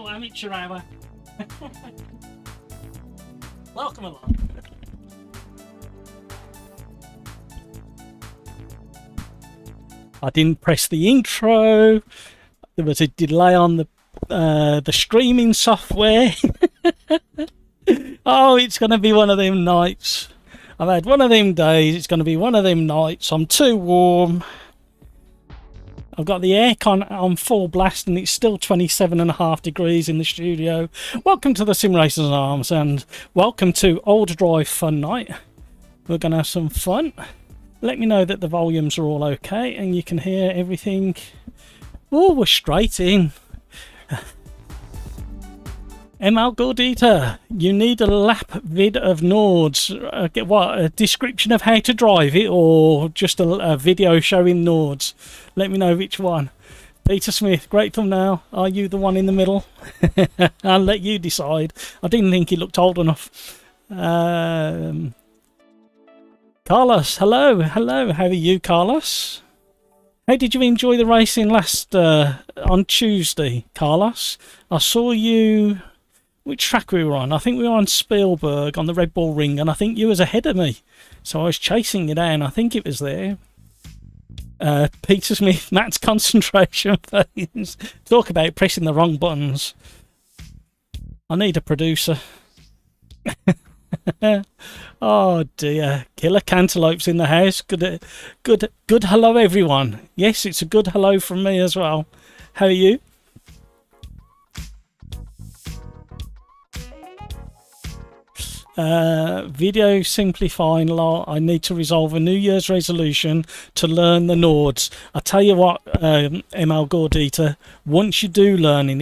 little amateur hour. Welcome along. I didn't press the intro. There was a delay on the streaming software. Oh, it's going to be one of them nights. I've had one of them days. It's going to be one of them nights. I'm too warm. I've got the aircon on full blast and it's still 27.5 degrees in the studio. Welcome to the SimRacersArms and welcome to OlderDrive Fun Night. We're going to have some fun. Let me know that the volumes are all okay and you can hear everything. Oh, we're straight in. ML Gordita, you need a lap vid of Nords. What, a description of how to drive it or just a video showing Nords? Let me know which one. Peter Smith, great thumbnail. Are you the one in the middle? I'll let you decide. I didn't think he looked old enough. Carlos, hello. How are you, Carlos? How did you enjoy the racing last on Tuesday, Carlos? I saw you. Which track we were on? I think we were on Spielberg on the Red Bull Ring, and I think you was ahead of me. So I was chasing you down. I think it was there. Peter Smith, Matt's concentration phase. Talk about pressing the wrong buttons. I need a producer. Oh dear. Killer Cantaloupes in the house. Good hello everyone. Yes, it's a good hello from me as well. How are you? Video simplifying lot. I need to resolve a New Year's resolution to learn the Nords. I tell you what, ML Gordita, once you do learn it,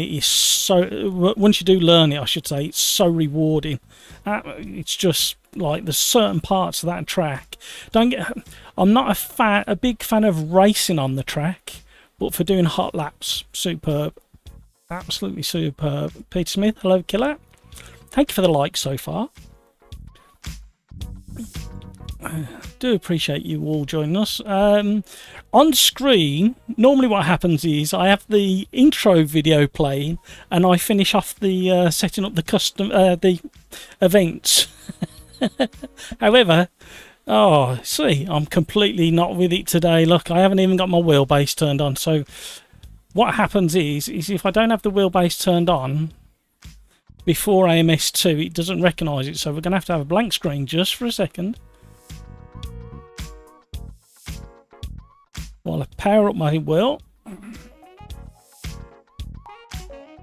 I should say, it's so rewarding. It's just like there's certain parts of that track. I'm not a big fan of racing on the track, but for doing hot laps, superb, absolutely superb. Peter Smith, hello Killer. Thank you for the like so far. Do appreciate you all joining us. On screen, normally what happens is I have the intro video playing and I finish off the setting up the custom the events. However, see, I'm completely not with it today. Look, I haven't even got my wheelbase turned on. So what happens is if I don't have the wheelbase turned on before AMS2, it doesn't recognise it. So we're going to have a blank screen just for a second. While I power up my wheel.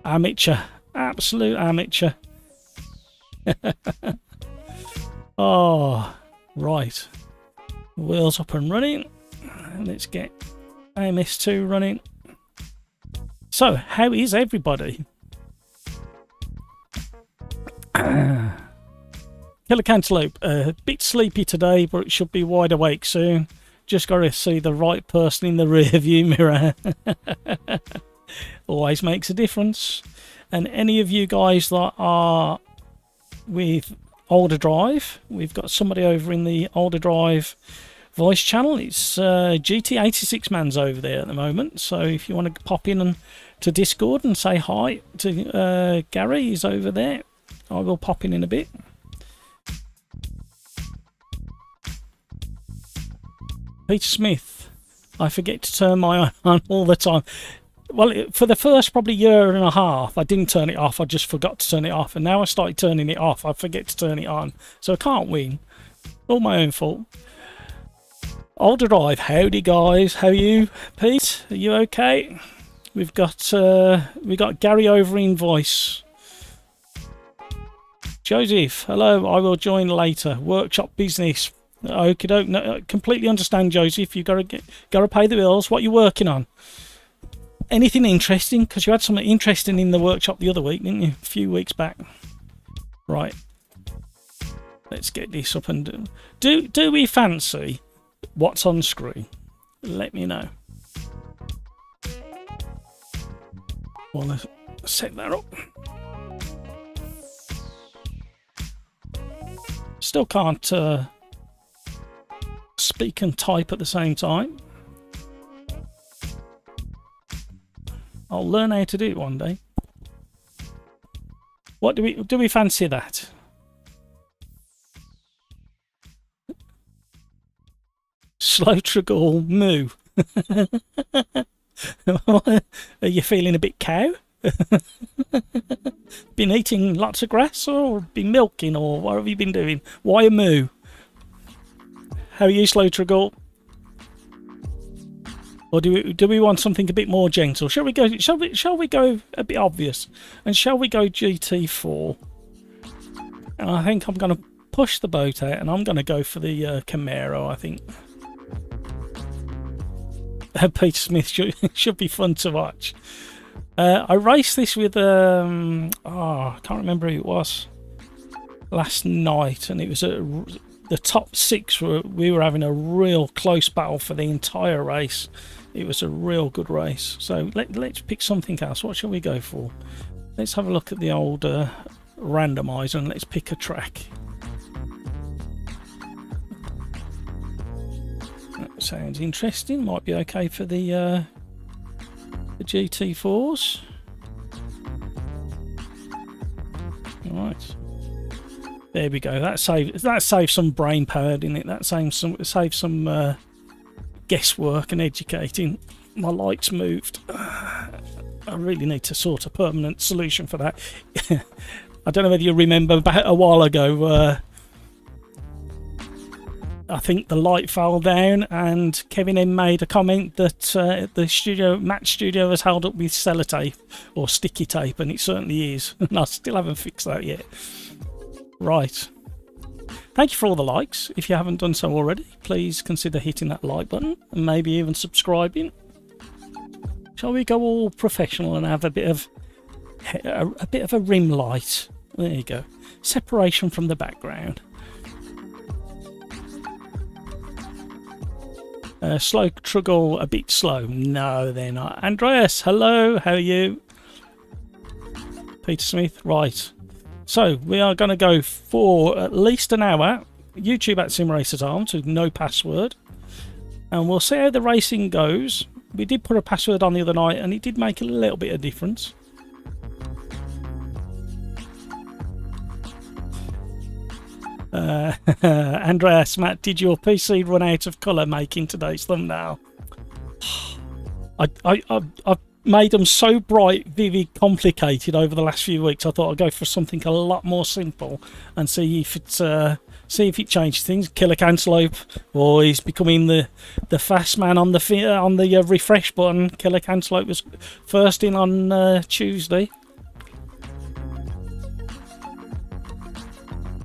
Amateur. Absolute amateur. Oh, right. Wheels up and running. Let's get AMS2 running. So, how is everybody? Killer Cantaloupe. A bit sleepy today, but it should be wide awake soon. Just got to see the right person in the rear view mirror. Always makes a difference. And any of you guys that are with OlderDrive, we've got somebody over in the OlderDrive voice channel. It's GT86 man's over there at the moment. So if you want to pop in to Discord and say hi to Gary, he's over there. I will pop in a bit. Peter Smith, I forget to turn my on all the time. Well, for the first probably year and a half, I didn't turn it off. I just forgot to turn it off. And now I started turning it off. I forget to turn it on. So I can't win. All my own fault. OlderDrive, howdy guys. How are you, Pete? Are you okay? We've got Gary over in voice. Joseph, hello. I will join later. Workshop business. Okie doke. No, completely understand, Joseph. You gotta pay the bills. What are you working on? Anything interesting? Because you had something interesting in the workshop the other week, didn't you? A few weeks back. Right. Let's get this up and do we fancy what's on screen? Let me know. Wanna set that up? Still can't speak and type at the same time. I'll learn how to do it one day. What do we fancy that? Slow Triggle moo. Are you feeling a bit cow? Been eating lots of grass, or been milking, or what have you been doing? Why a moo? How are you, Slow Triggle? Or do we want something a bit more gentle? Shall we go a bit obvious? And shall we go GT4? And I think I'm going to push the boat out, and I'm going to go for the Camaro, I think. Peter Smith should be fun to watch. I raced this with I can't remember who it was last night, and it was the top 6. We were having a real close battle for the entire race. It was a real good race. So let's pick something else. What shall we go for? Let's have a look at the old randomizer, and let's pick a track. That sounds interesting. Might be okay for the GT4s. Right, there we go. That saves some brain power, didn't it? That saves some guesswork and educating. My lights moved. I really need to sort a permanent solution for that. I don't know whether you remember about a while ago. I think the light fell down, and Kevin M made a comment that the Matt Studio was held up with sellotape or sticky tape, and it certainly is. And I still haven't fixed that yet. Right. Thank you for all the likes. If you haven't done so already, please consider hitting that like button and maybe even subscribing. Shall we go all professional and have a bit of a rim light? There you go. Separation from the background. Slow Triggle a bit slow. No, they're not. Andreas, hello. How are you? Peter Smith. Right. So we are going to go for at least an hour. YouTube at SimRacersArms with no password, and we'll see how the racing goes. We did put a password on the other night, and it did make a little bit of difference. Andreas, Matt, did your PC run out of colour making today's thumbnail? I've made them so bright, vivid, complicated over the last few weeks. I thought I'd go for something a lot more simple and see if it changed things. Killer Cantaloupe, or he's becoming the fast man on the refresh button. Killer Cantaloupe was first in on Tuesday.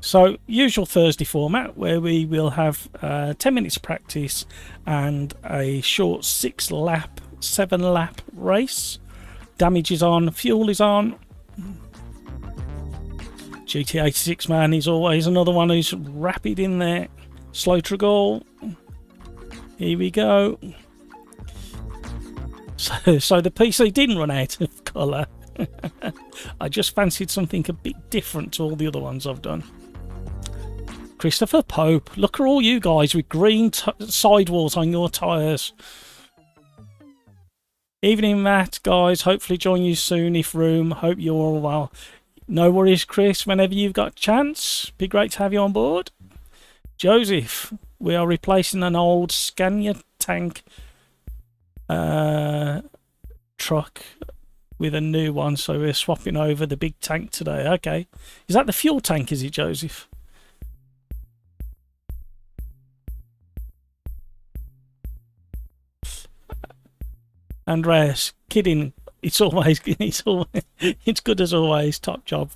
So, usual Thursday format, where we will have 10 minutes of practice and a short 7-lap race. Damage is on, fuel is on. GT86 man is always another one who's rapid in there. Slow Triggle. Here we go. So the PC didn't run out of colour. I just fancied something a bit different to all the other ones I've done. Christopher Pope, look at all you guys with green sidewalls on your tyres. Evening, Matt, guys. Hopefully join you soon if room. Hope you're all well. No worries, Chris. Whenever you've got a chance, be great to have you on board. Joseph, we are replacing an old Scania tank truck with a new one, so we're swapping over the big tank today. Okay. Is that the fuel tank, is it, Joseph? Andreas, kidding. It's good as always. Top job.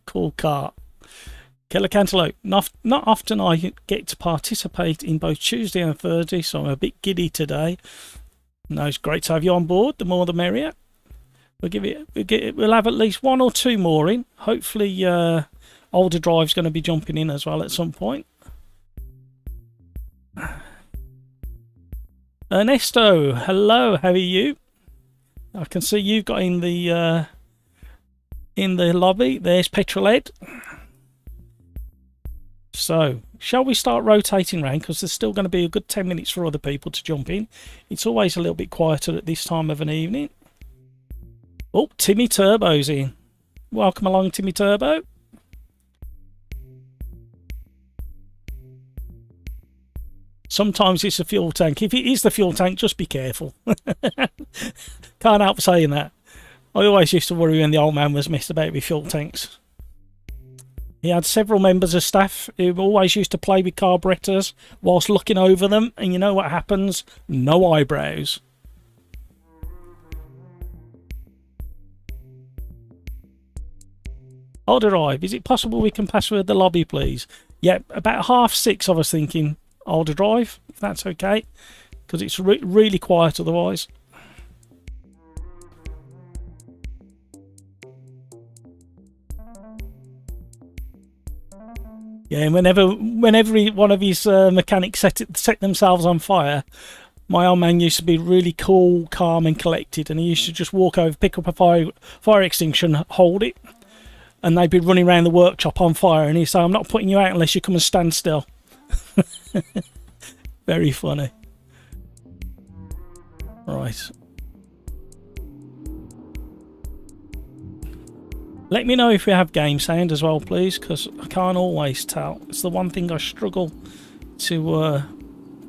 Cool car. Killer Cantaloupe. Not often I get to participate in both Tuesday and Thursday, so I'm a bit giddy today. No, it's great to have you on board. The more the merrier. We'll have at least 1 or 2 more in. Hopefully, OlderDrive's going to be jumping in as well at some point. Ernesto, hello, how are you? I can see you've got in the lobby. There's Petrolhead. So, shall we start rotating round? Because there's still going to be a good 10 minutes for other people to jump in. It's always a little bit quieter at this time of an evening. Oh, Timmy Turbo's in. Welcome along, Timmy Turbo. Sometimes it's a fuel tank. If it is the fuel tank, just be careful. Can't help saying that. I always used to worry when the old man was messed about with fuel tanks. He had several members of staff who always used to play with carburetors whilst looking over them, and you know what happens? No eyebrows. OlderDrive, is it possible we can password the lobby, please? Yeah, about 6:30 I was thinking OlderDrive, if that's okay, because it's really quiet otherwise. Yeah, and whenever one of his mechanics set themselves on fire, my old man used to be really cool, calm and collected, and he used to just walk over, pick up a fire extinguisher, hold it, and they'd be running around the workshop on fire, and he'd say, "I'm not putting you out unless you come and stand still." Very funny. Right. Let me know if you have game sound as well, please, because I can't always tell. It's the one thing I struggle to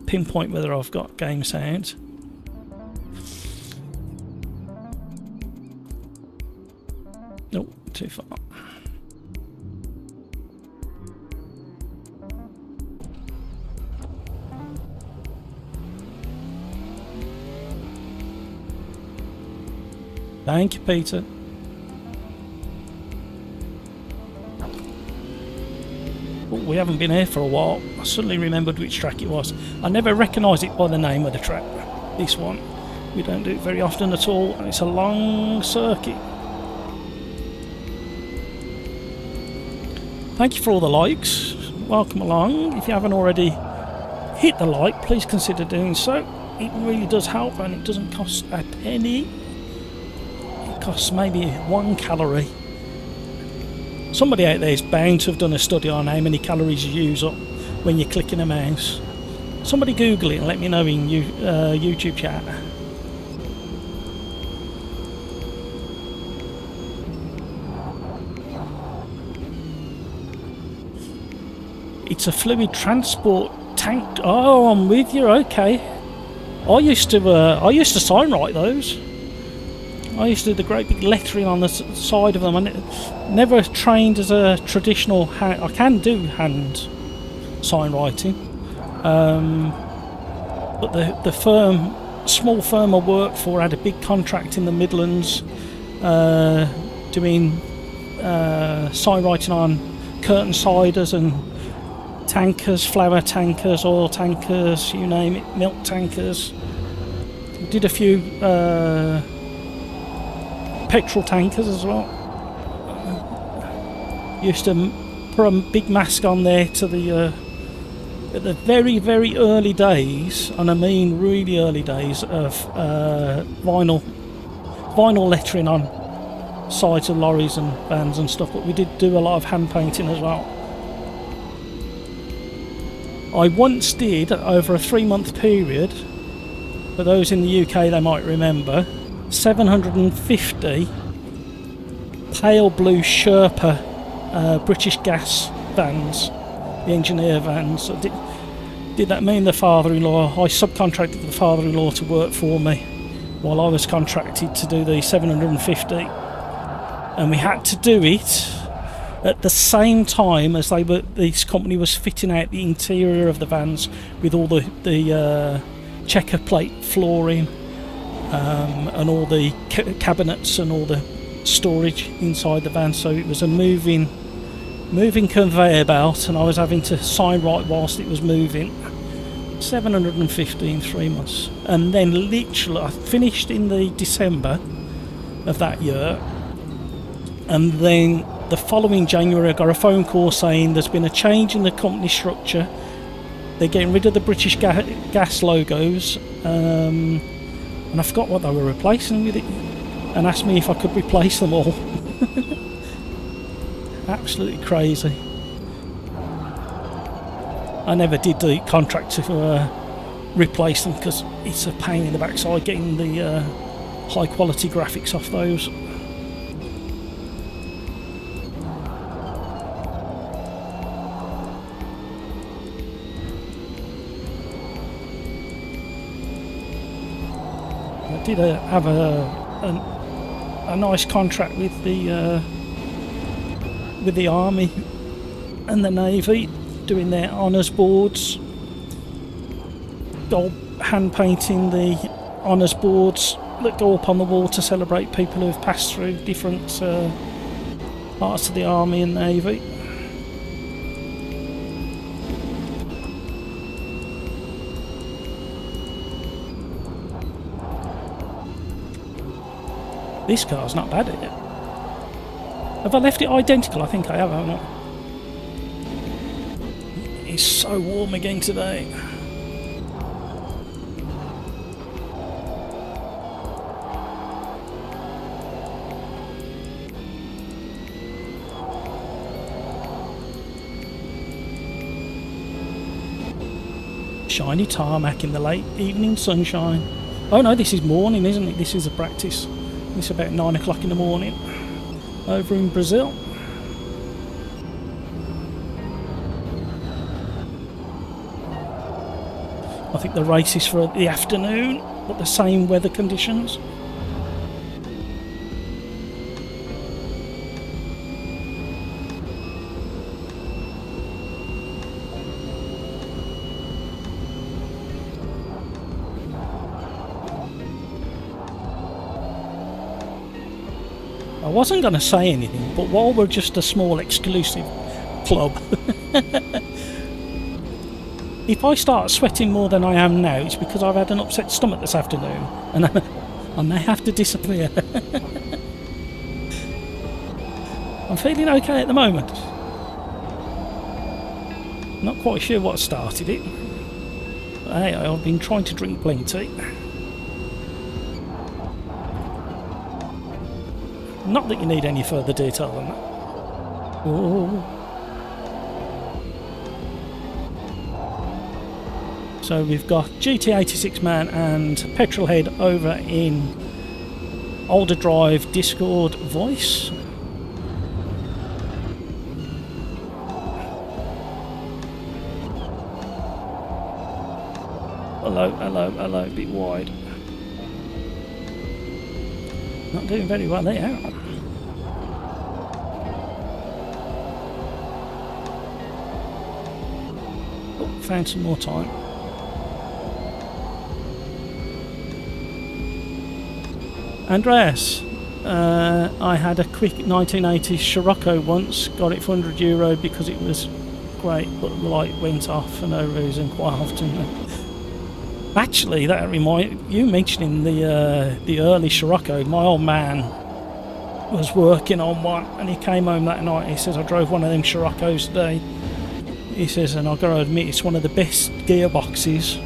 pinpoint whether I've got game sound. Nope, too far. Thank you, Peter. Oh, we haven't been here for a while. I suddenly remembered which track it was. I never recognise it by the name of the track. This one. We don't do it very often at all, and it's a long circuit. Thank you for all the likes. Welcome along. If you haven't already hit the like, please consider doing so. It really does help, and it doesn't cost a penny. It costs maybe 1 calorie. Somebody out there is bound to have done a study on how many calories you use up when you're clicking a mouse. Somebody Google it and let me know in YouTube chat. It's a fluid transport tank. Oh, I'm with you. Okay. I used to sign write those. I used to do the great big lettering on the side of them. I never trained as a traditional hand. I can do hand sign writing, but the small firm I worked for had a big contract in the Midlands, doing sign writing on curtain siders and tankers, flour tankers, oil tankers, you name it, milk tankers. Did a few petrol tankers as well. Used to put a big mask on there to the at the very, very early days, and I mean really early days, of vinyl lettering on sides of lorries and vans and stuff, but we did do a lot of hand painting as well. I once did, over a 3-month period, for those in the UK they might remember, 750 pale blue Sherpa British gas vans, the engineer vans. I did that. Me and the father-in-law, I subcontracted the father-in-law to work for me while I was contracted to do the 750, and we had to do it at the same time as this company was fitting out the interior of the vans with all the checker plate flooring, and all the cabinets and all the storage inside the van. So it was a moving conveyor belt, and I was having to sign write whilst it was moving. 750 in 3 months, and then literally I finished in the December of that year, and then the following January I got a phone call saying there's been a change in the company structure. They're getting rid of the British gas logos, and I forgot what they were replacing with it, and asked me if I could replace them all. Absolutely crazy. I never did the contract to replace them because it's a pain in the backside getting the high quality graphics off those. did have a nice contract with the Army and the Navy, doing their honours boards, hand painting the honours boards that go up on the wall to celebrate people who have passed through different parts of the Army and Navy. This car's not bad, is it? Have I left it identical? I think I have, haven't I? It's so warm again today. Shiny tarmac in the late evening sunshine. Oh no, this is morning, isn't it? This is a practice. It's about 9 o'clock in the morning over in Brazil. I think the race is for the afternoon, but the same weather conditions. I wasn't going to say anything, but while we're just a small exclusive club, if I start sweating more than I am now, it's because I've had an upset stomach this afternoon, and I may have to disappear. I'm feeling okay at the moment. Not quite sure what started it. But hey, I've been trying to drink plenty. Not that you need any further detail than that. Oh. So we've got GT86 Man and Petrolhead over in OlderDrive Discord voice. Hello, hello, hello, a bit wide. Not doing very well there. Oh, found some more time. Andreas, I had a quick 1980s Scirocco once, got it for €100 because it was great, but the light went off for no reason quite often. Actually, that reminds you mentioning the early Scirocco. My old man was working on one, and he came home that night. He says, "I drove one of them Sciroccos today." He says, and I've got to admit, it's one of the best gearboxes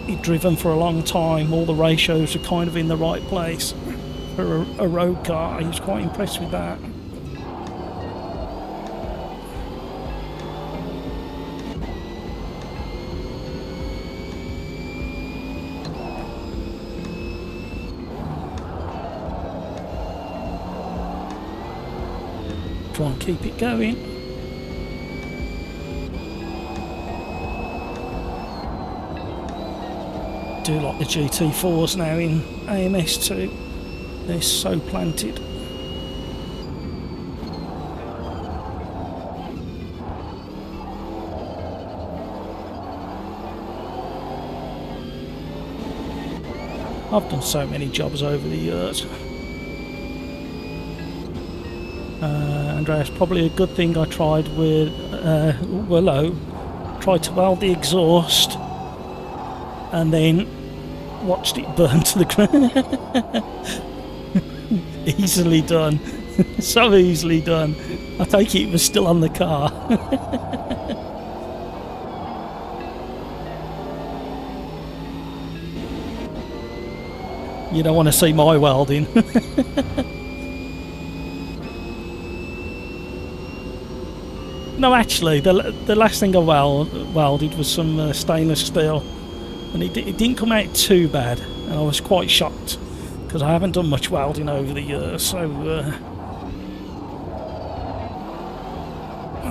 he'd driven for a long time. All the ratios are kind of in the right place for a road car. He was quite impressed with that. Try and keep it going. Do like the GT4s now in AMS2. They're so planted. I've done so many jobs over the years. Andreas, probably a good thing I tried with Willow. Tried to weld the exhaust and then watched it burn to the ground. Easily done. So easily done. I take it was still on the car. You don't want to see my welding. No, actually, the last thing I welded was some stainless steel, and it didn't come out too bad, and I was quite shocked because I haven't done much welding over the years. So,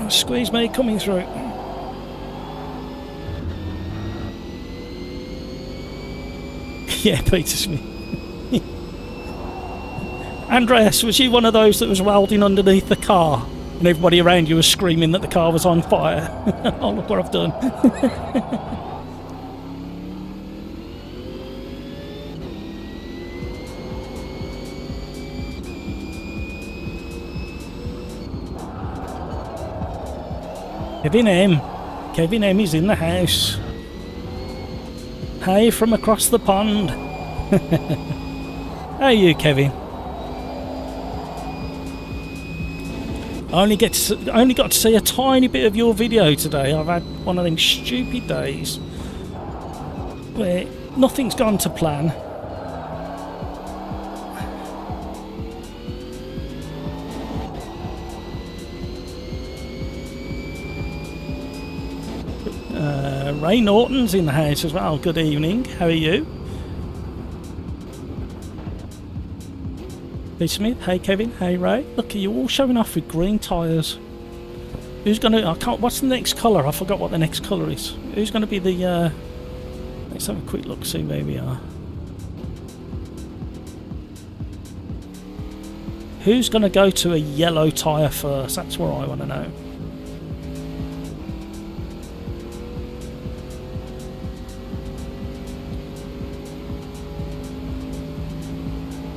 squeeze me coming through. Yeah, Peter Smith. Andreas, was you one of those that was welding underneath the car and everybody around you was screaming that the car was on fire? Oh, look what I've done. Kevin M is in the house. Hey, from across the pond. How are you, Kevin? I only got to see a tiny bit of your video today. I've had one of them stupid days where nothing's gone to plan. Ray Norton's in the house as well. Good evening. How are you? Hey Smith. Hey Kevin. Hey Ray. Look, are you all showing off with green tyres? Who's gonna? I can't. What's the next colour? I forgot what the next colour is. Who's gonna be the? Let's have a quick look. See where we are. Who's gonna go to a yellow tyre first? That's what I want to know.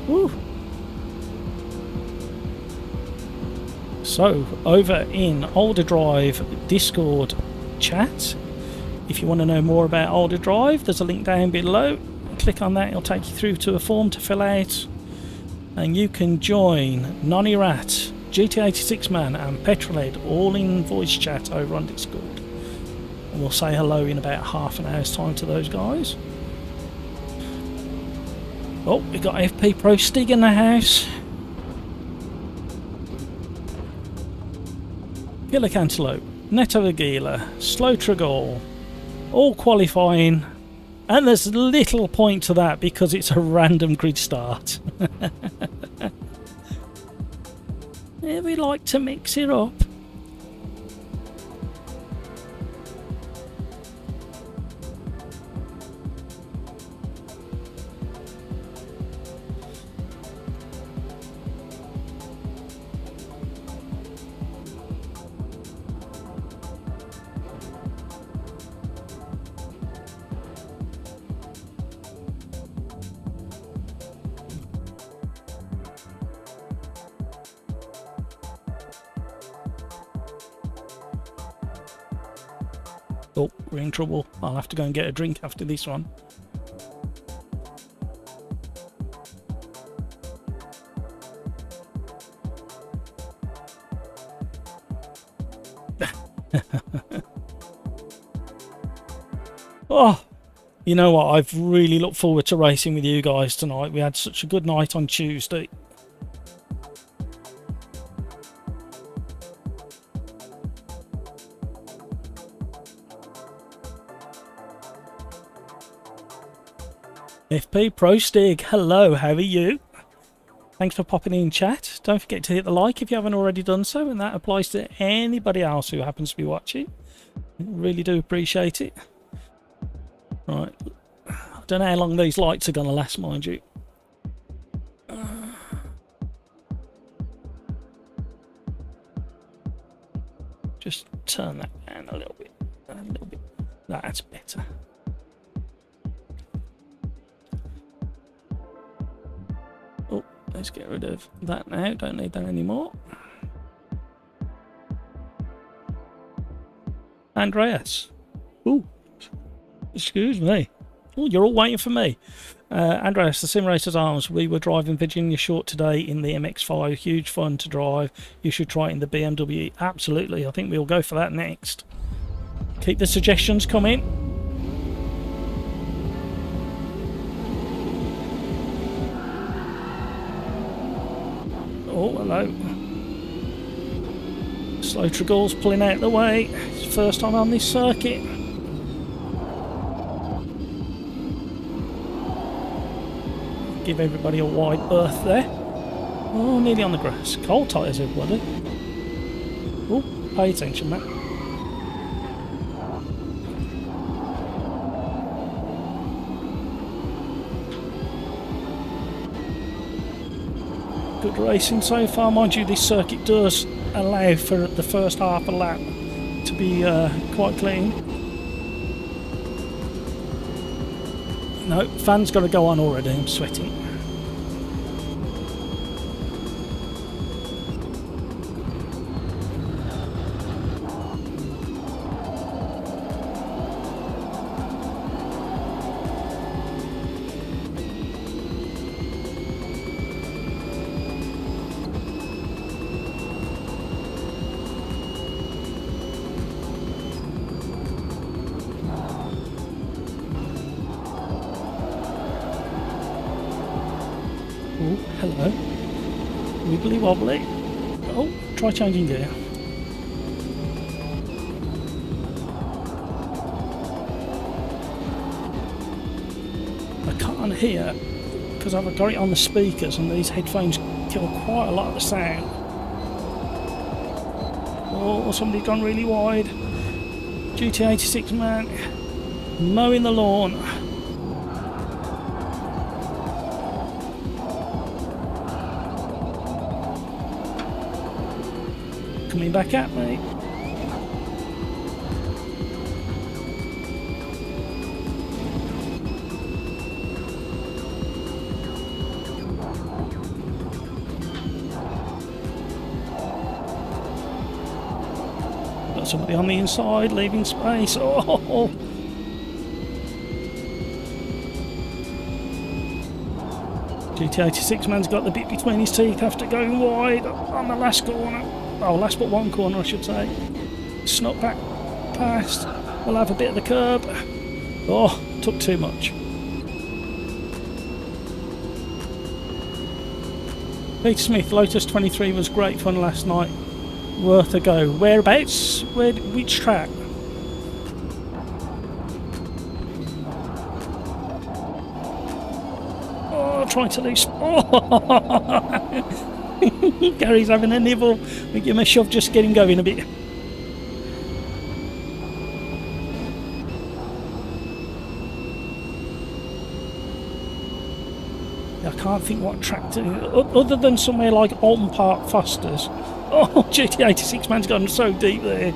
Woo. So, over in OlderDrive Discord chat, if you want to know more about OlderDrive, there's a link down below. Click on that, it'll take you through to a form to fill out, and you can join Nonny Rat, GT86 Man and Petrolhead all in voice chat over on Discord. And we'll say hello in about half an hour's time to those guys. Oh, we got FP Pro Stig in the house. Killer Cantaloupe, Neto Aguila, Slow Trigall, all qualifying, and there's little point to that because it's a random grid start. Yeah, we like to mix it up. Oh, we're in trouble. I'll have to go and get a drink after this one. Oh, you know what? I've really looked forward to racing with you guys tonight. We had such a good night on Tuesday. FP Pro Stig, hello, how are you? Thanks for popping in chat. Don't forget to hit the like if you haven't already done so, and that applies to anybody else who happens to be watching. Really do appreciate it. Right, I don't know how long these lights are going to last, mind you. Just turn that down a little bit. That's better. Oh, let's get rid of that now. Don't need that anymore. Andreas. Ooh. Excuse me. Oh, you're all waiting for me. Andreas, the SimRacersArms. We were driving Virginia Short today in the MX-5. Huge fun to drive. You should try it in the BMW. Absolutely. I think we'll go for that next. Keep the suggestions coming. Oh, hello. Slow Trigall's pulling out the way. It's first time on this circuit. Give everybody a wide berth there. Oh, nearly on the grass. Cold tyres, everybody. Oh, pay attention, Matt. Good racing so far. Mind you, this circuit does allow for the first half a lap to be quite clean. No, fan's got to go on already. I'm sweating. Oh, hello. Wibbly wobbly. Oh, try changing gear. I can't hear because I've got it on the speakers and these headphones kill quite a lot of the sound. Oh, somebody's gone really wide. GT86 man mowing the lawn. Coming back at me. Got somebody on the inside leaving space. Oh! GT86 man's got the bit between his teeth after going wide on the last corner. Oh, last but one corner I should say. Snuck back past. We'll have a bit of the curb. Oh, took too much. Peter Smith, Lotus 23 was great fun last night. Worth a go. Whereabouts? Which track? Oh, trying to lose. Oh! Gary's having a nibble. We give him a shove, just get him going a bit. I can't think what track to, other than somewhere like Alton Park Fosters. Oh, GT86 man's gone so deep there.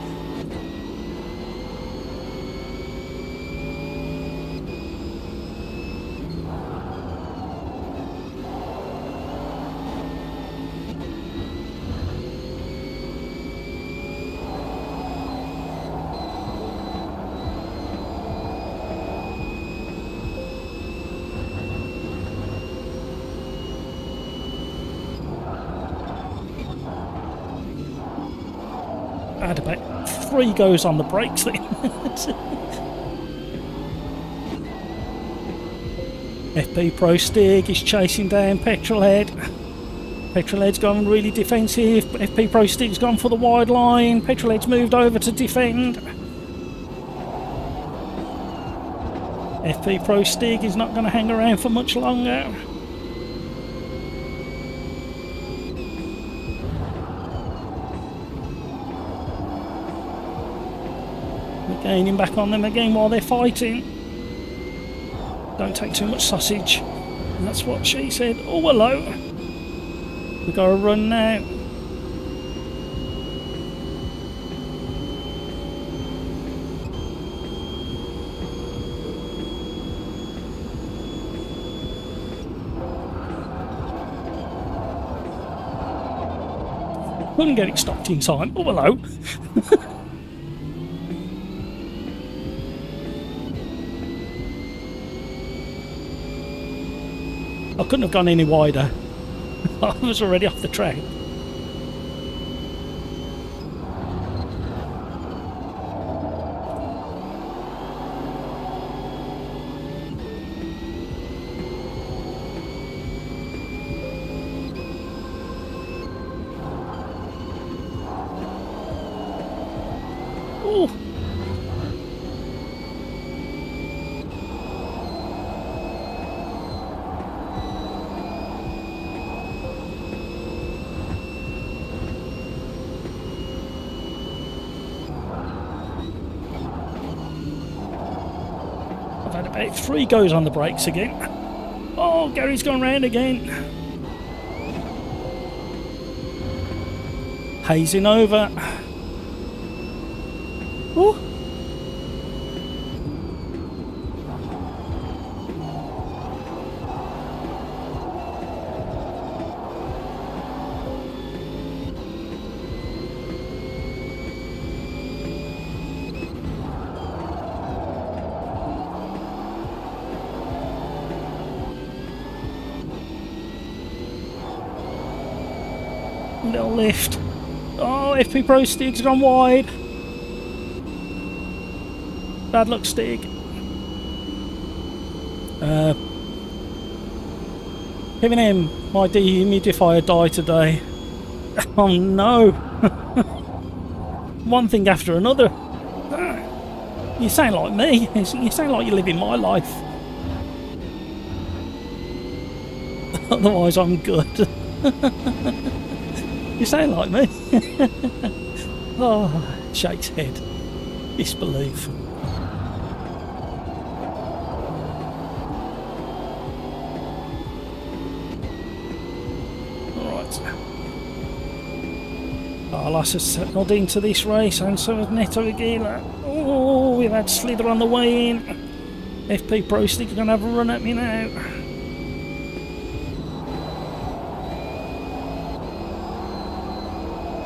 I had about 3 goes on the brakes then. FP Pro Stig is chasing down Petrolhead. Petrolhead's gone really defensive. FP Pro Stig's gone for the wide line. Petrolhead's moved over to defend. FP Pro Stig is not going to hang around for much longer. Gaining back on them again while they're fighting. Don't take too much sausage. That's what she said. Oh, hello. We've got to run now. Couldn't get it stopped in time. Oh, hello. I couldn't have gone any wider. I was already off the track. Ooh. I've had about 3 goes on the brakes again. Oh, Gary's gone round again. hazing over. Ooh. Little lift. Oh, FP Pro Stig's gone wide. Bad luck, Stig. Giving him my dehumidifier died today. Oh no. One thing after another. You sound like me. You sound like you're living my life. Otherwise I'm good. You sound like me. Oh, shakes head. Disbelief. Alright. Carlos has settled into this race, and so has Neto Aguila. Oh, we've had Slither on the way in. FP Pro Stick are going to have a run at me now.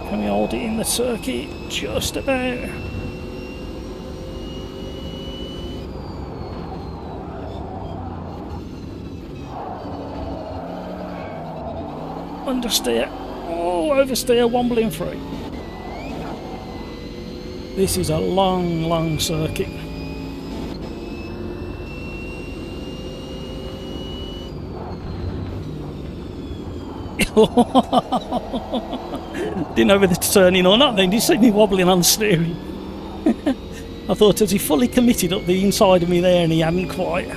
Can we hold it in the circuit? Just about. Understeer. Oh, oversteer, wobbling through. This is a long, long circuit. Didn't know whether to turn in or not then. Did you see me wobbling on the steering? I thought, has he fully committed up the inside of me there, and he hadn't quite.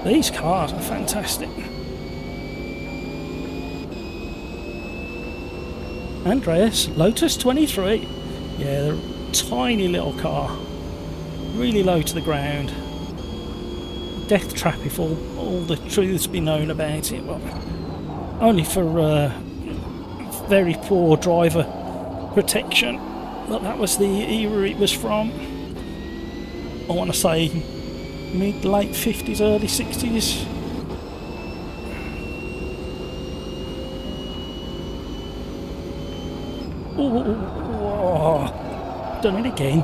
These cars are fantastic. Andreas, Lotus 23. Yeah, they're a tiny little car. Really low to the ground. Death trap if all the truths be known about it. Well, only for very poor driver protection. But that was the era it was from. I want to say mid-late 50s, early 60s. Oh, done it again.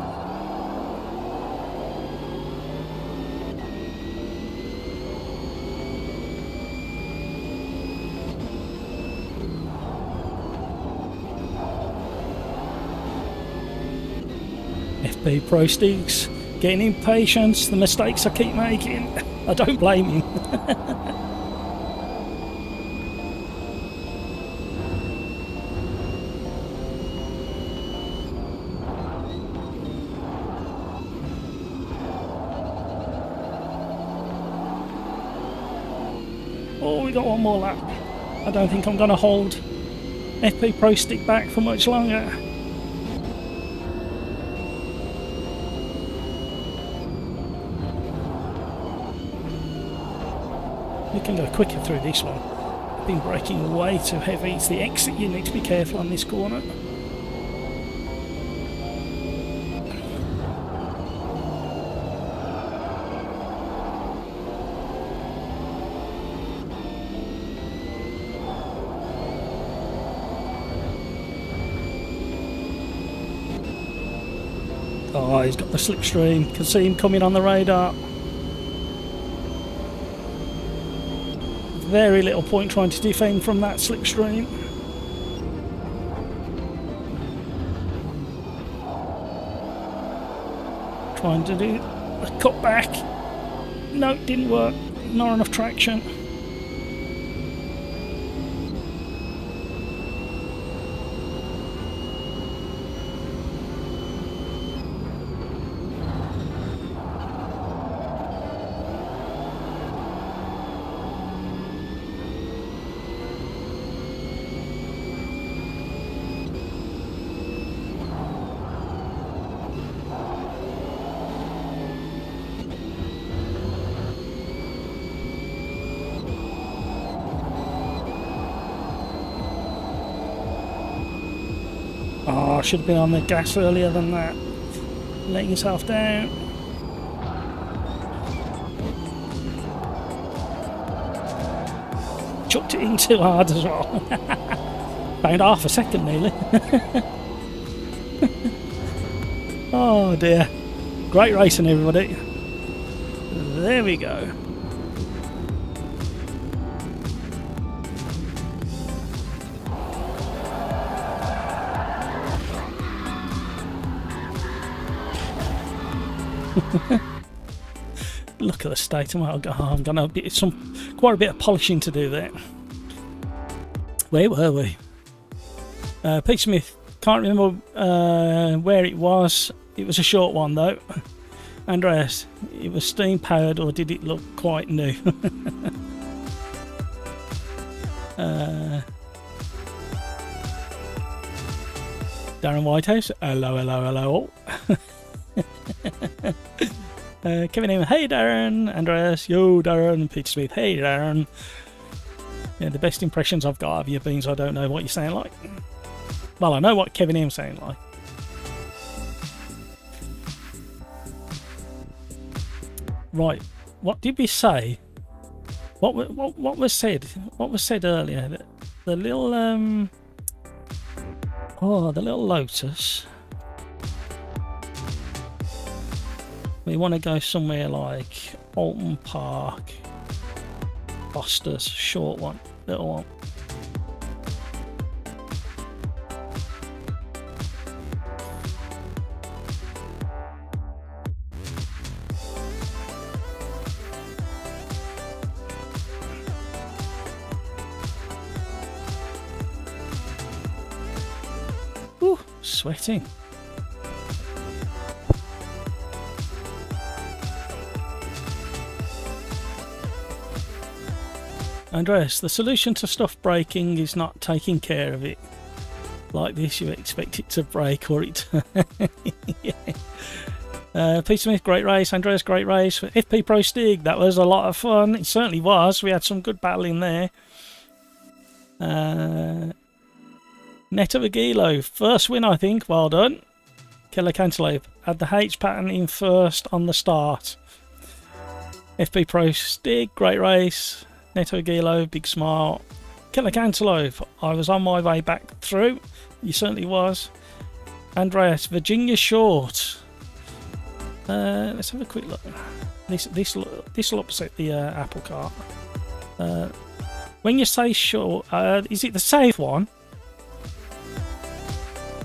FP Pro Sticks getting impatient, the mistakes I keep making. I don't blame him. Oh, we got one more lap. I don't think I'm going to hold FP Pro Stick back for much longer. You can go quicker through this one. I've been braking way too heavy. It's the exit you need to be careful on this corner. Oh, he's got the slipstream. Can see him coming on the radar. Very little point trying to defend from that slipstream. Trying to do a cut back. No, didn't work. Not enough traction. I should have been on the gas earlier than that. Letting yourself down. Chucked it in too hard as well. Found half a second nearly. Oh dear. Great racing, everybody. There we go. Look at the state of my... I'm going to get quite a bit of polishing to do there. Where were we? Pete Smith, can't remember where it was. It was a short one though. Andreas, it was steam powered or did it look quite new? Darren Whitehouse, hello, hello, hello. Kevin M, hey Darren. Andreas, yo Darren. Peter Smith, hey Darren. Yeah, the best impressions I've got of you beans I don't know what you sound like. Well, I know what Kevin M sound like. Right, what did we say? What was said? What was said earlier? The little the little Lotus. We want to go somewhere like Alton Park, Foster's, short one, little one. Ooh, sweating. Andreas, the solution to stuff breaking is not taking care of it. Like this, you expect it to break or it... Yeah. Peter Smith, great race. Andreas, great race. FP Pro Stig, that was a lot of fun. It certainly was. We had some good battling there. Neto Aguilo, first win, I think. Well done. Keller Cantaloupe had the H pattern in first on the start. FP Pro Stig, great race. Neto Aguilo, big smile. Keller Cantaloupe, I was on my way back through. You certainly was. Andreas, Virginia Short. Let's have a quick look. This will upset the apple cart. When you say short, is it the south one,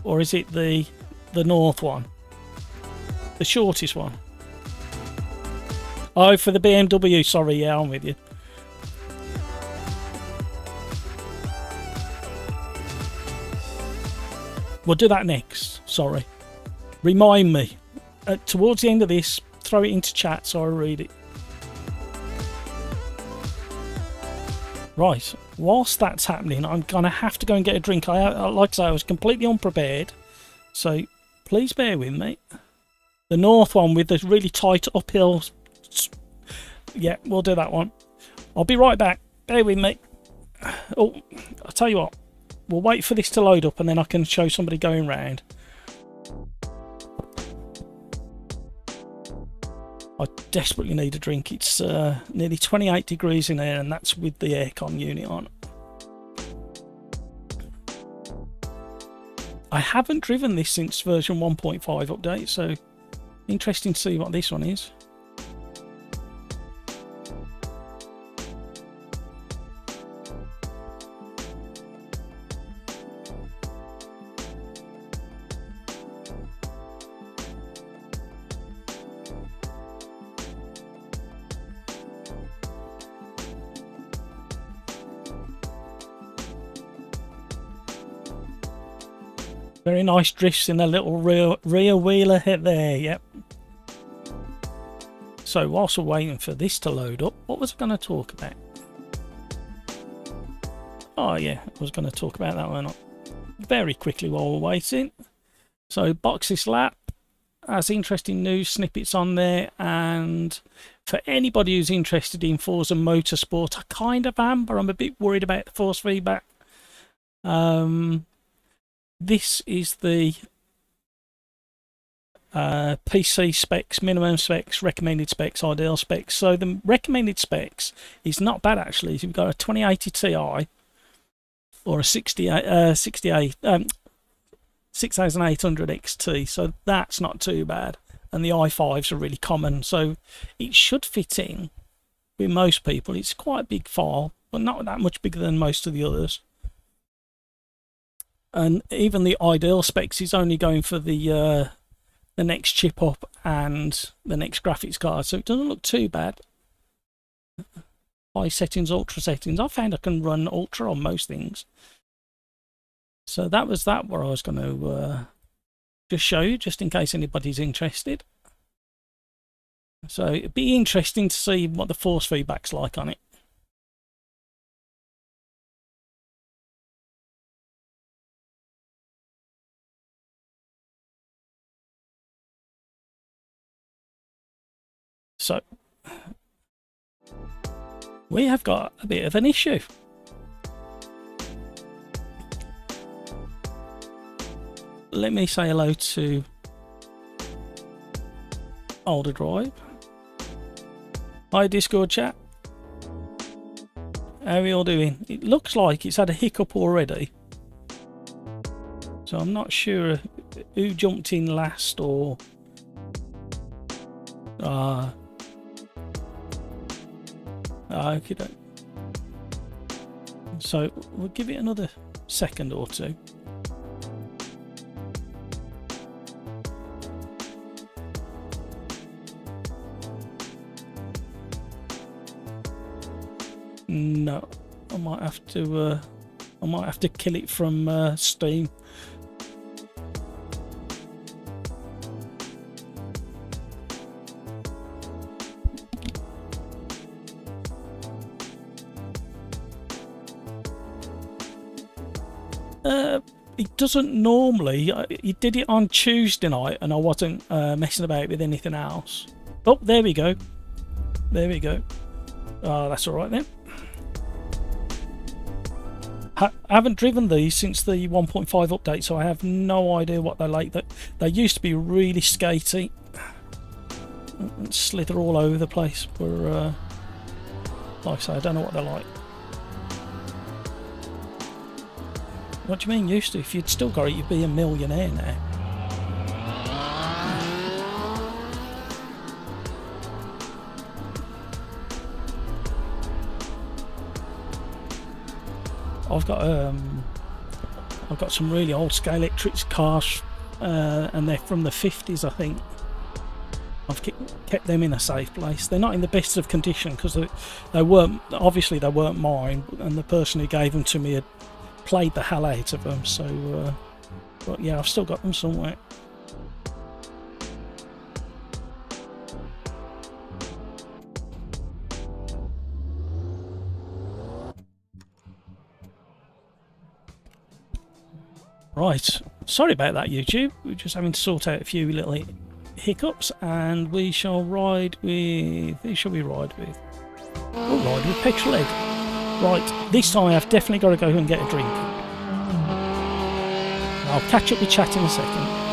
or is it the north one? The shortest one. Oh, for the BMW. Sorry, yeah, I'm with you. We'll do that next. Sorry. Remind me. Towards the end of this, throw it into chat so I read it. Right. Whilst that's happening, I'm going to have to go and get a drink. Like I say, I was completely unprepared. So please bear with me. The north one with the really tight uphill. Yeah, we'll do that one. I'll be right back. Bear with me. Oh, I'll tell you what. We'll wait for this to load up and then I can show somebody going round. I desperately need a drink. It's nearly 28 degrees in here and that's with the aircon unit on. I haven't driven this since version 1.5 update, so interesting to see what this one is. Very nice drifts in a little rear wheeler hit there, yep. So whilst we're waiting for this to load up, what was I going to talk about? Oh yeah, I was going to talk about that one very quickly while we're waiting. So Boxes Lap has interesting news snippets on there, and for anybody who's interested in Forza Motorsport, I kind of am, but I'm a bit worried about the force feedback. This is the PC specs, minimum specs, recommended specs, ideal specs. So the recommended specs is not bad actually. If you've got a 2080 Ti or a 6800 XT, so that's not too bad. And the i5s are really common, so it should fit in with most people. It's quite a big file, but not that much bigger than most of the others. And even the ideal specs is only going for the next chip up and the next graphics card, so it doesn't look too bad. High settings, ultra settings. I found I can run ultra on most things. So that was that where I was going to just show you, just in case anybody's interested. So it'd be interesting to see what the force feedback's like on it. So we have got a bit of an issue. Let me say hello to OlderDrive. Hi Discord chat. How are we all doing? It looks like it's had a hiccup already. So I'm not sure who jumped in last or... okay. So we'll give it another second or two. No, I might have to kill it from Steam. It doesn't normally. He did it on Tuesday night, and I wasn't messing about with anything else. Oh, there we go. There we go. That's all right then. I haven't driven these since the 1.5 update, so I have no idea what they're like. They used to be really skatey and slither all over the place. But like I say, I don't know what they're like. What do you mean used to? If you'd still got it, you'd be a millionaire now. I've got some really old Scalextric cars, and they're from the 50s, I think. I've kept them in a safe place. They're not in the best of condition because they weren't mine, and the person who gave them to me had played the hell out of them. So, but yeah, I've still got them somewhere. Right, sorry about that, YouTube. We're just having to sort out a few little hiccups, and we shall ride with... Who shall we ride with? We'll ride with Petrol Egg. Right, this time I've definitely got to go and get a drink. I'll catch up with chat in a second.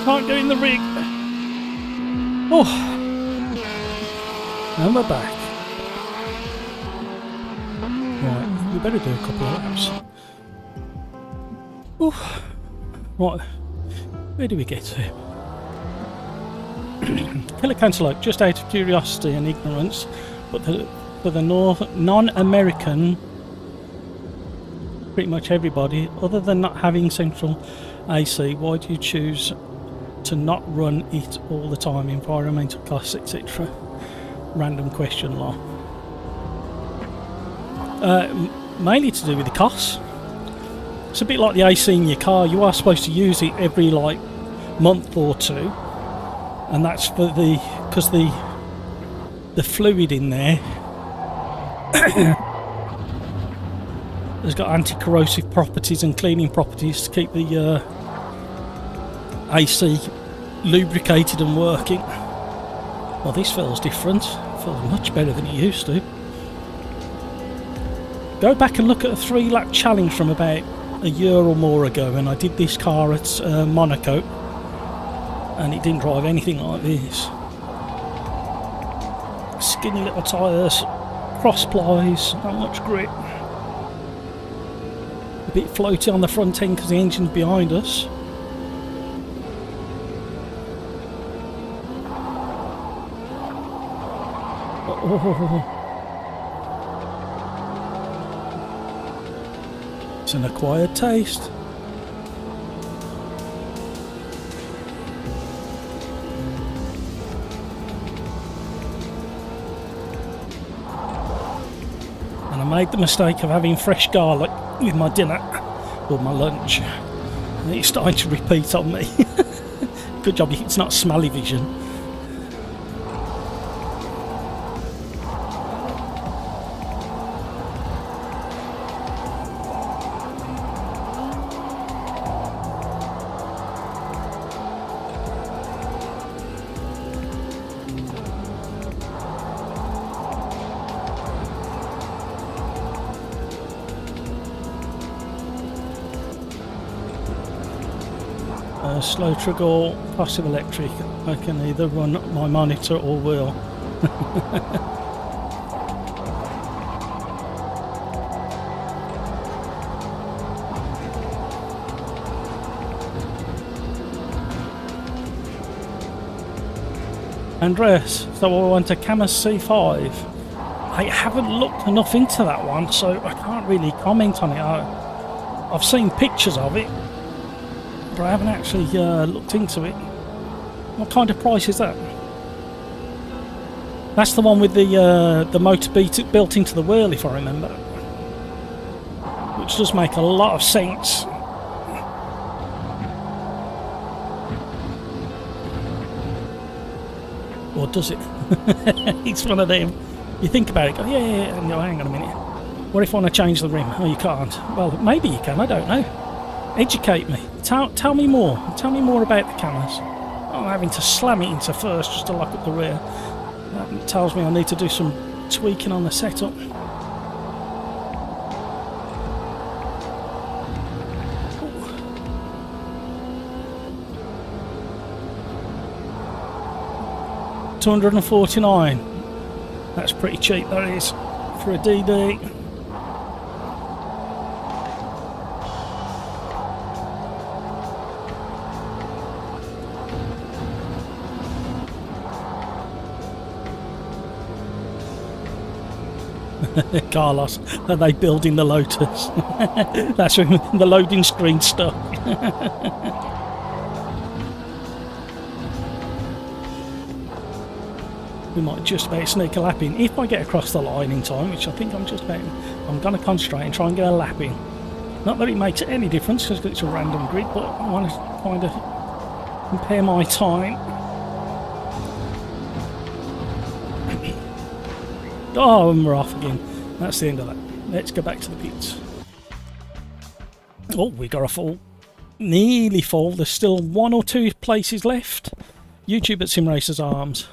can't go in the rig. Oh, and we're back. Right, we better do a couple of laps. Oh, right, where do we get to? Killer Cantaloupe, just out of curiosity and ignorance, but for the non-American, pretty much everybody, other than not having central AC, why do you choose to not run it all the time? Environmental costs, etc. Random question, law. Mainly to do with the costs. It's a bit like the AC in your car. You are supposed to use it every like month or two, and that's for because the fluid in there has got anti-corrosive properties and cleaning properties to keep the AC lubricated and working. Well, this feels different. It feels much better than it used to. Go back and look at a 3-lap challenge from about a year or more ago, and I did this car at Monaco, and it didn't drive anything like this. Skinny little tyres, cross plies, not much grip. A bit floaty on the front end because the engine's behind us. Oh. It's an acquired taste. And I made the mistake of having fresh garlic with my dinner or my lunch. And it's starting to repeat on me. Good job it's not smelly vision. Slow trigger, passive electric. I can either run my monitor or wheel. Andreas, so I want a Camus C5. I haven't looked enough into that one, so I can't really comment on it. I've seen pictures of it, but I haven't actually looked into it. What kind of price is that? That's the one with the motor built into the wheel, if I remember, which does make a lot of sense. Or does it? It's one of them. You think about it, go, yeah, and you go, hang on a minute. What if I want to change the rim? Oh, you can't. Well, maybe you can, I don't know. Educate me. Tell me more. Tell me more about the Camus. I'm having to slam it into first just to lock up the rear. That tells me I need to do some tweaking on the setup. $249. That's pretty cheap, that is, for a DD. Carlos, are they building the Lotus? That's when the loading screen stuck. We might just about sneak a lap in if I get across the line in time, which I think I'm just about. I'm going to concentrate and try and get a lap in. Not that it makes any difference because it's a random grid, but I want to kind of compare my time. Oh, and we're off again. That's the end of that. Let's go back to the pits. Oh, we got a full. Nearly full. There's still 1 or 2 places left. YouTube at SimRacersArms.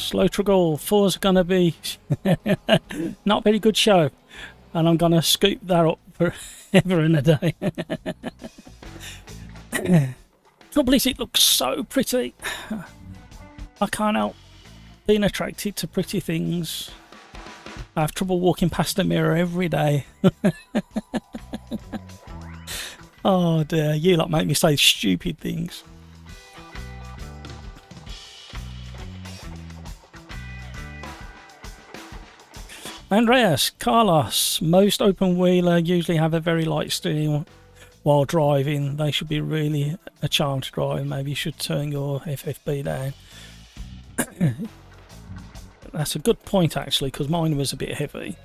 Slow Triggle, 4's going to be not a very good show. And I'm going to scoop that up forever and a day. Trouble is, it looks so pretty. I can't help being attracted to pretty things. I have trouble walking past a mirror every day. Oh dear, you lot make me say stupid things. Andreas, Carlos, most open wheeler usually have a very light steering while driving. They should be really a charm to drive. Maybe you should turn your FFB down. That's a good point actually, because mine was a bit heavy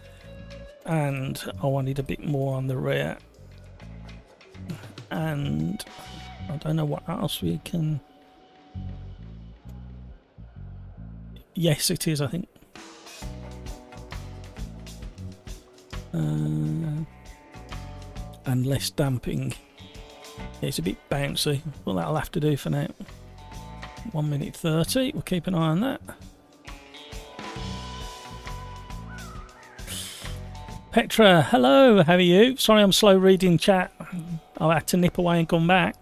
and I wanted a bit more on the rear. And I don't know what else we can... Yes, it is, I think. And less damping. It's a bit bouncy. Well, that'll have to do for now. 1 minute 30. We'll keep an eye on that. Petra, hello. How are you? Sorry, I'm slow reading chat. I had to nip away and come back.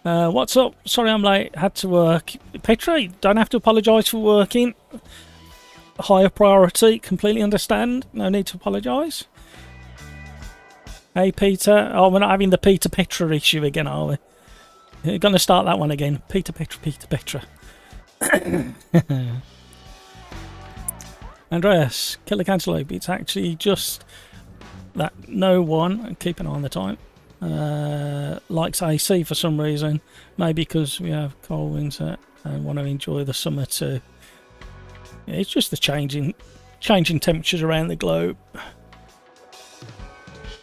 What's up? Sorry I'm late. Had to work. Petra, you don't have to apologise for working. Higher priority. Completely understand. No need to apologise. Hey Peter. Oh, we're not having the Peter Petra issue again, are we? We're going to start that one again. Peter Petra, Peter Petra. Andreas, Killer Cantaloupe. It's actually just that no one, keep an eye on the time, likes AC for some reason. Maybe because we have cold winter and want to enjoy the summer too. Yeah, it's just the changing temperatures around the globe.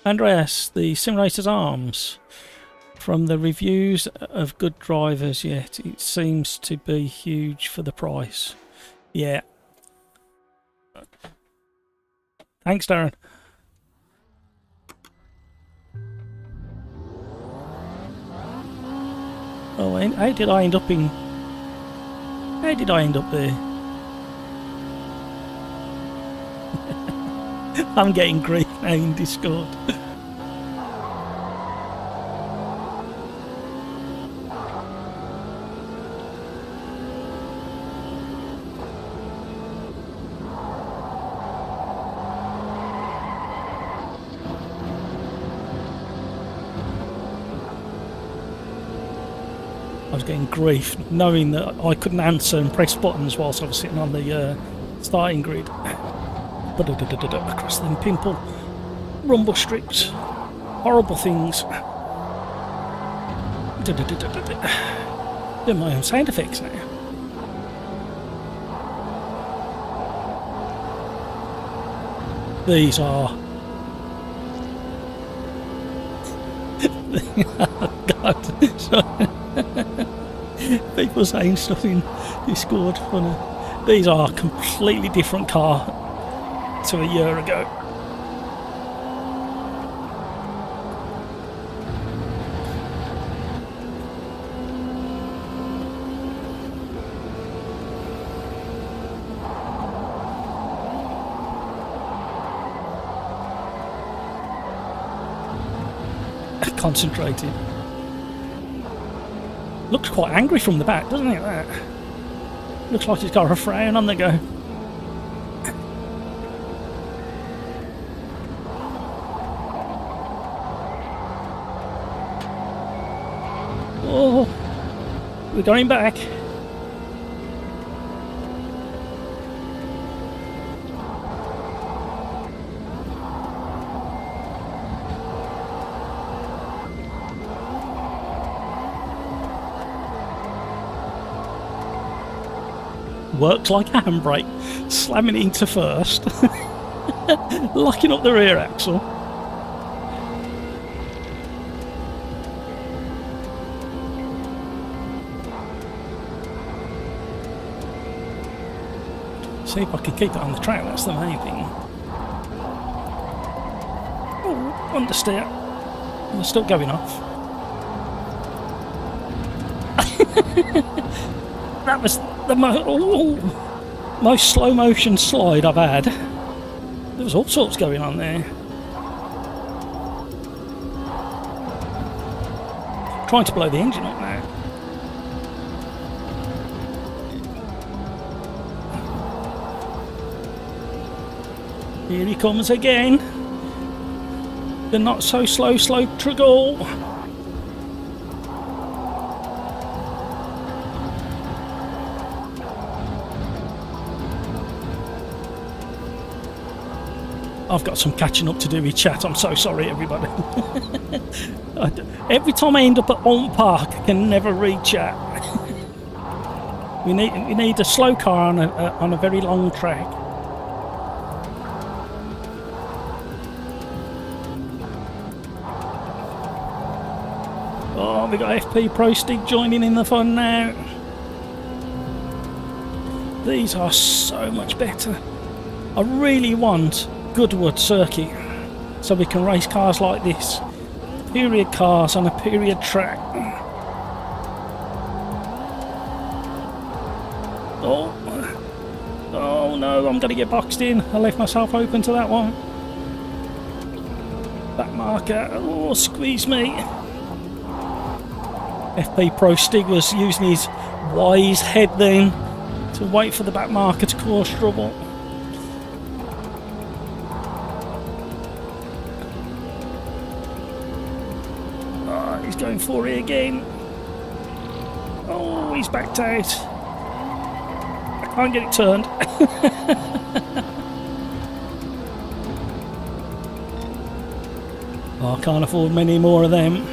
Andreas, the SimRacersArms. From the reviews of good drivers yet, it seems to be huge for the price. Yeah. Thanks, Darren. Oh, how did I end up in... How did I end up there? I'm getting grief now in Discord. I was getting grief knowing that I couldn't answer and press buttons whilst I was sitting on the starting grid. Across them pimple rumble strips, horrible things. Doing my own sound effects now. These are... Oh God, sorry. People saying stuff in Discord. Funny. These are a completely different car to a year ago. Concentrated. Looks quite angry from the back, doesn't it? That looks like it's got a frown on the go. Oh, we're going back. Worked like a handbrake, slamming it into first, locking up the rear axle. See if I can keep it on the track, that's the main thing. Oh, understeer. They're still going off. That was the oh. most slow motion slide I've had. There was all sorts going on there. Trying to blow the engine up now. Here he comes again. The not so slow trickle. I've got some catching up to do with chat. I'm so sorry, everybody. Every time I end up at Alton Park, I can never read chat. we need a slow car on a very long track. Oh, we got FP Pro Stick joining in the fun now. These are so much better. I really want Goodwood circuit so we can race cars like this, period cars on a period track. Oh no, I'm gonna get boxed in. I left myself open to that one. Back marker, oh, squeeze me. FP Pro Stig was using his wise head then to wait for the back marker to cause trouble. He's going for it again. Oh, he's backed out. I can't get it turned. Oh, I can't afford many more of them.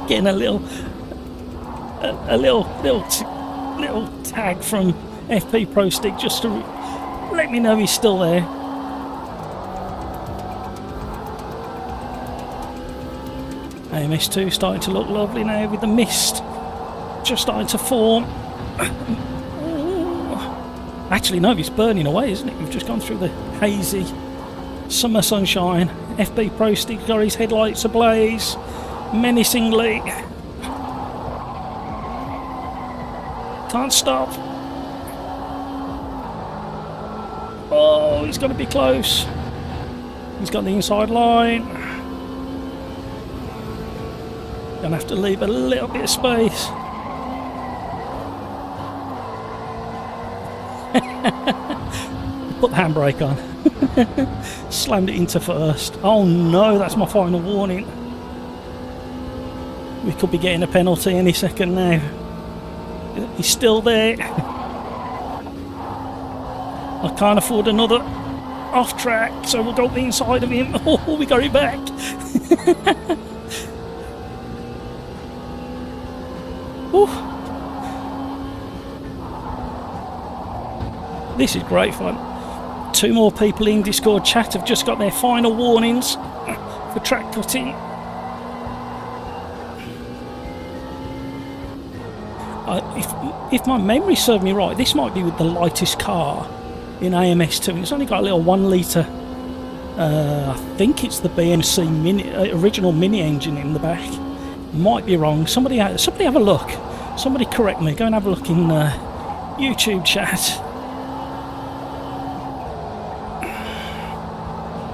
Getting a little tag from FP Pro Stick just to let me know he's still there. AMS2 starting to look lovely now with the mist just starting to form. Actually, no, it's burning away, isn't it? We've just gone through the hazy summer sunshine. FP Pro Stick got his headlights ablaze menacingly. Can't stop. Oh, he's going to be close. He's got the inside line. Gonna have to leave a little bit of space. Put the handbrake on. Slammed it into first. Oh no, that's my final warning. We could be getting a penalty any second now. He's still there. I can't afford another off track, so we'll go up the inside of him. Oh, we got it back. This is great fun. 2 more people in Discord chat have just got their final warnings for track cutting. If my memory serves me right, this might be with the lightest car in AMS2, and it's only got a little 1 litre. I think it's the BMC mini, original mini engine in the back. Might be wrong. Somebody have a look. Somebody correct me. Go and have a look in YouTube chat.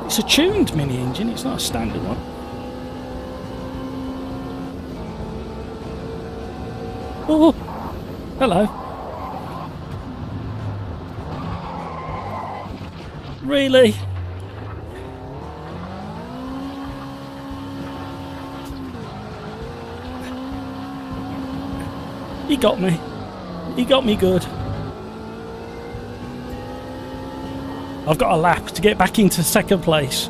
It's a tuned mini engine. It's not a standard one. Oh, hello. Really? He got me. He got me good. I've got a lap to get back into 2nd place.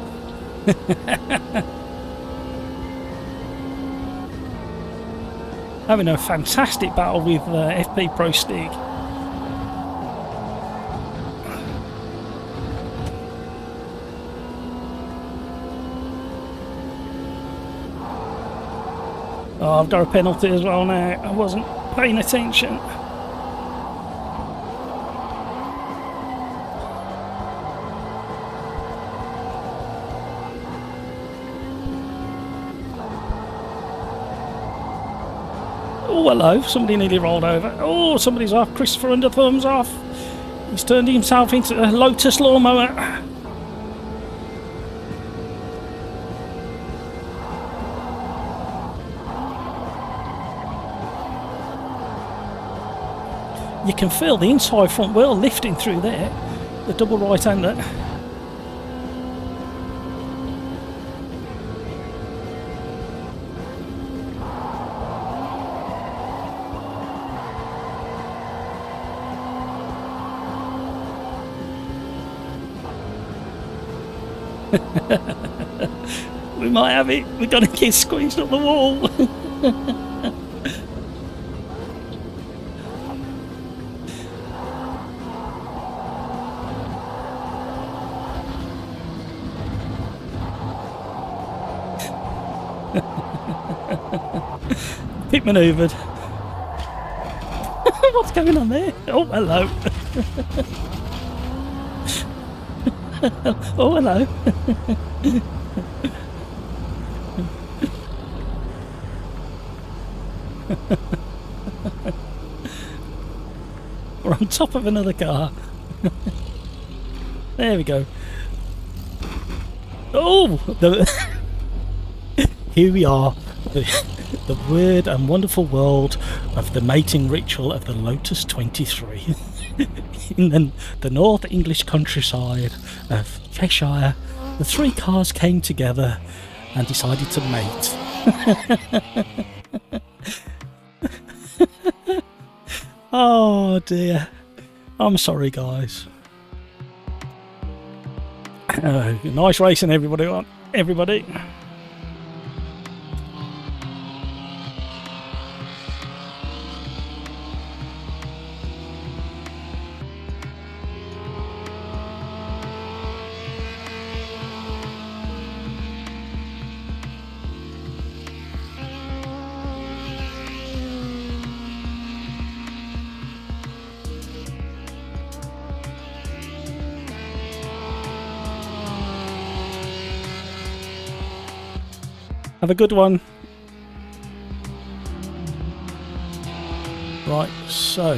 Having a fantastic battle with FP Pro Stig. Oh, I've got a penalty as well now. I wasn't paying attention. Oh, hello. Somebody nearly rolled over. Oh, somebody's off. Christopher under thumbs off. He's turned himself into a Lotus lawnmower. You can feel the inside front wheel lifting through there. The double right-hander. We might have it. We're going to get squeezed up the wall. Pit manoeuvred. What's going on there? Oh, hello. Oh, hello. We're on top of another car. There we go. Oh, here we are. The weird and wonderful world of the mating ritual of the Lotus 23 in the North English countryside of Cheshire. The three cars came together and decided to mate. Oh dear. I'm sorry, guys. Nice racing, everybody. Have a good one. Right, so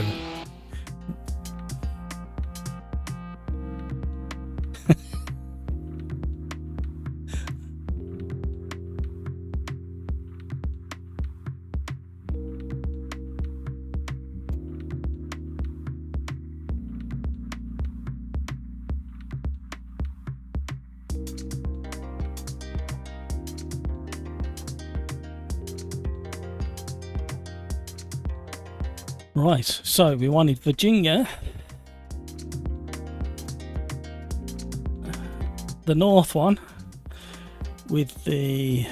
right, so we wanted Virginia, the north one, with the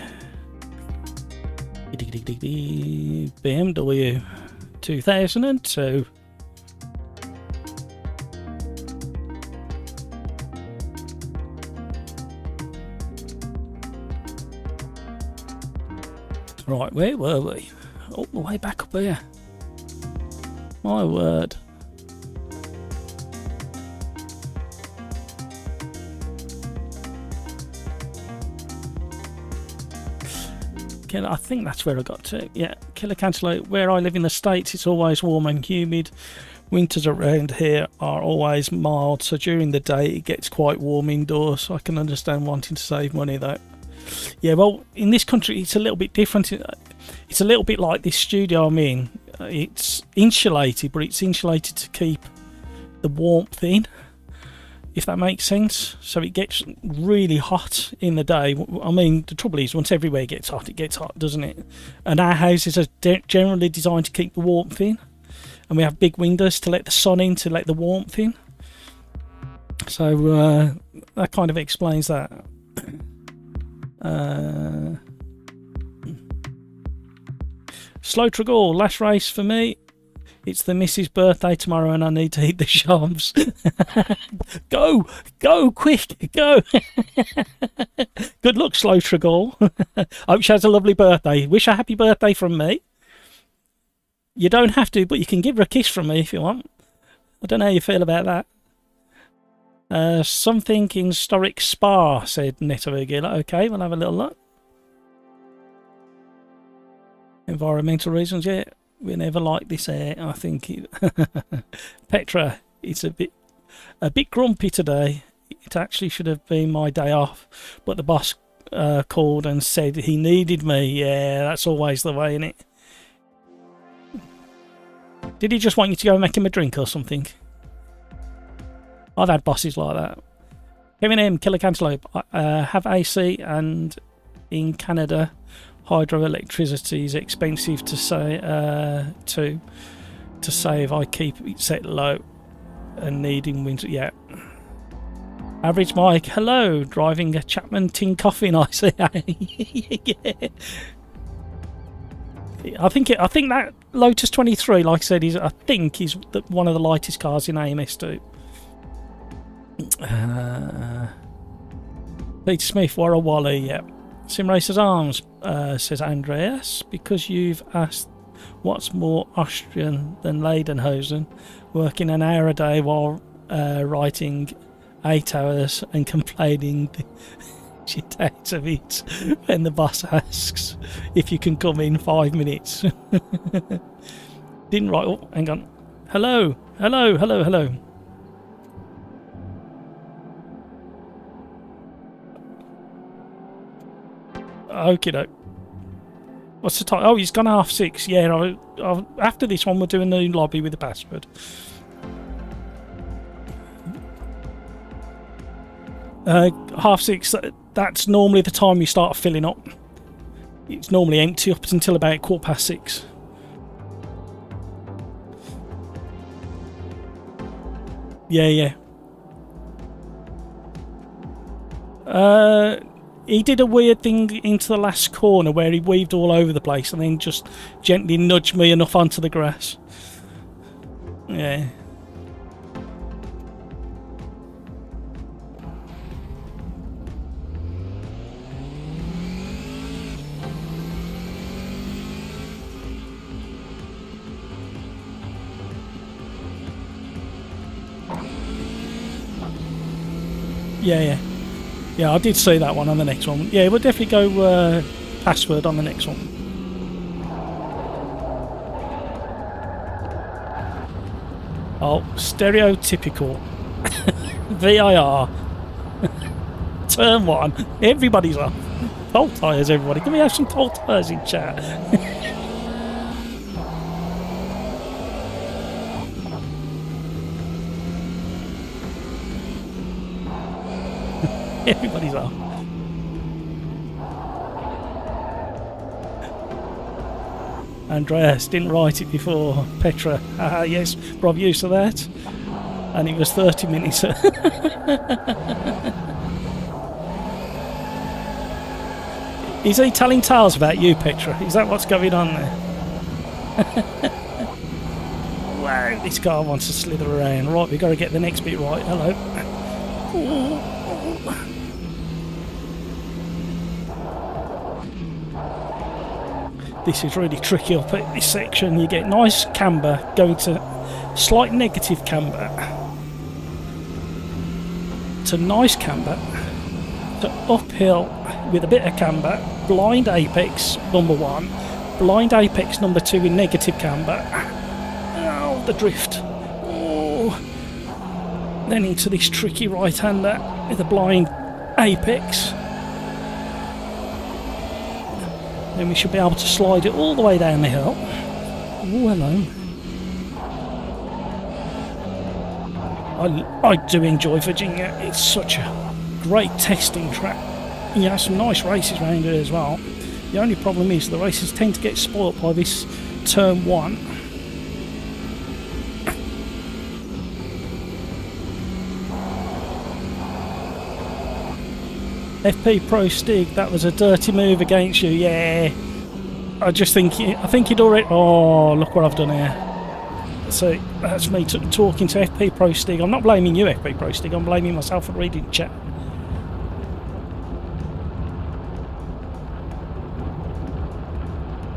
BMW 2002. Right, where were we? All the way back up here. My word. I think that's where I got to. Yeah, Killer Cantaloupe. Where I live in the States, it's always warm and humid. Winters around here are always mild, so during the day it gets quite warm indoors. So I can understand wanting to save money though. Yeah, well, in this country it's a little bit different. It's a little bit like this studio I'm in. It's insulated, but it's insulated to keep the warmth in, if that makes sense. So it gets really hot in the day. I mean, the trouble is, once everywhere gets hot, it gets hot, doesn't it? And our houses are generally designed to keep the warmth in, and we have big windows to let the sun in, to let the warmth in. So that kind of explains that. Slow Tregall, last race for me. It's the missus' birthday tomorrow and I need to eat the sharms. Go, quick, go. Good luck, Slow Tregall. Hope she has a lovely birthday. Wish her a happy birthday from me. You don't have to, but you can give her a kiss from me if you want. I don't know how you feel about that. Something in historic Spa, said Netta Regular. Okay, we'll have a little look. Environmental reasons, yeah. We never like this air. I think Petra is a bit grumpy today. It actually should have been my day off, but the boss called and said he needed me. Yeah, that's always the way, isn't it? Did he just want you to go and make him a drink or something? I've had bosses like that. Kevin M, Killer Cantaloupe. Have AC, and in Canada, hydroelectricity is expensive to save. I keep it set low and needing winter. Yeah. Average Mike, hello. Driving a Chapman tin coffee in ICA. Yeah. I think that Lotus 23, like I said, is one of the lightest cars in AMS2. Peter Smith, Warra Wally, yeah. SimRacersArms, says Andreas, because you've asked what's more Austrian than Lederhosen, working an hour a day while writing 8 hours and complaining shit out of it when the boss asks if you can come in 5 minutes. Didn't write. Oh, hang on. Hello. Okie doke. What's the time? Oh, he's gone 6:30. Yeah, after this one, we'll do a new lobby with the password. Half 6. That's normally the time you start filling up. It's normally empty up until about 6:15. Yeah. He did a weird thing into the last corner where he weaved all over the place and then just gently nudged me enough onto the grass. Yeah. Yeah, I did see that one on the next one. Yeah, we'll definitely go password on the next one. Oh, stereotypical. VIR. Turn 1. Everybody's off. Toll tyres, everybody. Can we have some toll tyres in chat? Everybody's off. Andreas didn't write it before. Petra, yes, Rob used to that. And it was 30 minutes. Is he telling tales about you, Petra? Is that what's going on there? Wow, this car wants to slither around. Right, we've got to get the next bit right. Hello. This is really tricky up at this section. You get nice camber, going to slight negative camber, to nice camber, to uphill with a bit of camber, blind apex number 1, blind apex number 2 in negative camber. Oh, the drift. Oh. Then into this tricky right-hander with a blind apex. Then we should be able to slide it all the way down the hill. Oh, hello. I do enjoy Virginia. It's such a great testing track. You have some nice races around here as well. The only problem is the races tend to get spoilt by this turn 1. FP Pro Stig, that was a dirty move against you. Yeah, I think he'd already. Oh, look what I've done here. So that's me talking to FP Pro Stig. I'm not blaming you, FP Pro Stig. I'm blaming myself for reading chat.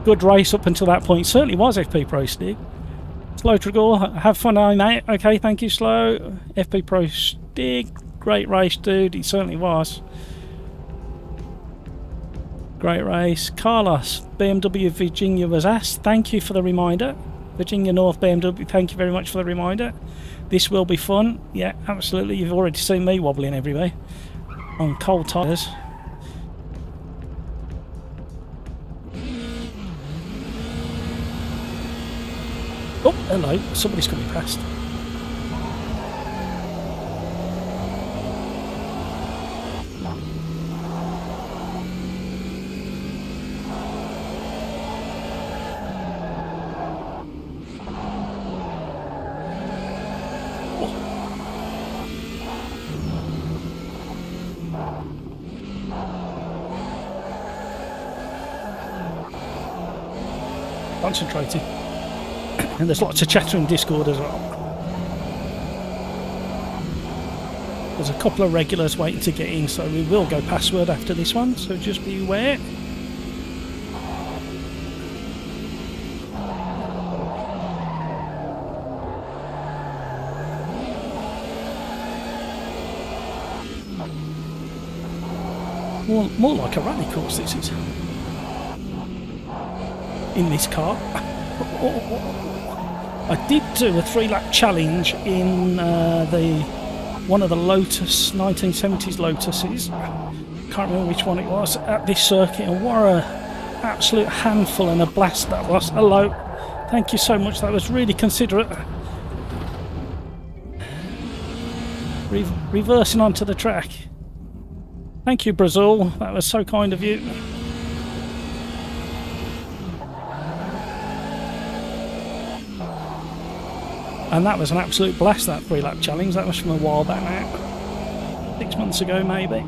Good race up until that point. Certainly was, FP Pro Stig. Slow Trigor, have fun now, mate. Okay, thank you, Slow. FP Pro Stig, great race, dude. It certainly was. Great race. Carlos, BMW Virginia was asked. Thank you for the reminder. Virginia North BMW, thank you very much for the reminder. This will be fun. Yeah, absolutely. You've already seen me wobbling everywhere on cold tyres. Oh, hello. Somebody's coming past. Concentrating. And there's lots of chatter in Discord as well. There's a couple of regulars waiting to get in, so we will go password after this one, so just be aware. More like a rally course this is. In this car. I did do a 3-lap challenge in one of the Lotus 1970s Lotuses. Can't remember which one it was at this circuit, and what a absolute handful and a blast that was. Hello, thank you so much. That was really considerate. Reversing onto the track. Thank you, Brazil. That was so kind of you. And that was an absolute blast, that 3-lap challenge. That was from a while back now. 6 months ago, maybe.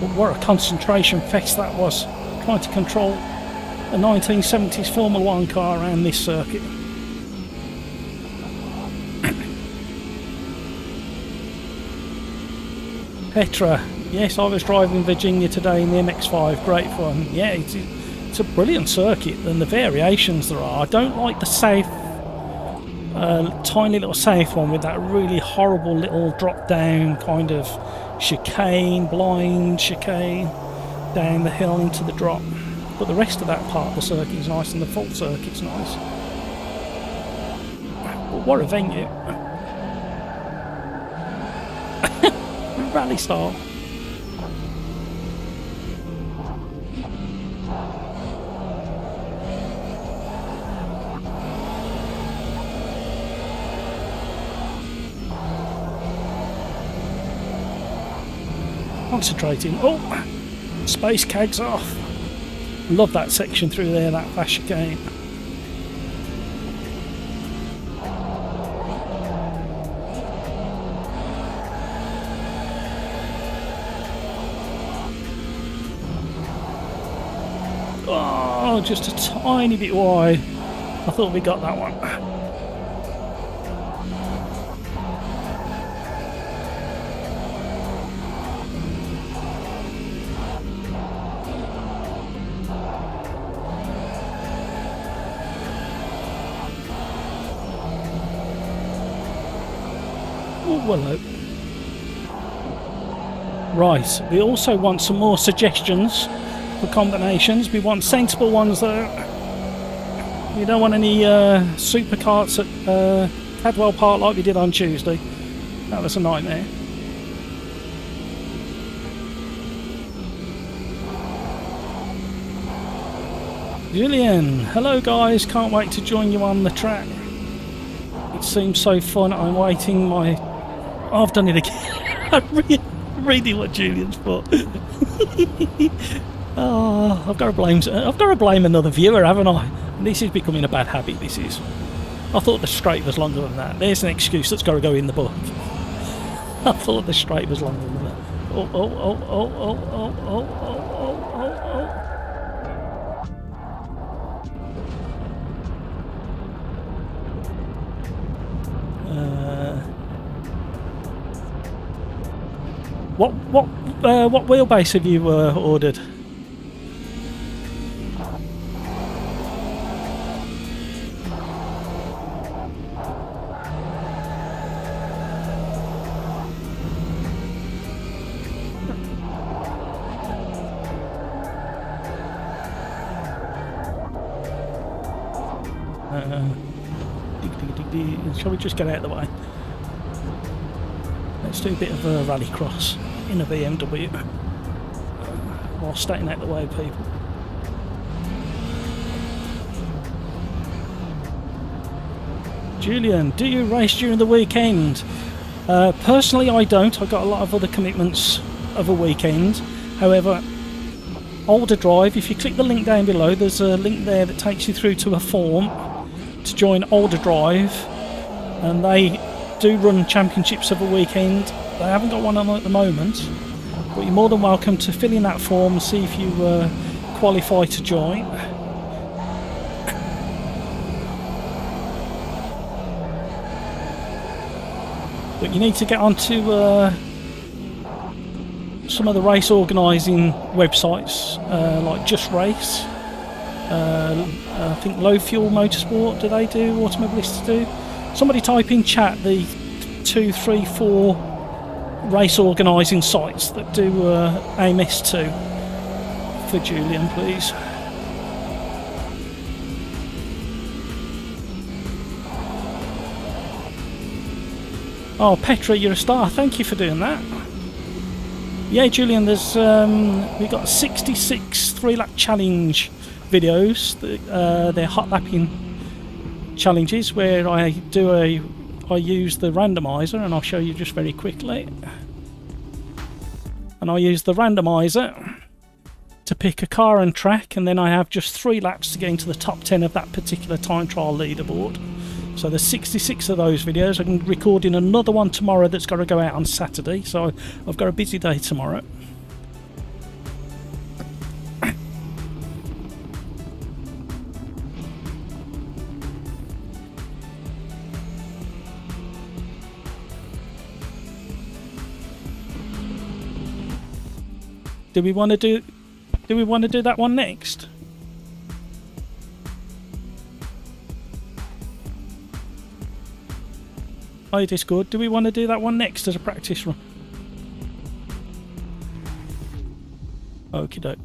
But what a concentration fest that was. Trying to control a 1970s Formula 1 car around this circuit. Petra. Yes, I was driving Virginia today in the MX-5. Great fun. Yeah, it's a brilliant circuit, and the variations there are. I don't like the safe... tiny little safe one with that really horrible little drop down kind of chicane, blind chicane down the hill into the drop, but the rest of that part of the circuit is nice, and the full circuit's nice. But what a venue. Rally style. Concentrating. Oh, space cags off. Love that section through there, that fast chicane. Oh, just a tiny bit wide. I thought we got that one. Hello. Right, we also want some more suggestions for combinations. We want sensible ones though. We don't want any supercarts at Cadwell Park like we did on Tuesday. That was a nightmare. Julian, hello guys, can't wait to join you on the track. It seems so fun. I'm waiting my... Oh, I've done it again. I really what Julian's put. Oh, I've got to blame another viewer, haven't I? This is becoming a bad habit. This is. I thought the straight was longer than that. There's an excuse that's got to go in the book. I thought the straight was longer than that. Oh, oh, oh, oh, oh, oh, oh, oh, oh, oh. What wheelbase have you ordered? Shall we just get out of the way? Let's do a bit of a rallycross in a BMW while staying out of the way of people. Julian, do you race during the weekend? Personally, I don't. I've got a lot of other commitments of a weekend. However, OlderDrive, if you click the link down below, there's a link there that takes you through to a form to join OlderDrive, and they do run championships of a weekend. They haven't got one on at the moment, but you're more than welcome to fill in that form and see if you qualify to join. But you need to get onto some of the race organising websites, like Just Race. I think Low Fuel Motorsport, do they do? Automobilists do? Somebody type in chat the 2, 3, 4 race organising sites that do AMS2 for Julian, please. Oh, Petra, you're a star. Thank you for doing that. Yeah, Julian, there's we've got 66 3-lap challenge videos. They're hot lapping challenges where I use the randomizer, and I'll show you just very quickly. And I use the randomizer to pick a car and track, and then I have just 3 laps to get into the top 10 of that particular time trial leaderboard. So there's 66 of those videos. I'm recording another one tomorrow that's got to go out on Saturday, so I've got a busy day tomorrow. Do we want to do that one next? Hi Discord, do we want to do that one next as a practice run? Okie doke.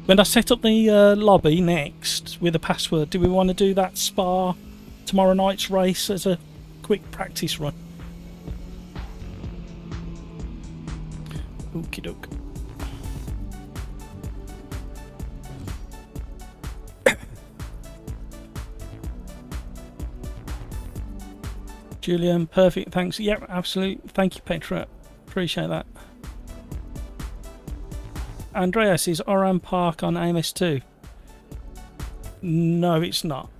When I set up the lobby next with a password, do we want to do that Spa tomorrow night's race as a quick practice run? Okie doke. Julian, perfect, thanks. Yep, absolutely. Thank you, Petra. Appreciate that. Andreas, is Oran Park on AMS2? No, it's not.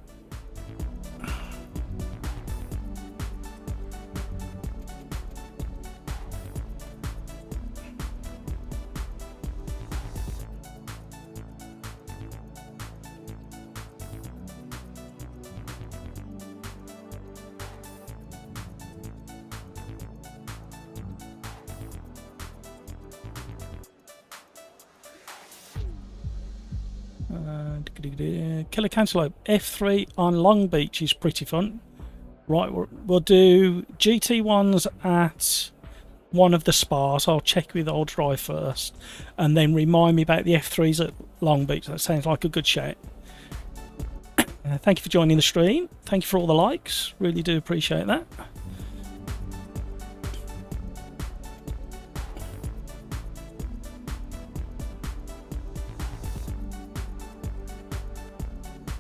Killer Cantaloupe F3 on Long Beach is pretty fun. Right, we'll do GT1s at one of the spas. I'll check with OlderDrive first, and then remind me about the F3s at Long Beach. That sounds like a good shout. Thank you for joining the stream. Thank you for all the likes. Really do appreciate that.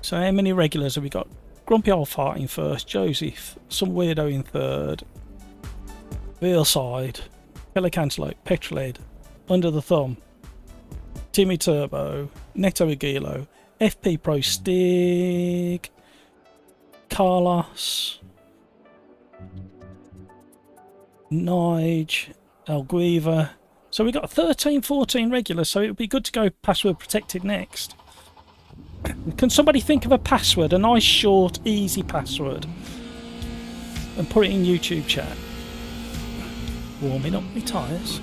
So how many regulars have we got? Grumpy Old Fart in first, Joseph, some weirdo in third, Veilside, Killer Cantaloupe, Petrolhead, Under the Thumb, Timmy Turbo, Netto Aguilo, FP Pro Stig, Carlos, Nige, Elguiva. So we got 13, 14 regulars, so it would be good to go password protected next. Can somebody think of a password, a nice short easy password, and put it in YouTube chat? Warming up my tyres.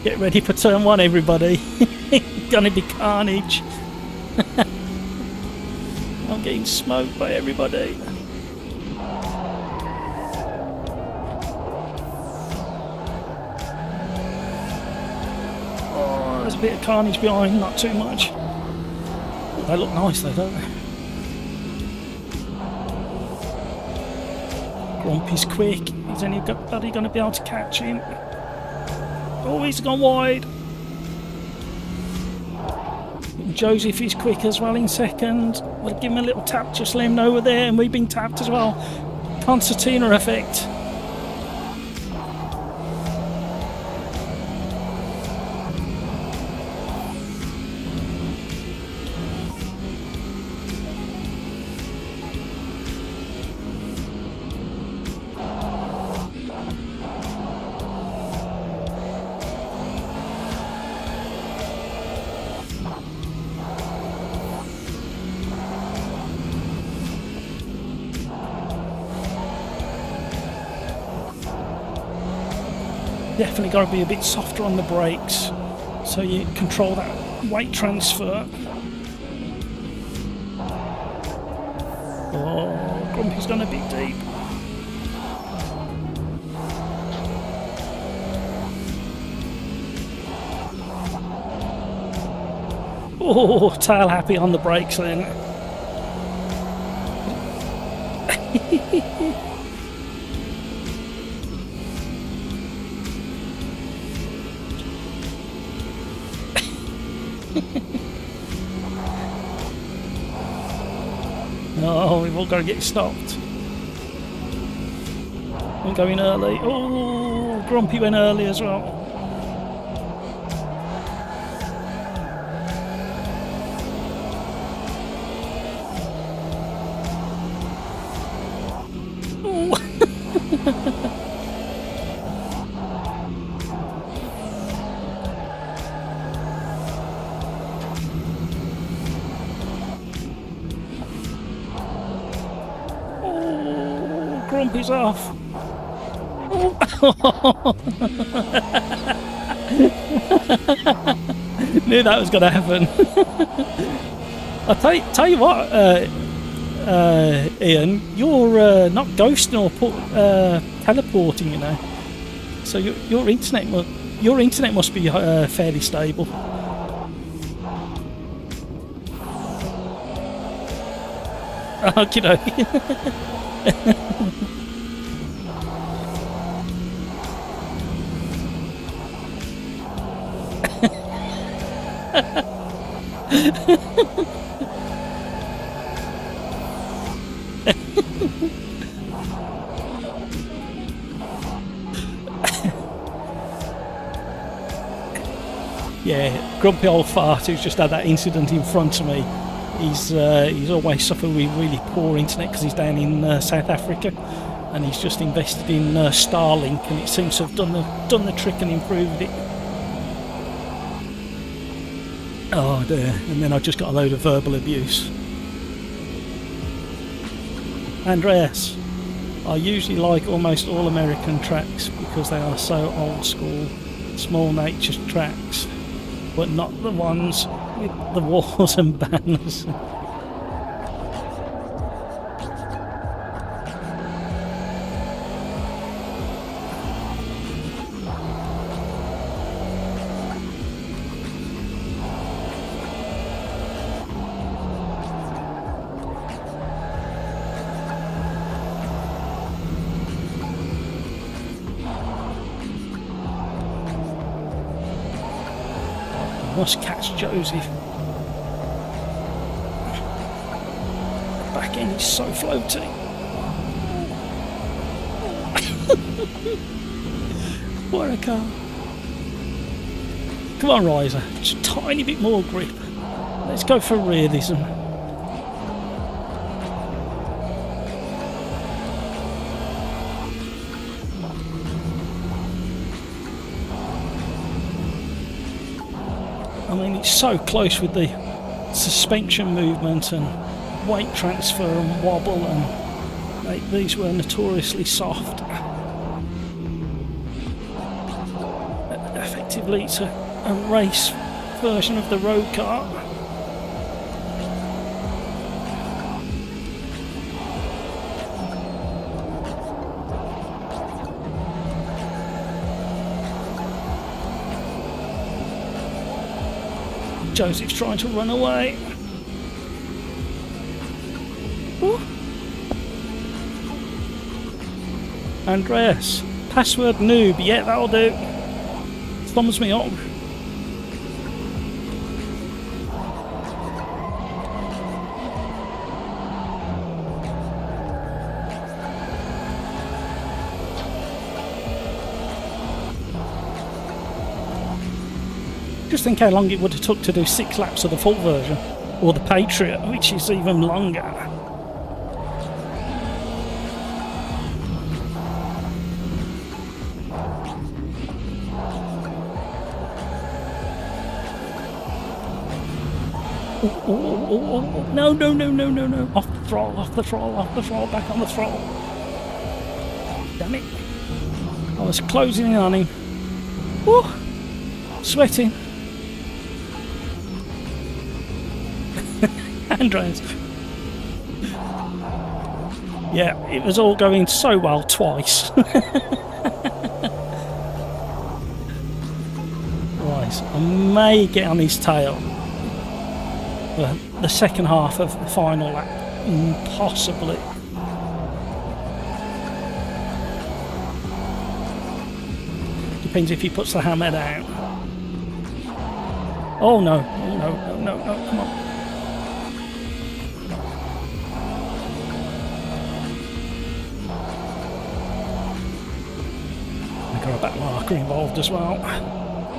Get ready for turn 1, everybody. Gonna be carnage. I'm getting smoked by everybody. there's a bit of carnage behind, not too much. They look nice though, don't they? Grumpy's quick. Is anybody going to be able to catch him? Oh, he's gone wide. Joseph is quick as well in second. We'll give him a little tap just to let him know we're there, and we've been tapped as well. Concertina effect. Definitely got to be a bit softer on the brakes so you control that weight transfer. Oh, Grumpy's gone a bit deep. Oh, tail happy on the brakes then. No, we've all got to get stopped. We're going early. Oh, Grumpy went early as well. Grumpy's off. Knew that was going to happen. I'll tell you what, Ian, you're not ghosting or teleporting, you know. So your internet must be fairly stable. Okie dokie. Yeah, grumpy old fart who's just had that incident in front of me. He's always suffered with really poor internet because he's down in South Africa, and he's just invested in Starlink, and it seems to have done the trick and improved it. Oh dear! And then I just got a load of verbal abuse. Andreas, I usually like almost all American tracks because they are so old school, small nature tracks, but not the ones with the wars and banners. Must catch Joseph. Back end is so floaty. What a car. Come on, Riser, just a tiny bit more grip. Let's go for realism. I mean, it's so close with the suspension movement and weight transfer and wobble, and these were notoriously soft. Effectively, it's a race version of the road car. Joseph's trying to run away. Ooh. Andreas, password noob. Yeah, that'll do. Thumbs me up. Just think how long it would have took to do 6 laps of the full version, or the Patriot, which is even longer. Oh, no, no, no, no, no, no. Off the throttle, off the throttle, off the throttle, back on the throttle. Damn it. I was closing in on him. Woo! Sweating. Andreas. Yeah, it was all going so well twice. Right, I may get on his tail. The second half of the final lap, possibly. Depends if he puts the hammer down. Oh no, oh, no, no, no, no, come on. I got a back marker involved as well,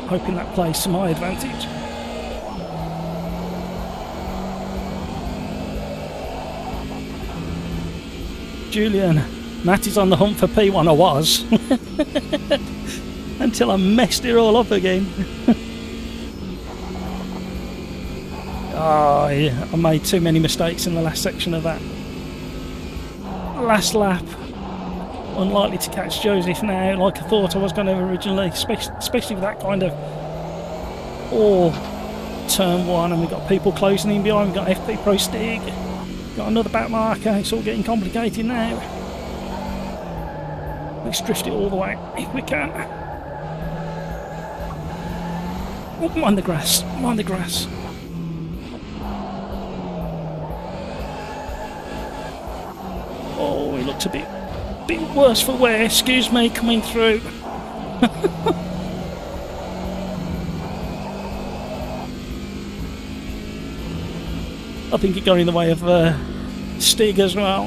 hoping that plays to my advantage. Julian, Matt is on the hunt for P1. I was. Until I messed it all up again. Oh, yeah, I made too many mistakes in the last section of that. Last lap. Unlikely to catch Joseph now, like I thought I was going to originally, especially with that kind of... Oh, turn 1, and we've got people closing in behind. We've got FP Pro Stig. Got another back marker. It's all getting complicated now. Let's drift it all the way if we can. Oh, mind the grass. Mind the grass. Oh, he looks a bit worse for wear. Excuse me, coming through. I think it got in the way of Stig as well.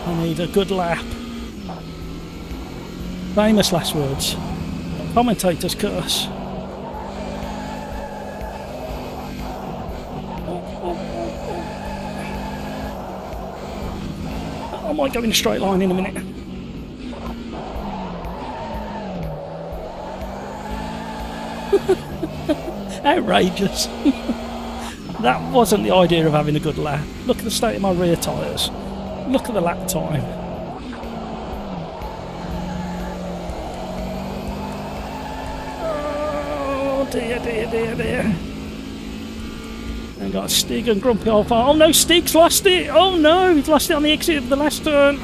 I need a good lap. Famous last words. Commentator's curse. I might go in a straight line in a minute. Outrageous. That wasn't the idea of having a good lap. Look at the state of my rear tyres. Look at the lap time. Oh dear, dear, dear, dear. And got Stig and Grumpy old farm. Oh no, Stig's lost it! Oh no, he's lost it on the exit of the last turn.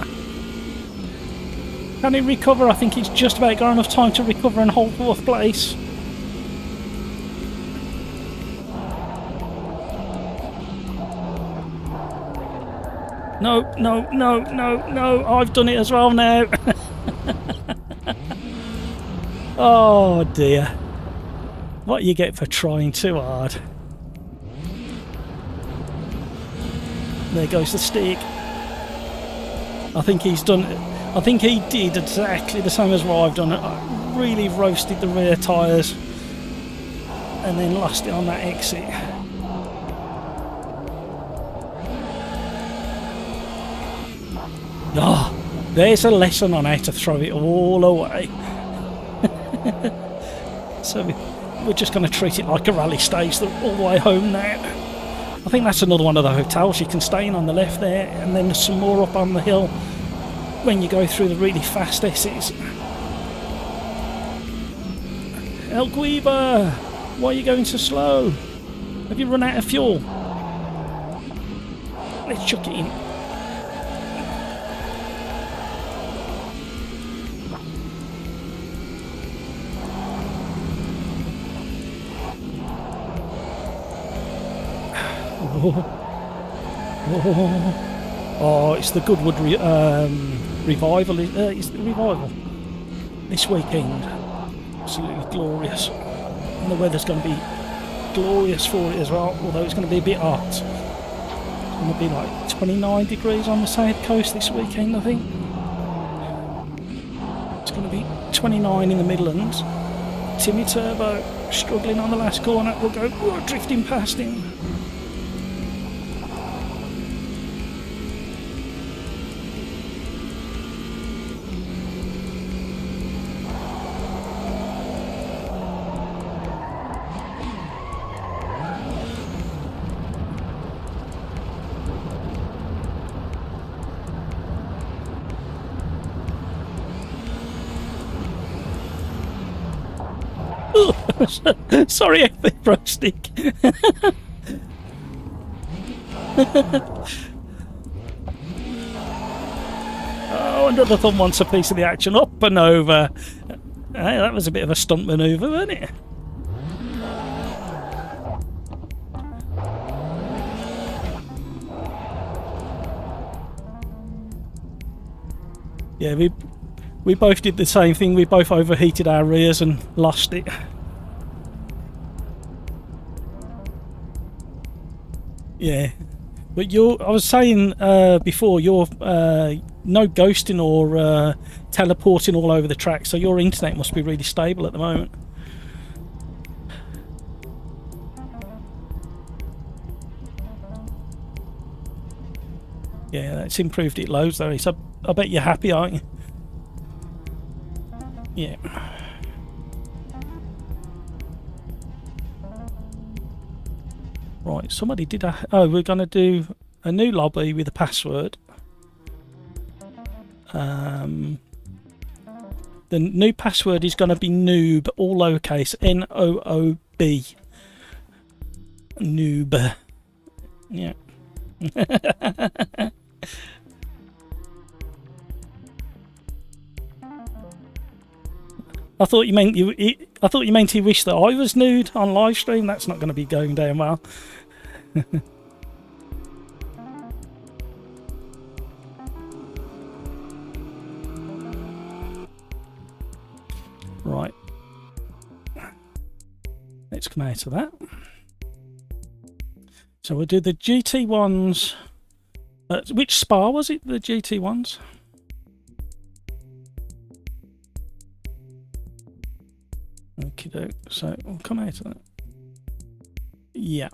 Can he recover? I think he's just about got enough time to recover and hold 4th place. No, no, no, no, no, I've done it as well now. Oh dear. What you get for trying too hard. There goes the Stig. I think he's done it. I think he did exactly the same as what I've done. I really roasted the rear tyres and then lost it on that exit. Oh, there's a lesson on how to throw it all away. So we're just going to treat it like a rally stage all the way home now. I think that's another one of the hotels you can stay in on the left there, and then there's some more up on the hill when you go through the really fast exits. El Guiba, why are you going so slow? Have you run out of fuel? Let's chuck it in. Oh, it's the Goodwood revival. It's the revival this weekend. Absolutely glorious. And the weather's going to be glorious for it as well, although it's going to be a bit hot. It's going to be like 29 degrees on the south coast this weekend, I think. It's going to be 29 in the Midlands. Timmy Turbo struggling on the last corner. We'll go drifting past him. Sorry, bro stick. Oh, another thumb wants a piece of the action. Up and over. Hey, that was a bit of a stunt manoeuvre, wasn't it? Yeah, we both did the same thing. We both overheated our rears and lost it. Yeah, but I was saying before, you're no ghosting or teleporting all over the track, so your internet must be really stable at the moment. Yeah, it's improved it loads though. So I bet you're happy, aren't you? Yeah. Right, somebody did oh, we're going to do a new lobby with a password. The new password is going to be noob, all lowercase, N-O-O-B. Noob. Yeah. I thought you meant he wished that I was nude on live stream. That's not going to be going down well. Right. Let's come out of that. So we'll do the GT ones. Which spa was it? The GT ones? Okie doke. So we'll come out of that. Yeah.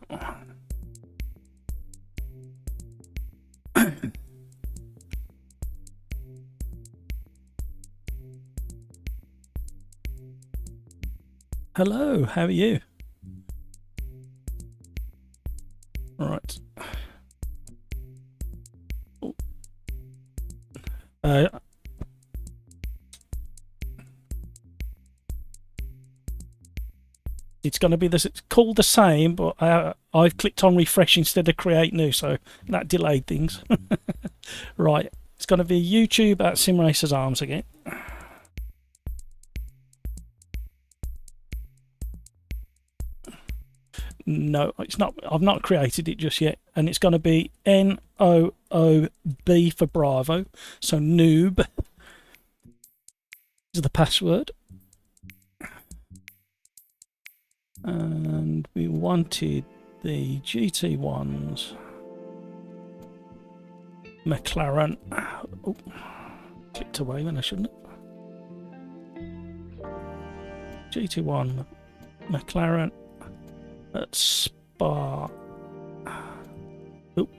Hello, how are you? Right. It's going to be this. It's called the same, but I've clicked on refresh instead of create new, so that delayed things. Right, it's going to be YouTube at SimRacersArms again. No, it's not. I've not created it just yet, and it's going to be N-O-O-B for Bravo. So noob is the password, and we wanted the GT ones. McLaren. Oh, clicked away when I shouldn't have. GT1 McLaren. At Spa. Oh.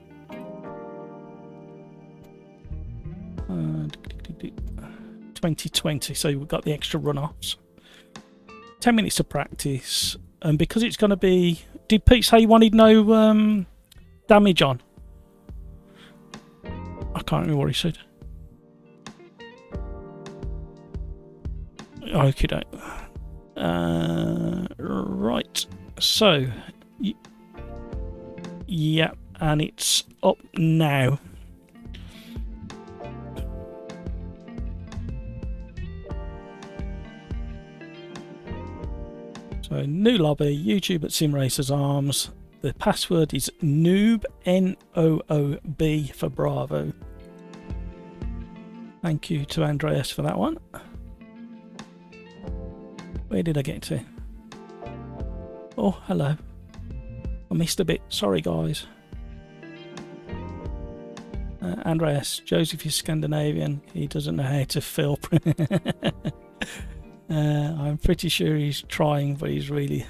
2020, so we've got the extra runoffs. 10 minutes of practice, and because it's going to be. Did Pete say he wanted no damage on? I can't remember what he said. Okay, right. So, yeah, and it's up now. So, new lobby, YouTube at SimRacersArms, The password is noob, N-O-O-B for Bravo. Thank you to Andreas for that one. Where did I get to? Oh, hello. I missed a bit. Sorry, guys. Andreas, Joseph is Scandinavian. He doesn't know how to fill. I'm pretty sure he's trying, but he's really...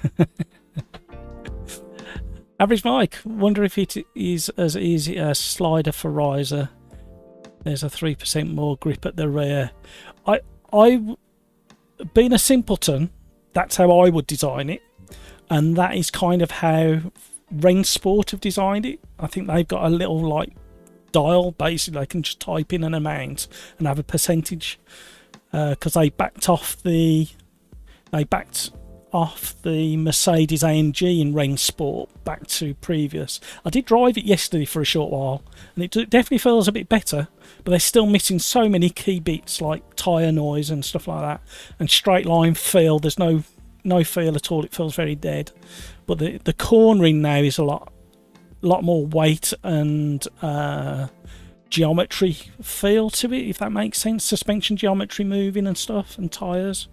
Average Mike, wonder if it is as easy as slider for riser. There's a 3% more grip at the rear. Being a simpleton, that's how I would design it. And that is kind of how Ren Sport have designed it. I think they've got a little like dial, basically they can just type in an amount and have a percentage, because they backed off the Mercedes AMG in Ren Sport back to previous. I did drive it yesterday for a short while and it definitely feels a bit better, but they're still missing so many key bits like tyre noise and stuff like that, and straight line feel. There's no feel at all. It feels very dead. But the cornering now is a lot more weight and geometry feel to it, if that makes sense. Suspension geometry moving and stuff, and tyres.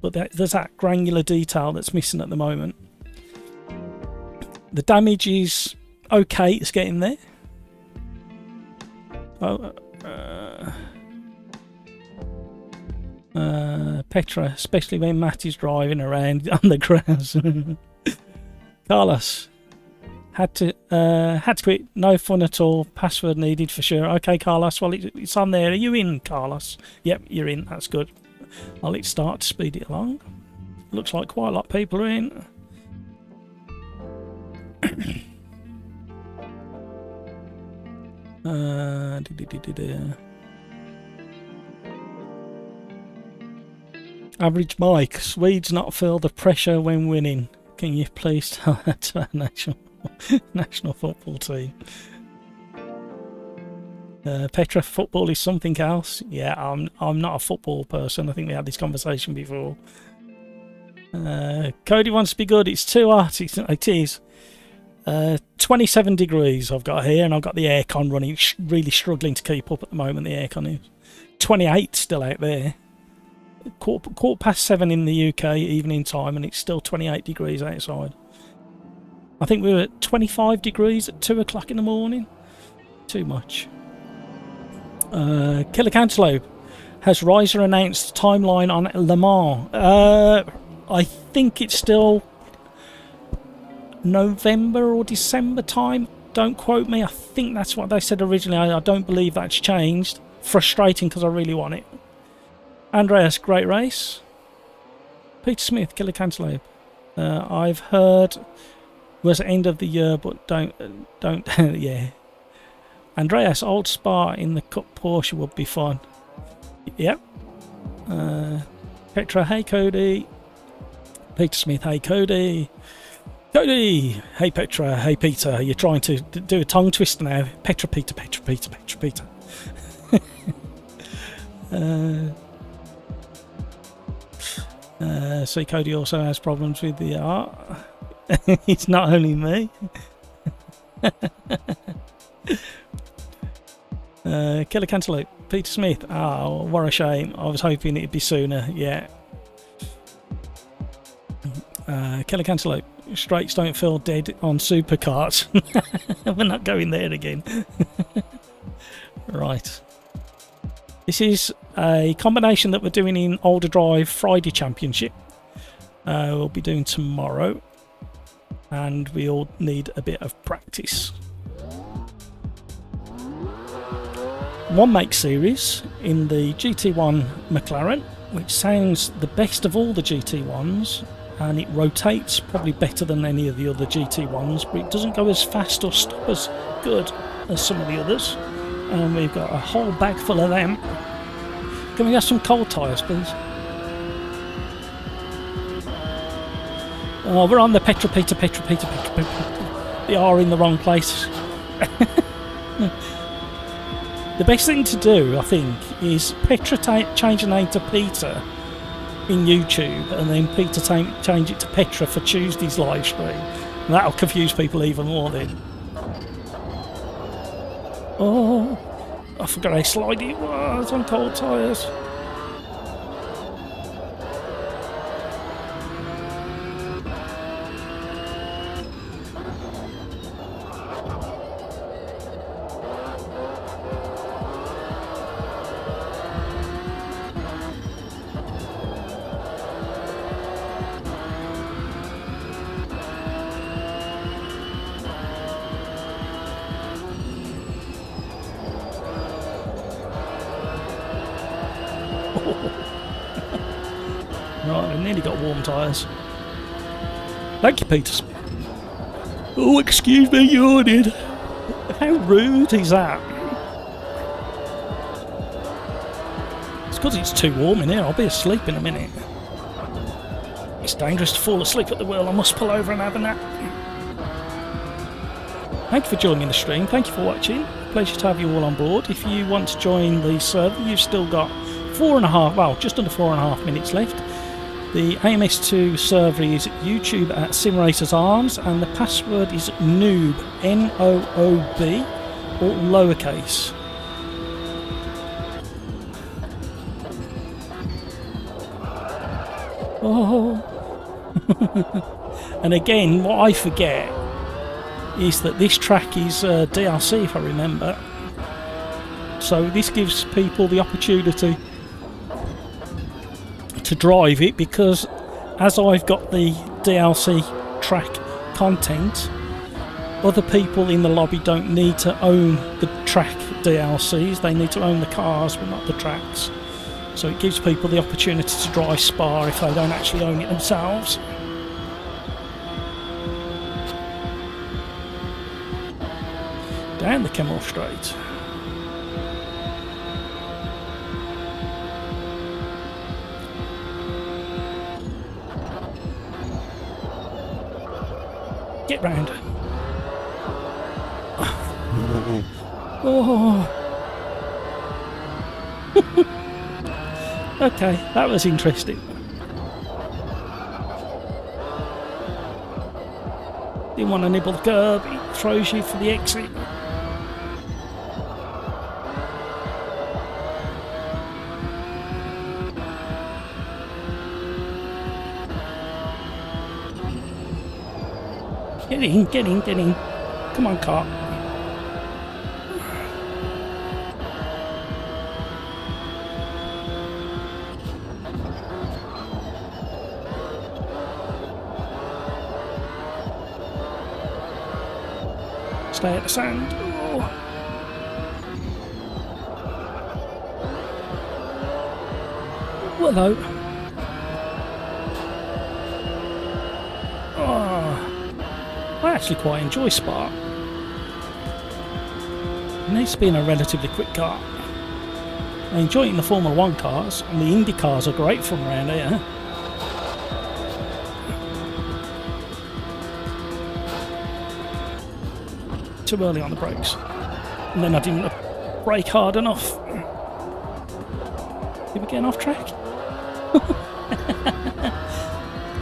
But there's that granular detail that's missing at the moment. The damage is okay, it's getting there. Petra, especially when Matt is driving around on the grass. Carlos, had to quit. No fun at all. Password needed for sure. Okay, Carlos. Well, it's on there. Are you in, Carlos? Yep, you're in. That's good. I'll hit start to speed it along. Looks like quite a lot of people are in. Average Mike, Swedes not feel the pressure when winning. Can you please tell that to our national football team? Petra, football is something else. Yeah, I'm not a football person. I think we had this conversation before. Cody wants to be good. It's too hot. It is. 27 degrees I've got here, and I've got the aircon running. Really struggling to keep up at the moment. The aircon is 28 still out there. Quarter past 7 in the UK evening time, and it's still 28 degrees outside. I think we were at 25 degrees at 2 o'clock in the morning. Too much. Killer Cantaloupe, has Riser announced timeline on Le Mans? I think it's still November or December time. Don't quote me. I think that's what they said originally. I don't believe that's changed. Frustrating because I really want it. Andreas, great race. Peter Smith, Killer Cantaloupe. I've heard was end of the year, but don't yeah. Andreas, old Spa in the Cup Porsche would be fun. Yep. Petra, hey Cody. Peter Smith, hey Cody. Cody, hey Petra, hey Peter. You're trying to do a tongue twister now. Petra, Peter, Petra, Peter, Petra, Peter. See, Cody also has problems with the art. It's not only me. Killer Cantaloupe, Peter Smith. Oh, what a shame. I was hoping it'd be sooner. Yeah. Killer Cantaloupe, straights don't feel dead on supercars. We're not going there again. Right. This is a combination that we're doing in OlderDrive Friday Championship. We'll be doing tomorrow, and we all need a bit of practice. One make series in the GT1 McLaren, which sounds the best of all the GT1s, and it rotates probably better than any of the other GT1s, but it doesn't go as fast or stop as good as some of the others. And we've got a whole bag full of them. Can we have some cold tyres, please? Oh, we're on the Petra. The R in the wrong place. The best thing to do, I think, is Petra change the name to Peter in YouTube, and then Peter change it to Petra for Tuesday's live stream, That'll confuse people even more then. Oh, I forgot how slidey it was on cold tyres. Right, I nearly got warm tyres. Thank you, Peters. Oh, excuse me, yawning. How rude is that? It's because it's too warm in here. I'll be asleep in a minute. It's dangerous to fall asleep at the wheel. I must pull over and have a nap. Thank you for joining the stream. Thank you for watching. Pleasure to have you all on board. If you want to join the server, you've still got just under 4.5 minutes left. The AMS2 server is YouTube at SimRacersArms, and the password is noob, N-O-O-B, all lowercase. Oh. And again, what I forget is that this track is DLC, if I remember. So this gives people the opportunity to drive it, because as I've got the DLC track content, other people in the lobby don't need to own the track DLCs. They need to own the cars but not the tracks. So it gives people the opportunity to drive Spa if they don't actually own it themselves. Down the Kemmel Straight. Get round. Oh. Okay, that was interesting. Didn't want to nibble the curb, it throws you for the exit. Get in, get in, get in. Come on, car. Stay at the sand. Oh. Hello. I actually quite enjoy Spa. It needs to be in a relatively quick car. I enjoy it in the Formula 1 cars, and the Indy cars are great from around here. Too early on the brakes. And then I didn't brake hard enough. Did we get off track?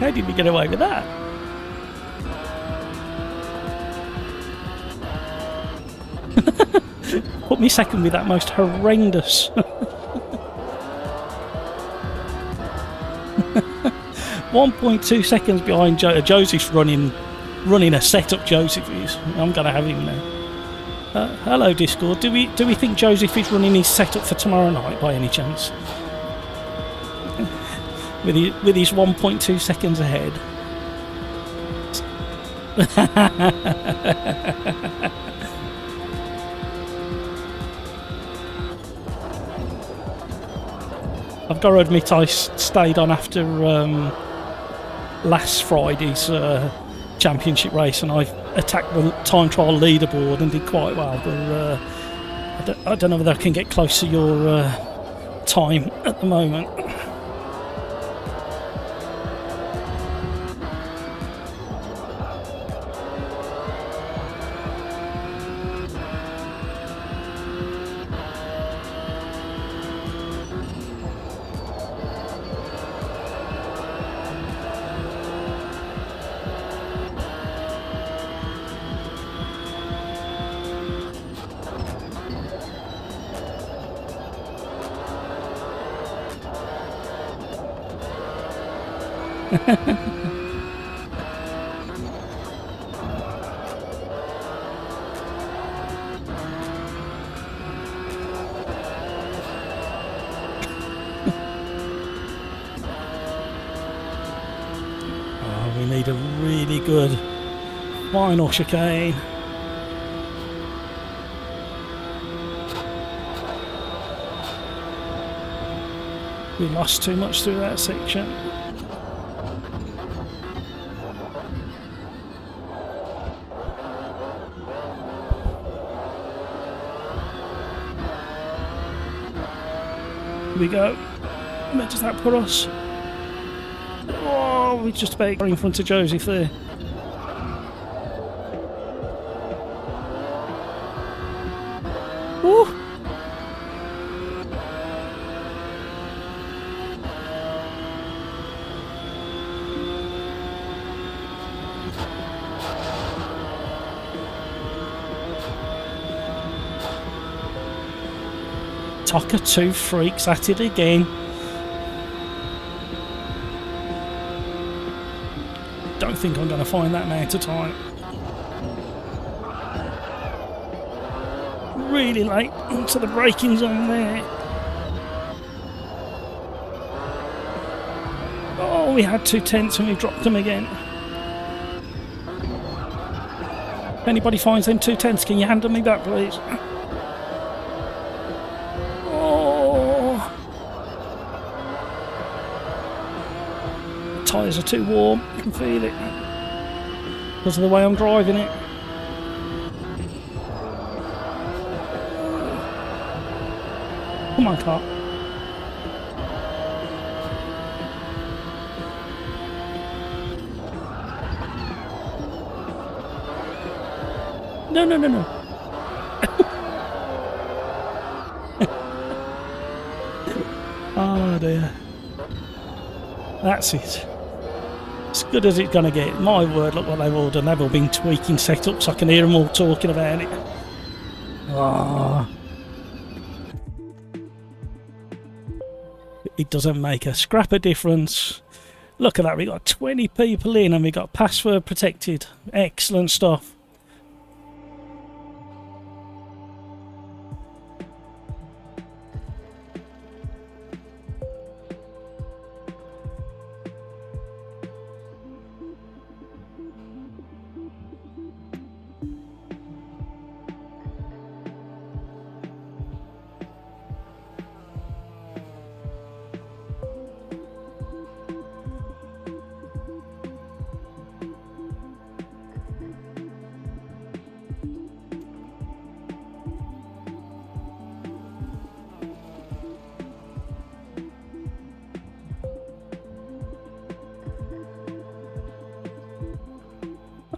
How did we get away with that? Put me second with that most horrendous. 1.2 seconds behind Joseph's running a setup. Joseph is. I'm gonna have him now. Hello Discord. Do we think Joseph is running his setup for tomorrow night by any chance? with his 1.2 seconds ahead. I've got to admit, I stayed on after last Friday's championship race, and I attacked the time trial leaderboard and did quite well. But I don't know whether I can get close to your time at the moment. Oh, we need a really good final chicane. We lost too much through that section. Here we go. Where does that put us? Oh, we just about got in front of Joseph there. Woo! Tucker 2 freaks at it again. Don't think I'm going to find that amount of time. Really late into the braking zone there. Oh, we had 2 tenths and we dropped them again. If anybody finds them 2 tenths, can you hand them me back, please? Tyres are too warm, you can feel it because of the way I'm driving it. Come on, car. No, no, no, no. Oh dear. That's it. As good as it's going to get. My word, look what they've all done. They've all been tweaking setups. I can hear them all talking about it. Oh. It doesn't make a scrap of difference. Look at that. We got 20 people in and we got password protected. Excellent stuff.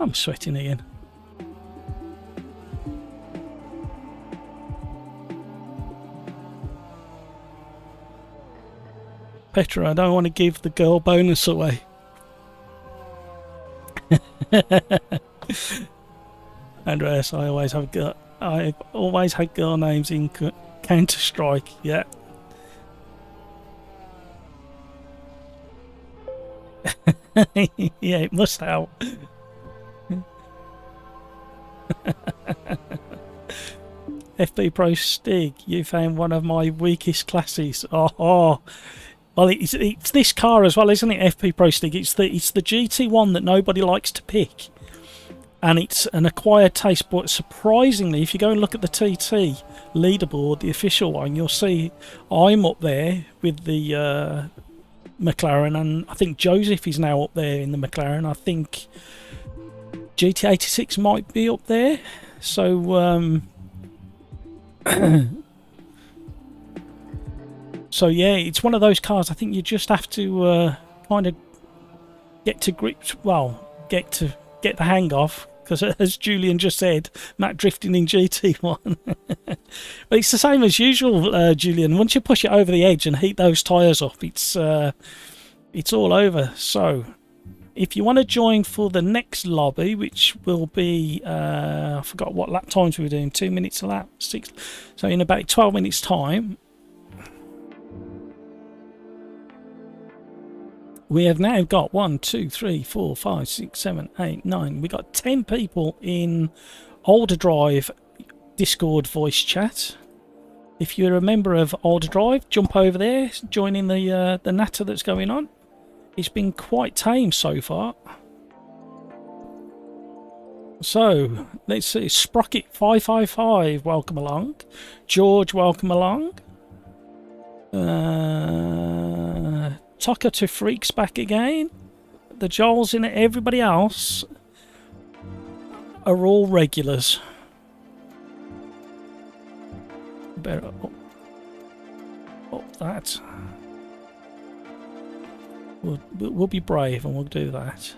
I'm sweating again. Petra, I don't want to give the girl bonus away. Andreas, I've always had girl names in Counter-Strike. Yeah. Yeah, it must help. FB Pro Stig, you found one of my weakest classes. Oh. Well, it's this car as well, isn't it? FP Pro Stig. It's the GT1 that nobody likes to pick, and it's an acquired taste. But surprisingly, if you go and look at the TT leaderboard, the official one, you'll see I'm up there with the McLaren, and I think Joseph is now up there in the McLaren. I think GT86 might be up there. So so yeah, it's one of those cars. I think you just have to kind of get to grips. Well, get the hang of, because as Julian just said, Matt drifting in GT1. But it's the same as usual, Julian. Once you push it over the edge and heat those tyres up, it's all over. So if you want to join for the next lobby, which will be, I forgot what lap times we were doing, 2 minutes a lap, 6. So in about 12 minutes time, We have now got 1, 2, 3, 4, 5, 6, 7, 8, 9. We got 10 people in OlderDrive Discord voice chat. If you're a member of OlderDrive, jump over there, join in the natter that's going on. It's been quite tame so far. So let's see. Sprocket 555, welcome along. George, welcome along. Tucker to Freaks back again. The Joel's in it. Everybody else are all regulars. Better up that. We'll be brave and we'll do that.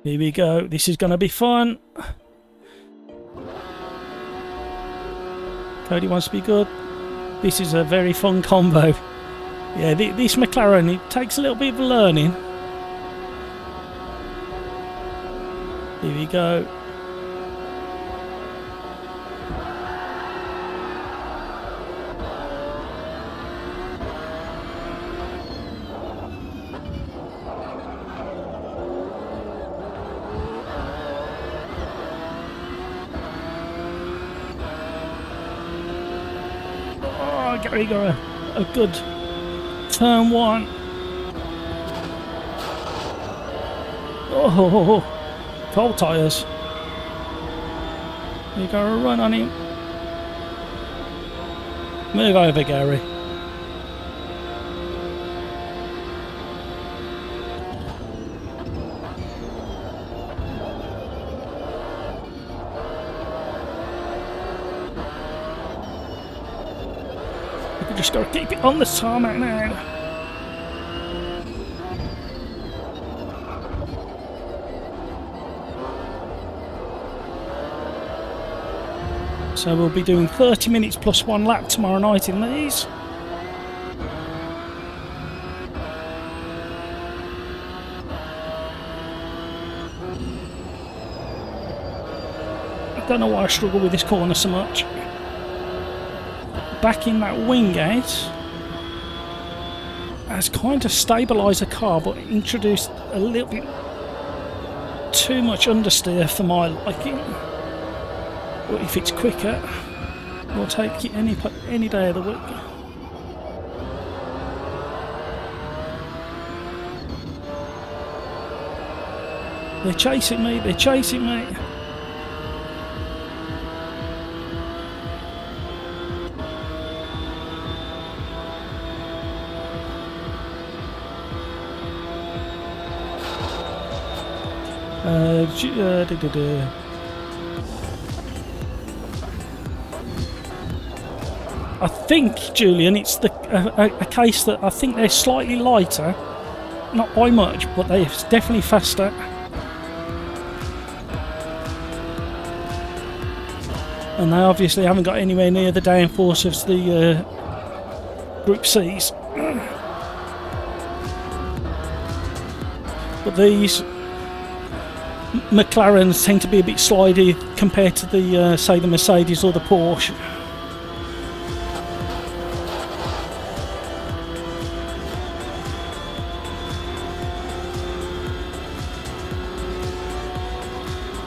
Here we go. This is going to be fun. Cody wants to be good. This is a very fun combo. Yeah, this McLaren, it takes a little bit of learning. Here we go. Gary got a good turn one. Oh, cold tyres. You got a run on him. Move over, Gary. Just got to keep it on the tarmac now. So we'll be doing 30 minutes plus 1 lap tomorrow night in these. I don't know why I struggle with this corner so much. Backing that wing out has kind of stabilised the car, but introduced a little bit too much understeer for my liking. But if it's quicker, we'll take it any day of the week. They're chasing me, they're chasing me. I think, Julian, it's a case that I think they're slightly lighter, not by much, but they're definitely faster. And they obviously haven't got anywhere near the downforce of the Group C's. But these McLarens tend to be a bit slidey compared to the, say, the Mercedes or the Porsche.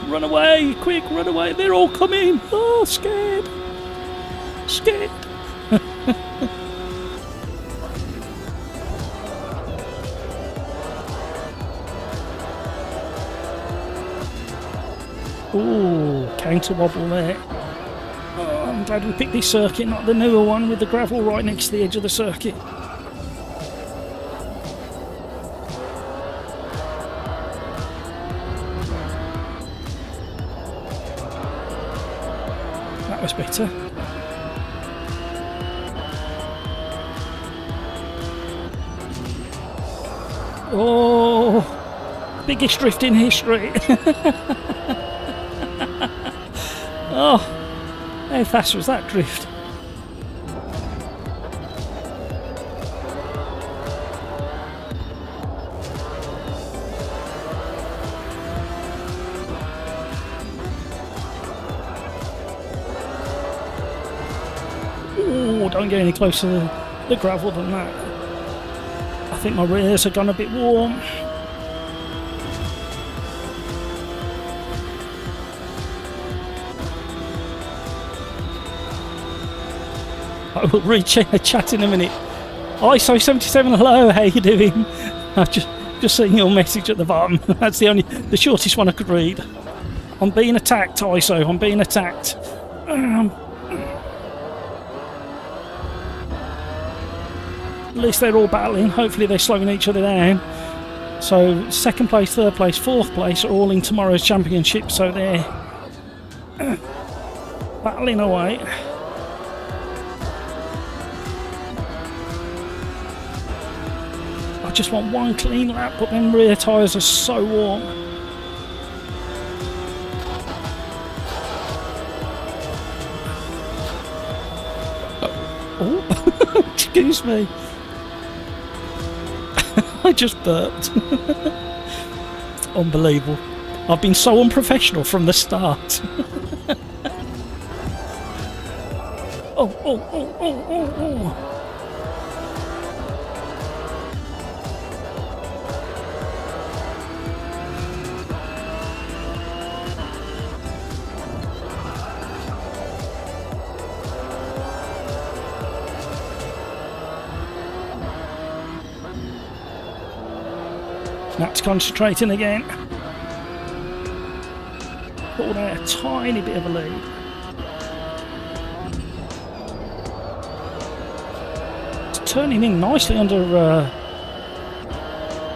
Run away, quick, run away, they're all coming. Oh, scared. Scared. Ooh, counter wobble there. Oh, I'm glad we picked this circuit, not the newer one with the gravel right next to the edge of the circuit. That was better. Oh, biggest drift in history. Oh, how fast was that drift? don't get any closer to the gravel than that. I think my rears have gone a bit warm. I will reach a chat in a minute. ISO77, hello, how you doing? I've just seen your message at the bottom. That's the shortest one I could read. I'm being attacked, ISO, I'm being attacked. At least they're all battling. Hopefully they're slowing each other down. So second place, third place, fourth place are all in tomorrow's championship. So they're battling away. I just want one clean lap, but them rear tyres are so warm. Oh, excuse me. I just burped. Unbelievable. I've been so unprofessional from the start. Oh. That's concentrating again. Pulled out a tiny bit of a lead. It's turning in nicely under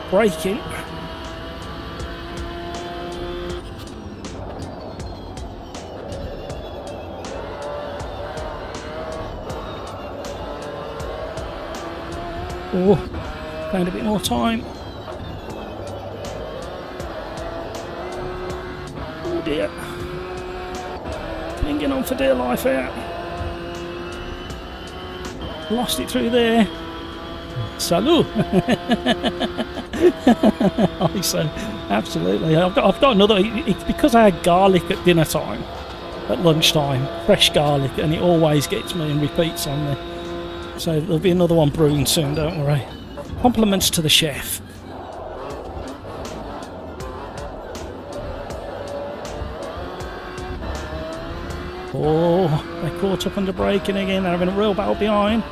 braking. Oh, found a bit more time. Dear. Clinging on for dear life out. Lost it through there. Salut! So, absolutely. I've got another. It's because I had garlic at dinner time, at lunchtime, fresh garlic, and it always gets me and repeats on me. So there'll be another one brewing soon, don't worry. Compliments to the chef. Oh, they caught up under braking again. They're having a real battle behind.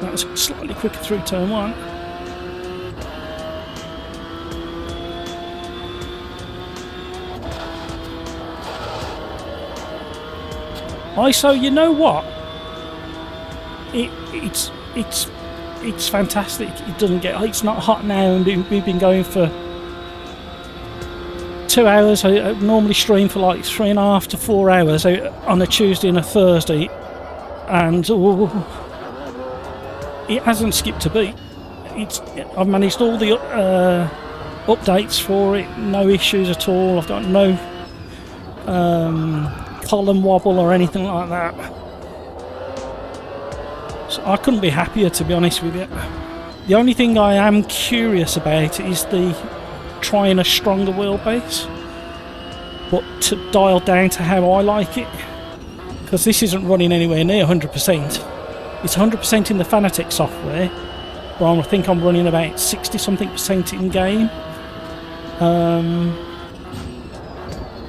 That was slightly quicker through turn one. ISO, you know what? It's fantastic. It doesn't get. It's not hot now, and we've been going for 2 hours. I normally stream for like 3.5 to 4 hours on a Tuesday and a Thursday, and it hasn't skipped a beat. I've managed all the updates for it. No issues at all. I've got no column wobble or anything like that. So I couldn't be happier, to be honest with you. The only thing I am curious about is trying a stronger wheelbase, but to dial down to how I like it, because this isn't running anywhere near 100%. It's 100% in the Fanatec software, where I think I'm running about 60-something% in game.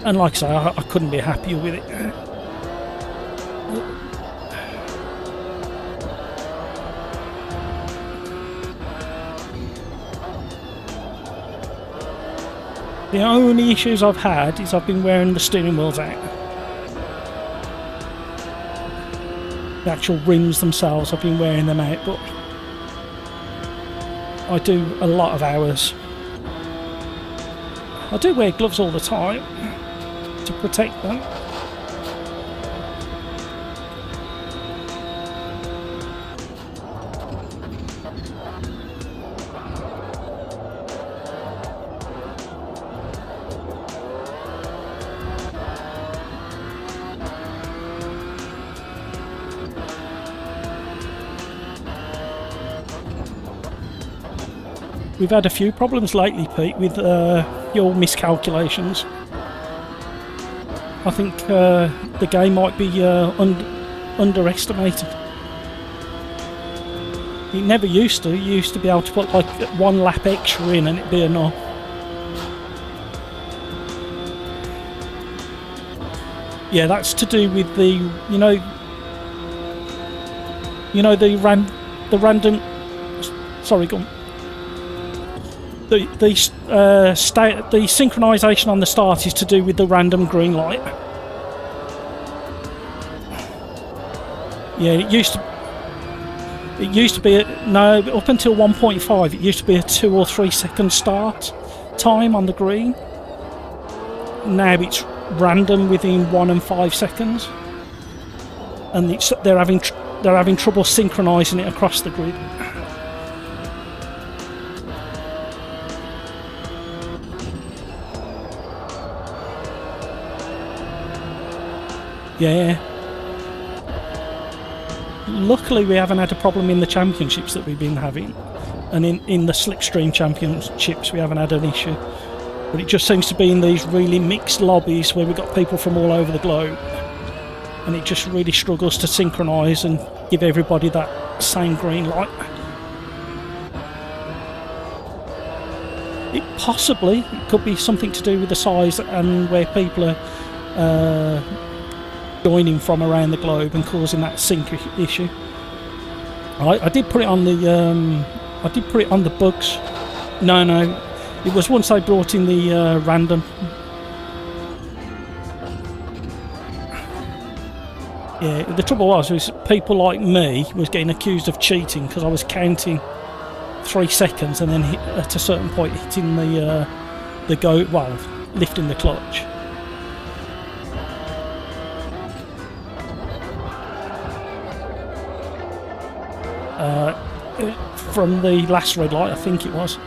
And like I say, I couldn't be happier with it. The only issues I've had is I've been wearing the steering wheels out. The actual rims themselves, I've been wearing them out, but I do a lot of hours. I do wear gloves all the time to protect them. we've had a few problems lately, Pete, with fuel miscalculations. I think the game might be underestimated. It never used to. You used to be able to put like 1 lap extra in and it'd be enough. Yeah, that's to do with the, you know, the random. Sorry, go on. The synchronisation on the start is to do with the random green light. Yeah, it used to be no, up until 1.5 it used to be a 2 or 3 second start time on the green. Now it's random within 1 and 5 seconds, and they're having trouble synchronising it across the grid. Yeah. Luckily we haven't had a problem in the championships that we've been having, and in the Slipstream championships we haven't had an issue. But it just seems to be in these really mixed lobbies where we've got people from all over the globe, and it just really struggles to synchronise and give everybody that same green light. It could be something to do with the size and where people are joining from around the globe and causing that sync issue. I did put it on the bugs. No. It was once they brought in the random. Yeah, the trouble was people like me was getting accused of cheating because I was counting 3 seconds and then at a certain point hitting lifting the clutch. From the last red light, I think it was.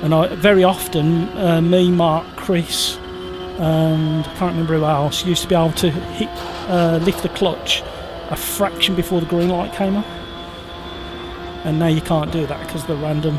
And very often, me, Mark, Chris, and I can't remember who else, used to be able to lift the clutch a fraction before the green light came on. And now you can't do that because the random.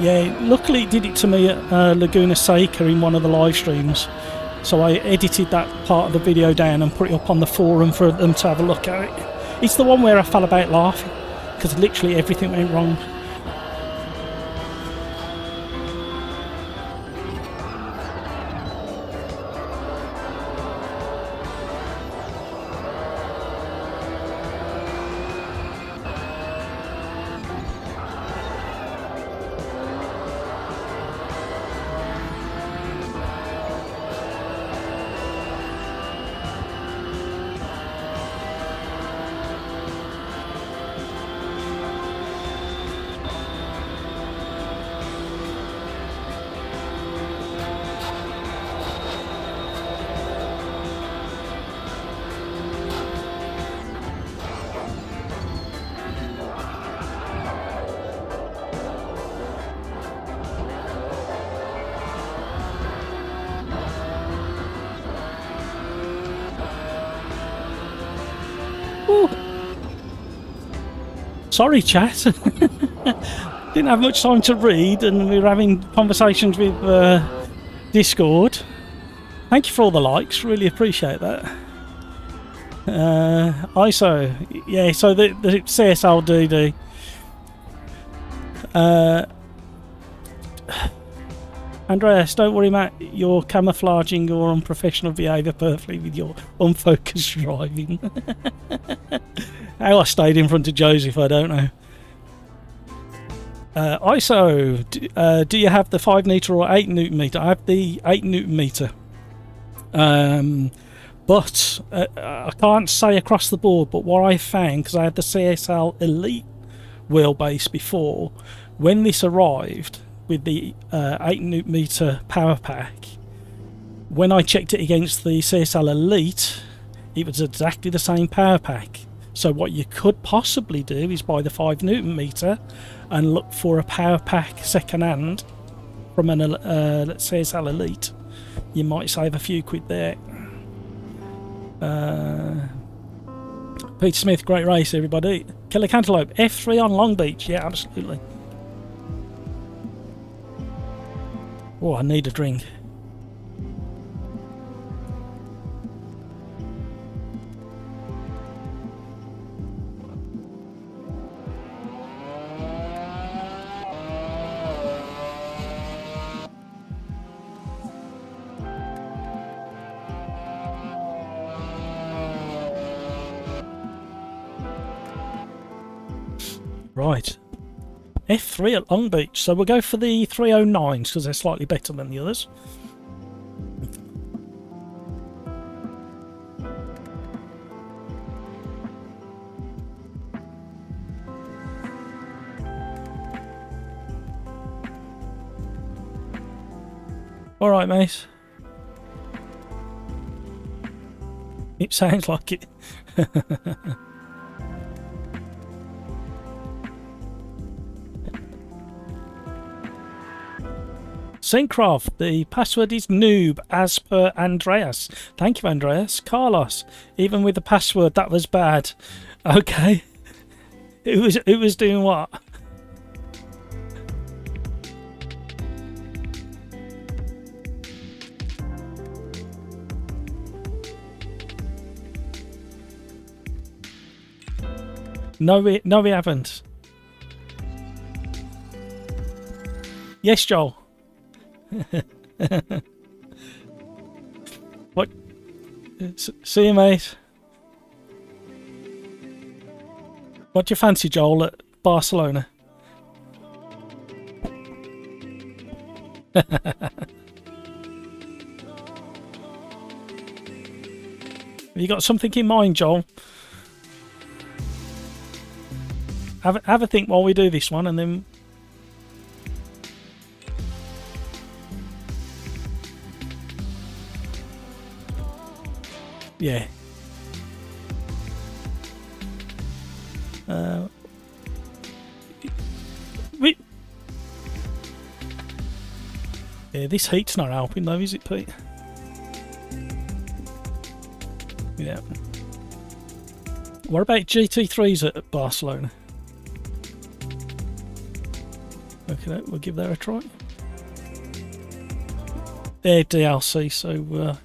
Yeah, luckily it did it to me at Laguna Seca in one of the live streams. So I edited that part of the video down and put it up on the forum for them to have a look at it. It's the one where I fell about laughing because literally everything went wrong. Sorry, chat. Didn't have much time to read, and we were having conversations with Discord. Thank you for all the likes. Really appreciate that. ISO, yeah. So the CSLDD. Andreas, don't worry, Matt. You're camouflaging your unprofessional behaviour perfectly with your unfocused driving. How I stayed in front of Joseph, I don't know. ISO, do you have the 5 metre or 8 Newton meter? I have the 8 Newton meter. But I can't say across the board, but what I found, because I had the CSL Elite wheelbase before, when this arrived with the 8 Newton meter power pack, when I checked it against the CSL Elite, it was exactly the same power pack. So what you could possibly do is buy the 5 Newton meter and look for a power pack second hand from an CSL Elite. You might save a few quid there. Peter Smith, great race everybody. Killer Cantaloupe, F3 on Long Beach. Yeah, absolutely. Oh, I need a drink. Right, F3 at Long Beach, so we'll go for the 309s because they're slightly better than the others. Alright mate. It sounds like it. Syncroft, the password is noob as per Andreas. Thank you, Andreas. Carlos, even with the password, that was bad. Okay. It was doing what? No, we haven't. Yes, Joel. What? See you, mate. What do you fancy, Joel, at Barcelona? Have you got something in mind, Joel? Have a think while we do this one, and then. Yeah. Yeah, this heat's not helping though, is it, Pete? Yeah. What about GT3s at Barcelona? Okay, we'll give that a try. They're DLC, so yeah.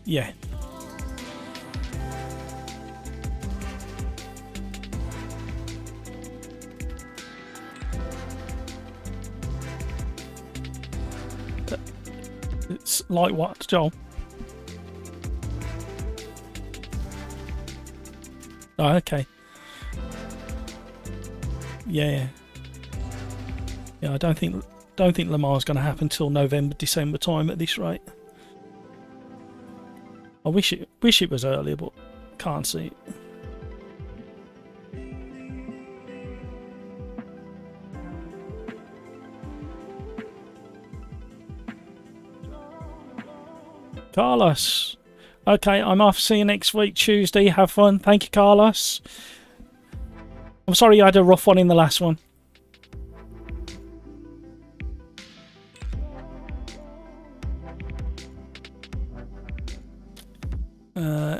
Yeah. It's like what, Joel? Oh, okay. Yeah. Yeah, I don't think Le Mans is going to happen till November, December time at this rate. I wish it was earlier, but can't see it. Carlos. Okay, I'm off. See you next week, Tuesday. Have fun. Thank you, Carlos. I'm sorry you had a rough one in the last one.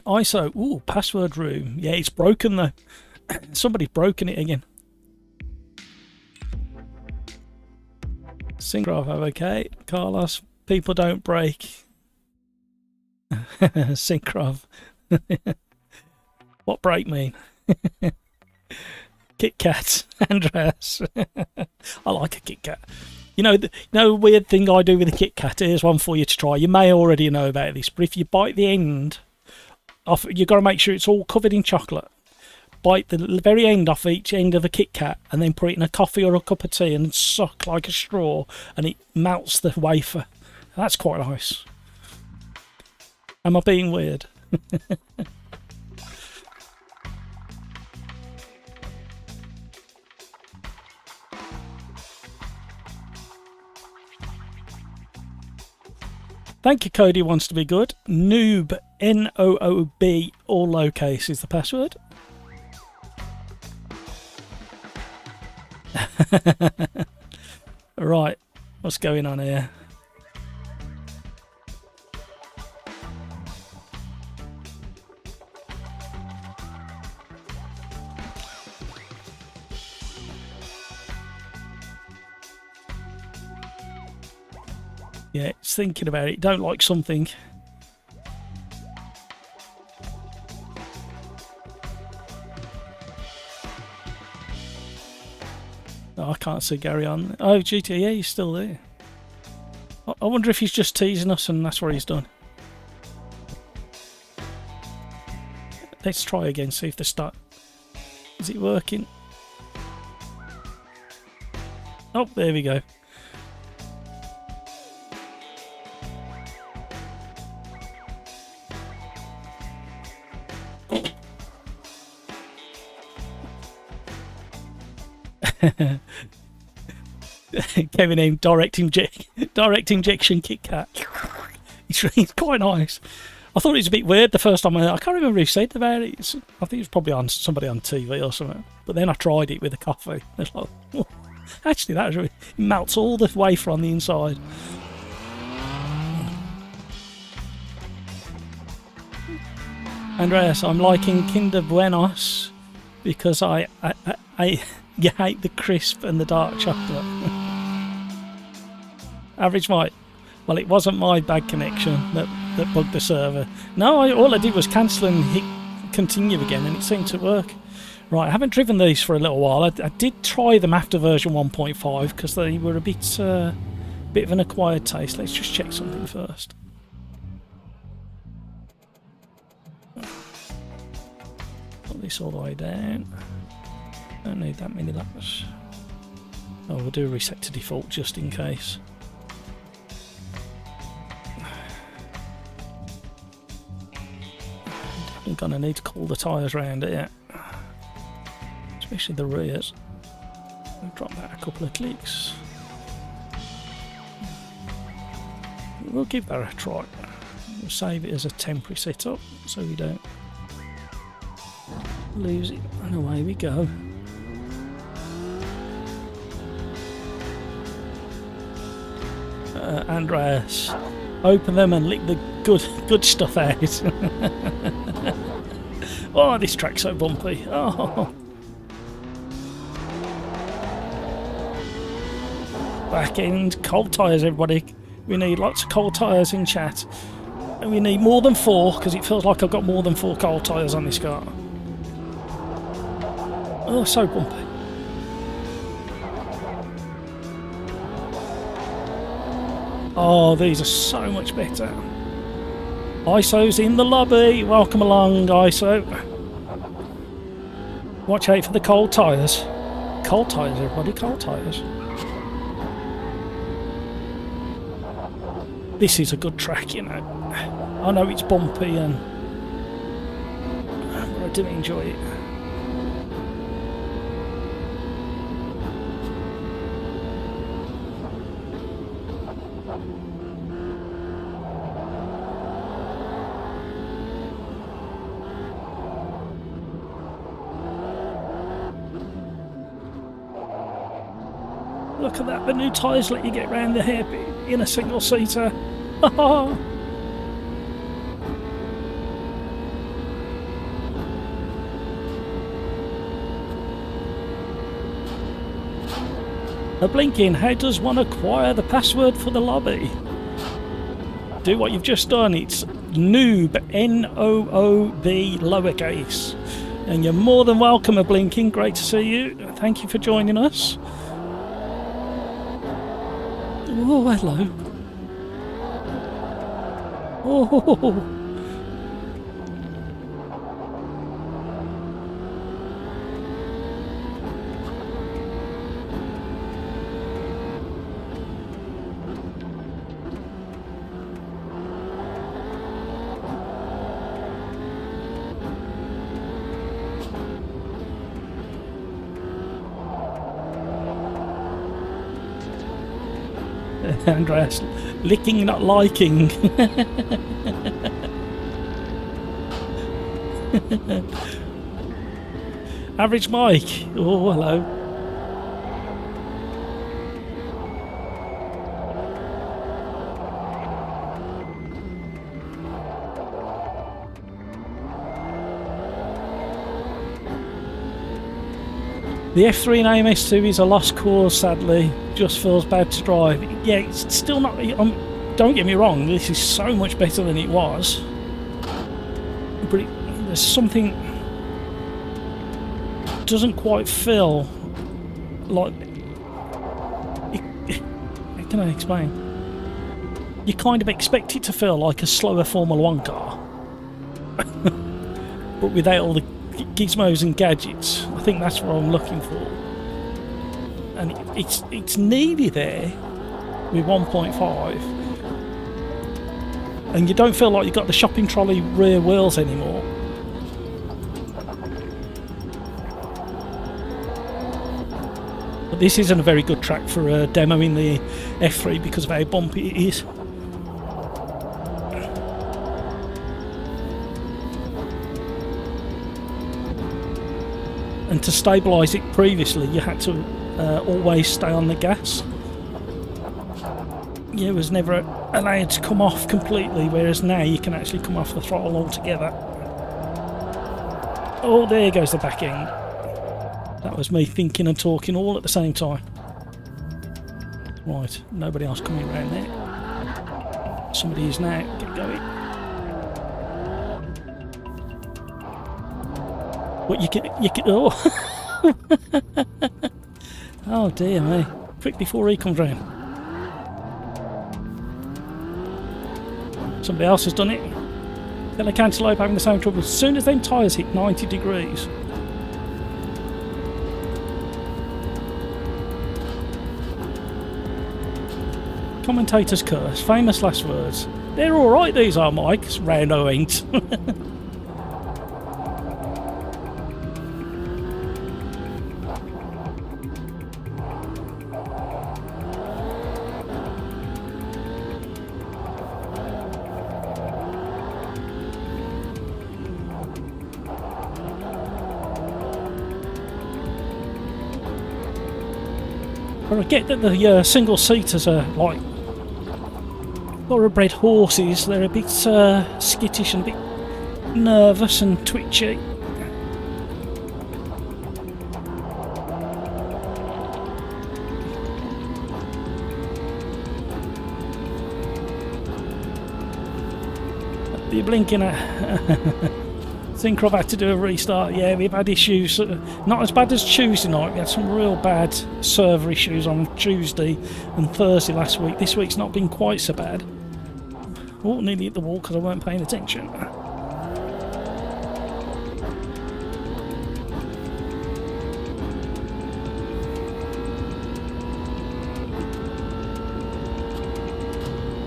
ISO. Ooh, password room. Yeah, it's broken though. Somebody's broken it again. Syncroft, okay. Carlos, people don't break. Syncroft. What break mean? Kit Kat, Andreas. I like a Kit Kat. You know, weird thing I do with a Kit Kat. Here's one for you to try. You may already know about this, but if you bite the end off, you've got to make sure it's all covered in chocolate. bite the very end off each end of a Kit Kat and then put it in a coffee or a cup of tea and suck like a straw, and it melts the wafer. That's quite nice. Am I being weird? Thank you, Cody wants to be good. Noob, N-O-O-B, all lowercase is the password. Right, what's going on here? Yeah, it's thinking about it. Don't like something. Oh, I can't see Gary on. Oh, GTA, yeah, he's still there. I wonder if he's just teasing us and that's what he's done. Let's try again, see if the start... Is it working? Oh, there we go. Kevin M, direct injection Kit Kat. It's quite nice. I thought it was a bit weird the first time. I can't remember who said about it. I think it was probably on somebody on TV or something. But then I tried it with a coffee. It's like, oh, actually, that was really, it melts all the wafer on the inside. Andreas, I'm liking Kinder Buenos because you hate the crisp and the dark chocolate. Average Mike. Well, it wasn't my bad connection that bugged the server. No, all I did was cancel and hit continue again, and it seemed to work. Right, I haven't driven these for a little while. I did try them after version 1.5 because they were a bit of an acquired taste. Let's just check something first. Put this all the way down. Don't need that many laps. Oh, we'll do a reset to default just in case. I'm gonna need to cool the tyres around here, especially the rears. I'll drop that a couple of clicks. We'll give that a try. We'll save it as a temporary setup so we don't lose it. And away we go. Andreas, open them and lick the good stuff out. Oh, this track's so bumpy. Oh. Back end, cold tyres, everybody. We need lots of cold tyres in chat. And we need more than 4, because it feels like I've got more than 4 cold tyres on this car. Oh, so bumpy. Oh, these are so much better. ISO's in the lobby. Welcome along, ISO. Watch out for the cold tyres. Cold tyres, everybody, cold tyres. This is a good track, you know. I know it's bumpy, but I do enjoy it. Look at that, the new tyres let you get round the hairpin in a single seater. A blinking, how does one acquire the password for the lobby? Do what you've just done, it's noob, N-O-O-B, lowercase. And you're more than welcome, a blinking, great to see you. Thank you for joining us. Oh, hello. Oh. Andreas, licking, not liking. Average Mike. Oh, hello. The F3 in AMS2 is a lost cause, sadly. Just feels bad to drive. Yeah, it's still not... don't get me wrong, this is so much better than it was. But there's something... doesn't quite feel like... how can I explain? You kind of expect it to feel like a slower Formula 1 car. But without all the gizmos and gadgets. I think that's what I'm looking for, and it's nearly there with 1.5, and you don't feel like you've got the shopping trolley rear wheels anymore. But this isn't a very good track for demoing the F3 because of how bumpy it is. And to stabilise it previously, you had to always stay on the gas. You was never allowed to come off completely, whereas now you can actually come off the throttle altogether. Oh, there goes the back end. That was me thinking and talking all at the same time. Right, nobody else coming around there. Somebody is now. Get going. What you can, oh. Oh dear me. Quick before he comes round. Somebody else has done it. Fellow Cantaloupe having the same trouble. As soon as them tyres hit 90 degrees. Commentator's curse. Famous last words. They're alright, these are, Mike. Round ain't. But I get that the single seaters are like thoroughbred horses. They're a bit skittish and a bit nervous and twitchy. You're blinking at. Think I've had to do a restart. Yeah, we've had issues. Not as bad as Tuesday night. We had some real bad server issues on Tuesday and Thursday last week. This week's not been quite so bad. Oh, nearly hit the wall because I weren't paying attention.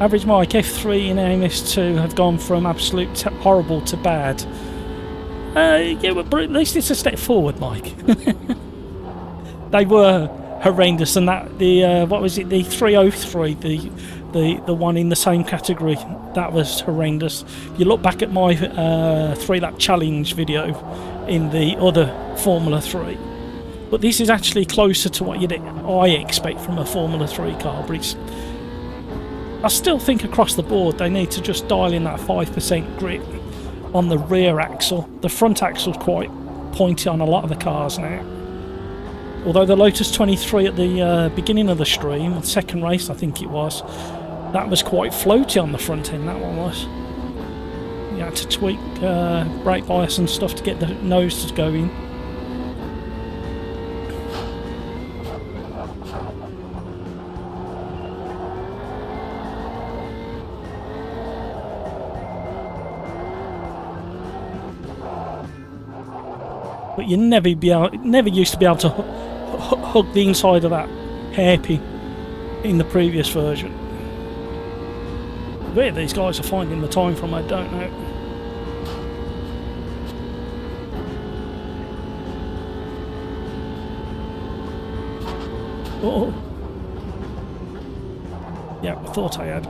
Average Mike, F3 and AMS2 have gone from absolute horrible to bad. Yeah, but at least it's a step forward, Mike. They were horrendous, and that the what was it? The 303, the one in the same category, that was horrendous. You look back at my 3-lap challenge video in the other Formula 3, but this is actually closer to what I expect from a Formula 3 car. But it's, I still think across the board they need to just dial in that 5% grip on the rear axle. The front axle's quite pointy on a lot of the cars now. Although the Lotus 23 at the beginning of the stream, the second race I think it was, that was quite floaty on the front end, that one was. You had to tweak brake bias and stuff to get the nose to go in. But you never used to be able to hug the inside of that hairpin in the previous version. Where these guys are finding the time from, I don't know. Oh. Yeah, I thought I had.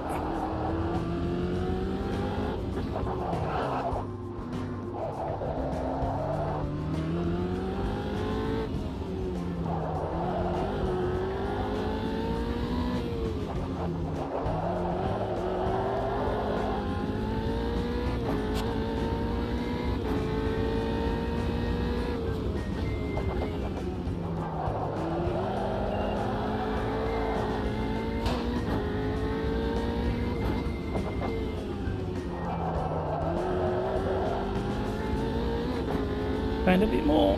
Found a bit more.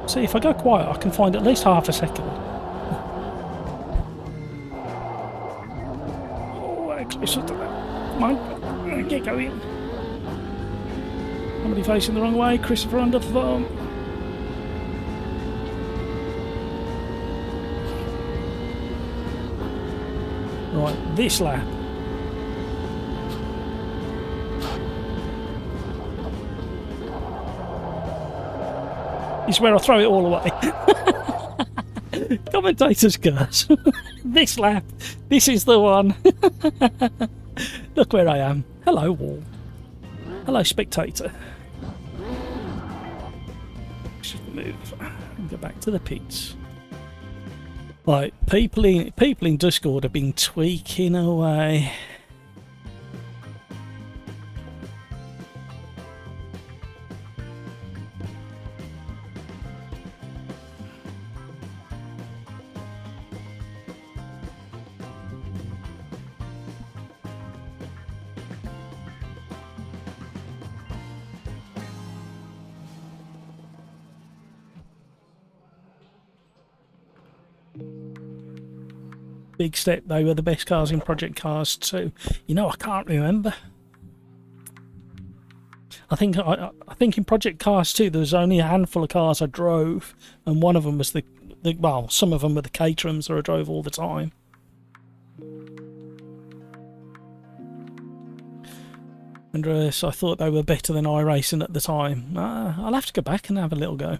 See, if I go quiet, I can find at least half a second. Oh, actually, shut that. Come on, get going. Somebody facing the wrong way. Christopher under the thumb. Right, this lap. Is where I throw it all away. Commentator's curse. This lap. This is the one. Look where I am. Hello, wall. Hello, spectator. Should move and go back to the pits. Right, people in Discord have been tweaking away. Big step, they were the best cars in Project Cars 2. You know, I can't remember. I think in Project Cars 2 there was only a handful of cars I drove, and one of them was the well, some of them were the Caterhams that I drove all the time. And so I thought they were better than iRacing at the time. I'll have to go back and have a little go.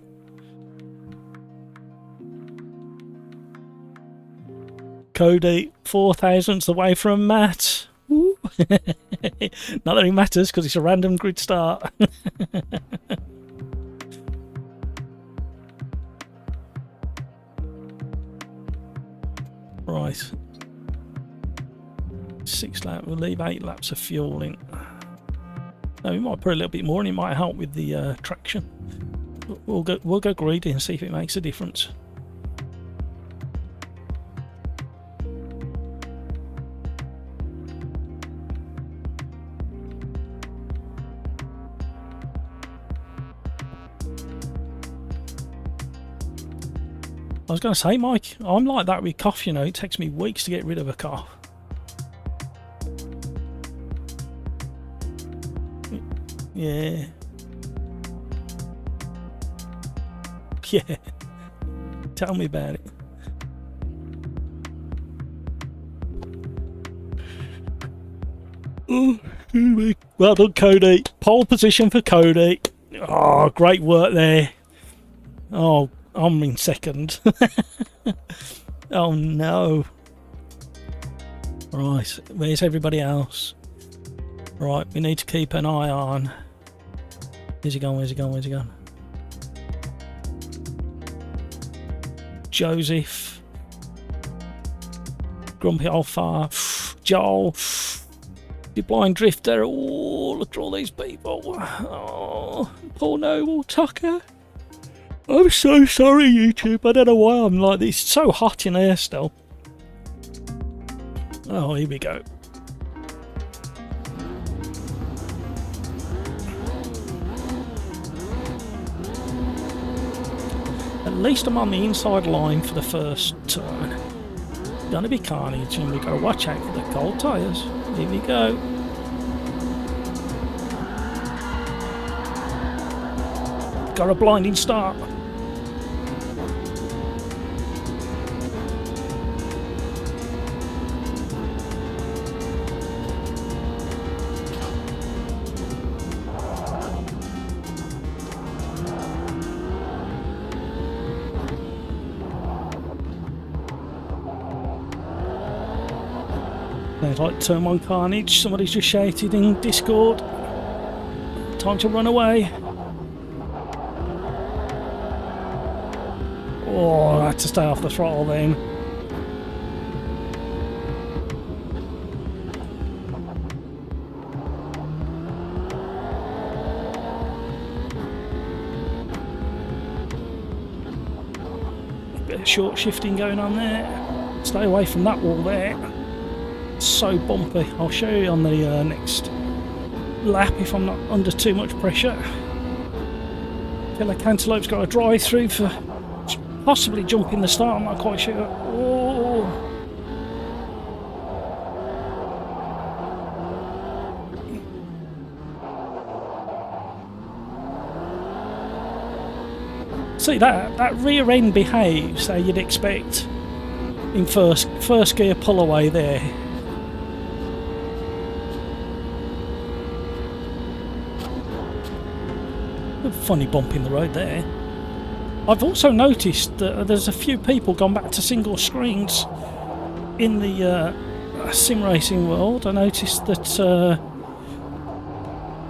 Cody, 4,000ths away from Matt. Not that it matters because it's a random grid start. Right. 6 laps, we'll leave 8 laps of fuel in. No, we might put a little bit more and it might help with the traction. We'll go greedy and see if it makes a difference. I was going to say, Mike, I'm like that with cough, you know. It takes me weeks to get rid of a cough. Yeah. Yeah. Tell me about it. Oh, well done, Cody. Pole position for Cody. Oh, great work there. Oh, I'm in second. Oh no. Right, where's everybody else? Right, we need to keep an eye on. Where's he going? Where's he going? Where's he going? Joseph. Grumpy Alpha. Joel. The blind drifter. Oh, look at all these people. Oh, Paul Noble. Tucker. I'm so sorry, YouTube. I don't know why I'm like this. It's so hot in here still. Oh, here we go. At least I'm on the inside line for the first turn. Gonna be carnage, and we gotta watch out for the cold tyres. Here we go. Got a blinding start. Sounds like turn 1 carnage. Somebody's just shouted in Discord. Time to run away. Oh, I had to stay off the throttle then. Bit of short shifting going on there. Stay away from that wall there. It's so bumpy. I'll show you on the next lap if I'm not under too much pressure. Killer Cantaloupe's got a drive through for possibly jumping the start, I'm not quite sure. Oh. See, that rear end behaves how you'd expect in first gear pull away there. A funny bump in the road there. I've also noticed that there's a few people gone back to single screens in the sim racing world. I noticed that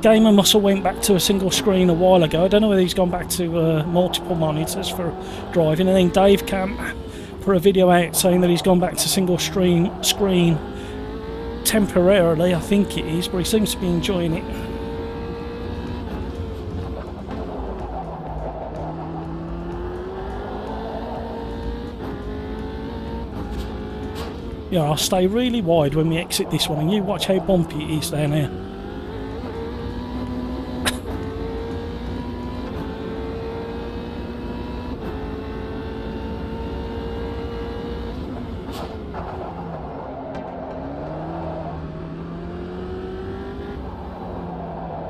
Gamer Muscle went back to a single screen a while ago. I don't know whether he's gone back to multiple monitors for driving. And then Dave Camp put a video out saying that he's gone back to single screen temporarily, I think it is, but he seems to be enjoying it. Yeah, I'll stay really wide when we exit this one, and you watch how bumpy it is down here.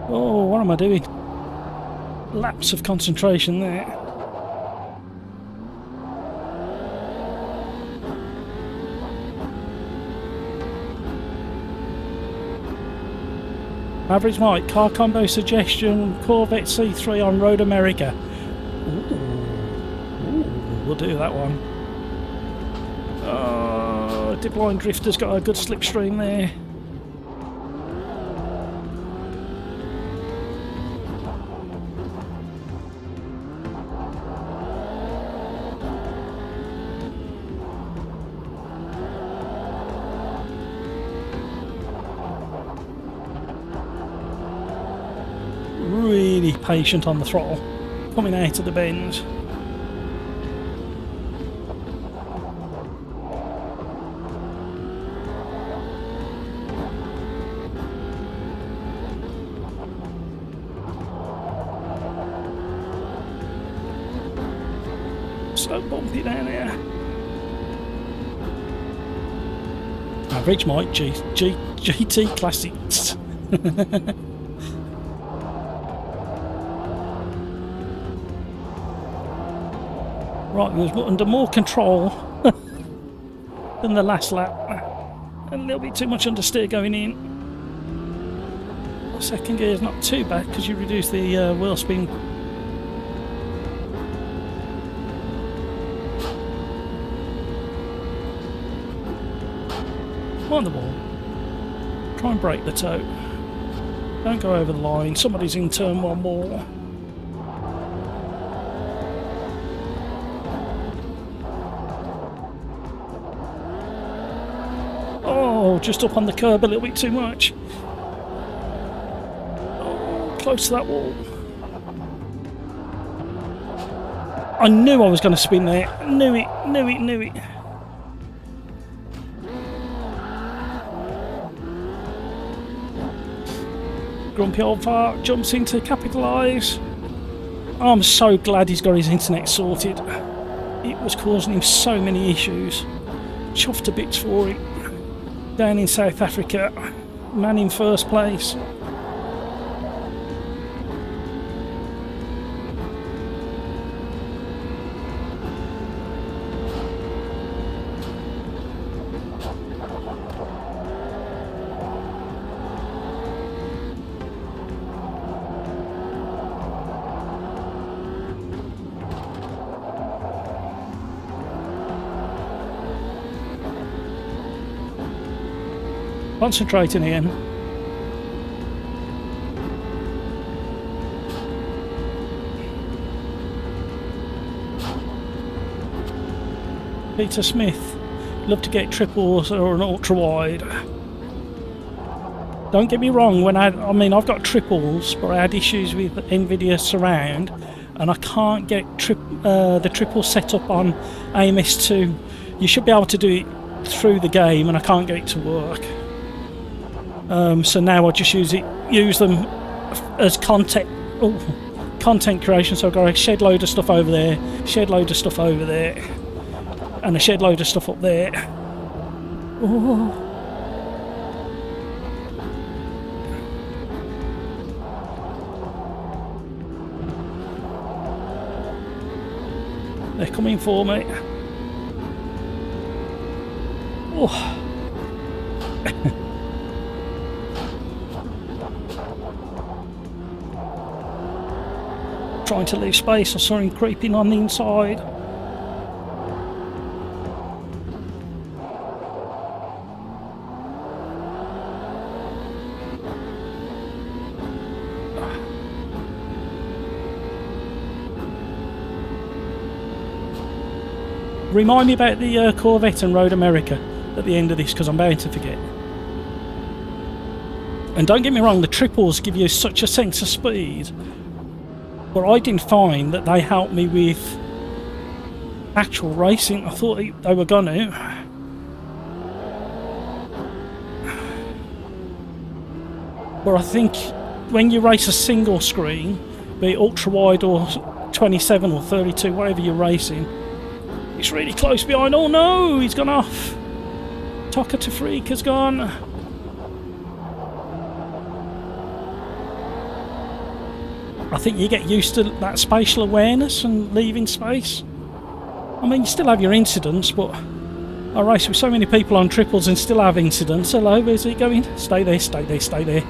Oh, what am I doing? Lapse of concentration there. Average Mike, car combo suggestion, Corvette C3 on Road America. Ooh, we'll do that one. Dipline Drifter's got a good slipstream there. Really patient on the throttle, coming out of the bends. So bumpy down here. Average Mike GT Classics. Right, we was under more control than the last lap. A little bit too much understeer going in. The second gear is not too bad because you reduce the wheel spin. On the wall. Try and break the toe. Don't go over the line. Somebody's in turn 1 more. Oh, just up on the curb a little bit too much. Oh, close to that wall. I knew I was going to spin there. Knew it. Grumpy old fart jumps in to capitalise. I'm so glad he's got his internet sorted. It was causing him so many issues. Chuffed to bits for him. Down in South Africa, man in first place. Concentrating again. Peter Smith, love to get triples or an ultra wide. Don't get me wrong, when I mean I've got triples, but I had issues with NVIDIA Surround, and I can't get the triple set up on AMS2. You should be able to do it through the game, and I can't get it to work. So now I just use them as content creation. So I've got a shed load of stuff over there, shed load of stuff over there, and a shed load of stuff up there. Oh. They're coming for me. Oh. Trying to leave space, I saw him creeping on the inside. Remind me about the Corvette and Road America at the end of this, because I'm bound to forget. And don't get me wrong, the triples give you such a sense of speed, but I didn't find that they helped me with actual racing. I thought they were gonna. But I think when you race a single screen, be it ultra wide or 27 or 32, whatever you're racing, it's really close behind. Oh no, he's gone off. Tocker to Freak has gone. I think you get used to that spatial awareness and leaving space. I mean, you still have your incidents, but I race with so many people on triples and still have incidents. Hello, where's he going? Stay there, stay there, stay there.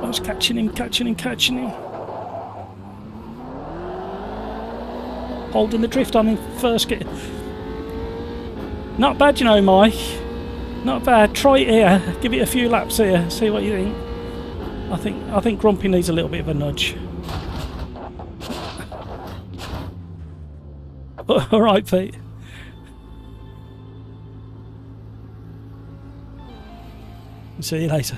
I was catching him. Holding the drift on him first. Not bad, you know, Mike. Not bad. Try it here. Give it a few laps here. See what you think. I think Grumpy needs a little bit of a nudge. All right, Pete. See you later.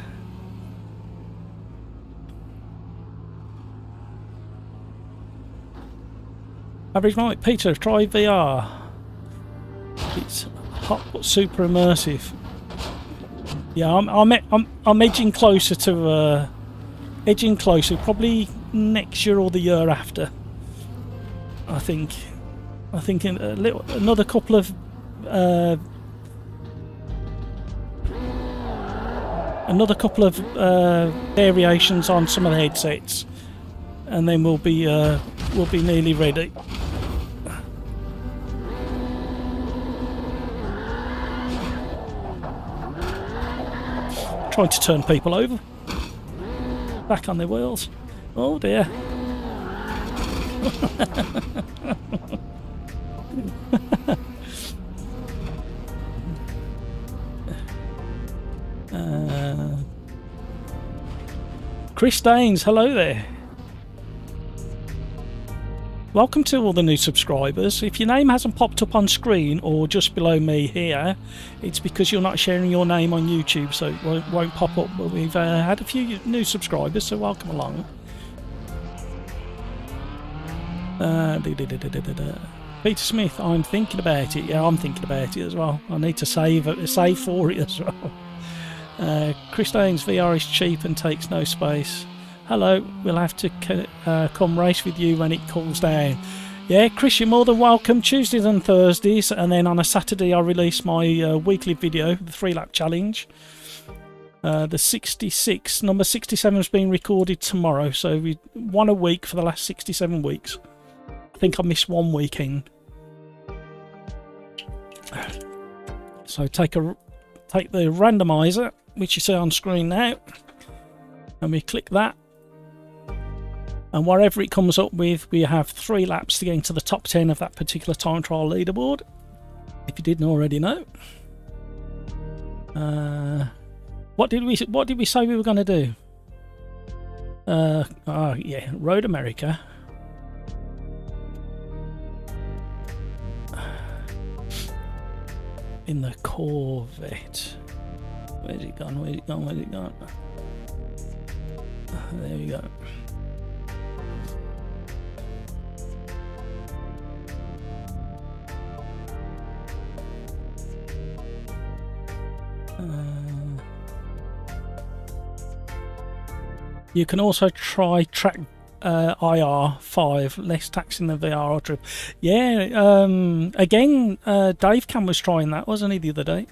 Average Mike, Peter, try VR. It's hot but super immersive. Yeah, I'm edging closer to probably next year or the year after. I think another couple of variations on some of the headsets, and then we'll be nearly ready. Trying to turn people over. Back on their wheels. Oh dear. Chris Daines, hello there. Welcome to all the new subscribers. If your name hasn't popped up on screen or just below me here, it's because you're not sharing your name on YouTube, so it won't pop up. But we've had a few new subscribers, so welcome along. Peter Smith, I'm thinking about it. Yeah, I'm thinking about it as well. I need to save for it as well. Chris Daines, VR is cheap and takes no space. Hello, we'll have to come race with you when it cools down. Yeah, Chris, you're more than welcome. Tuesdays and Thursdays, and then on a Saturday I release my weekly video, the 3-lap challenge. The 66, number 67 is being recorded tomorrow, so we one a week for the last 67 weeks. I think I missed one weekend. So take the randomizer, which you see on screen now. and we click that, and whatever it comes up with, we have 3 laps to get into the top 10 of that particular time trial leaderboard, if you didn't already know. What did we say we were going to do? Oh yeah, Road America. In the Corvette. Where's it gone? Where's it gone? Where's it gone? There we go. You can also try track IR5, less taxing than VR trip. Yeah, again, Dave Cam was trying that, wasn't he, the other day?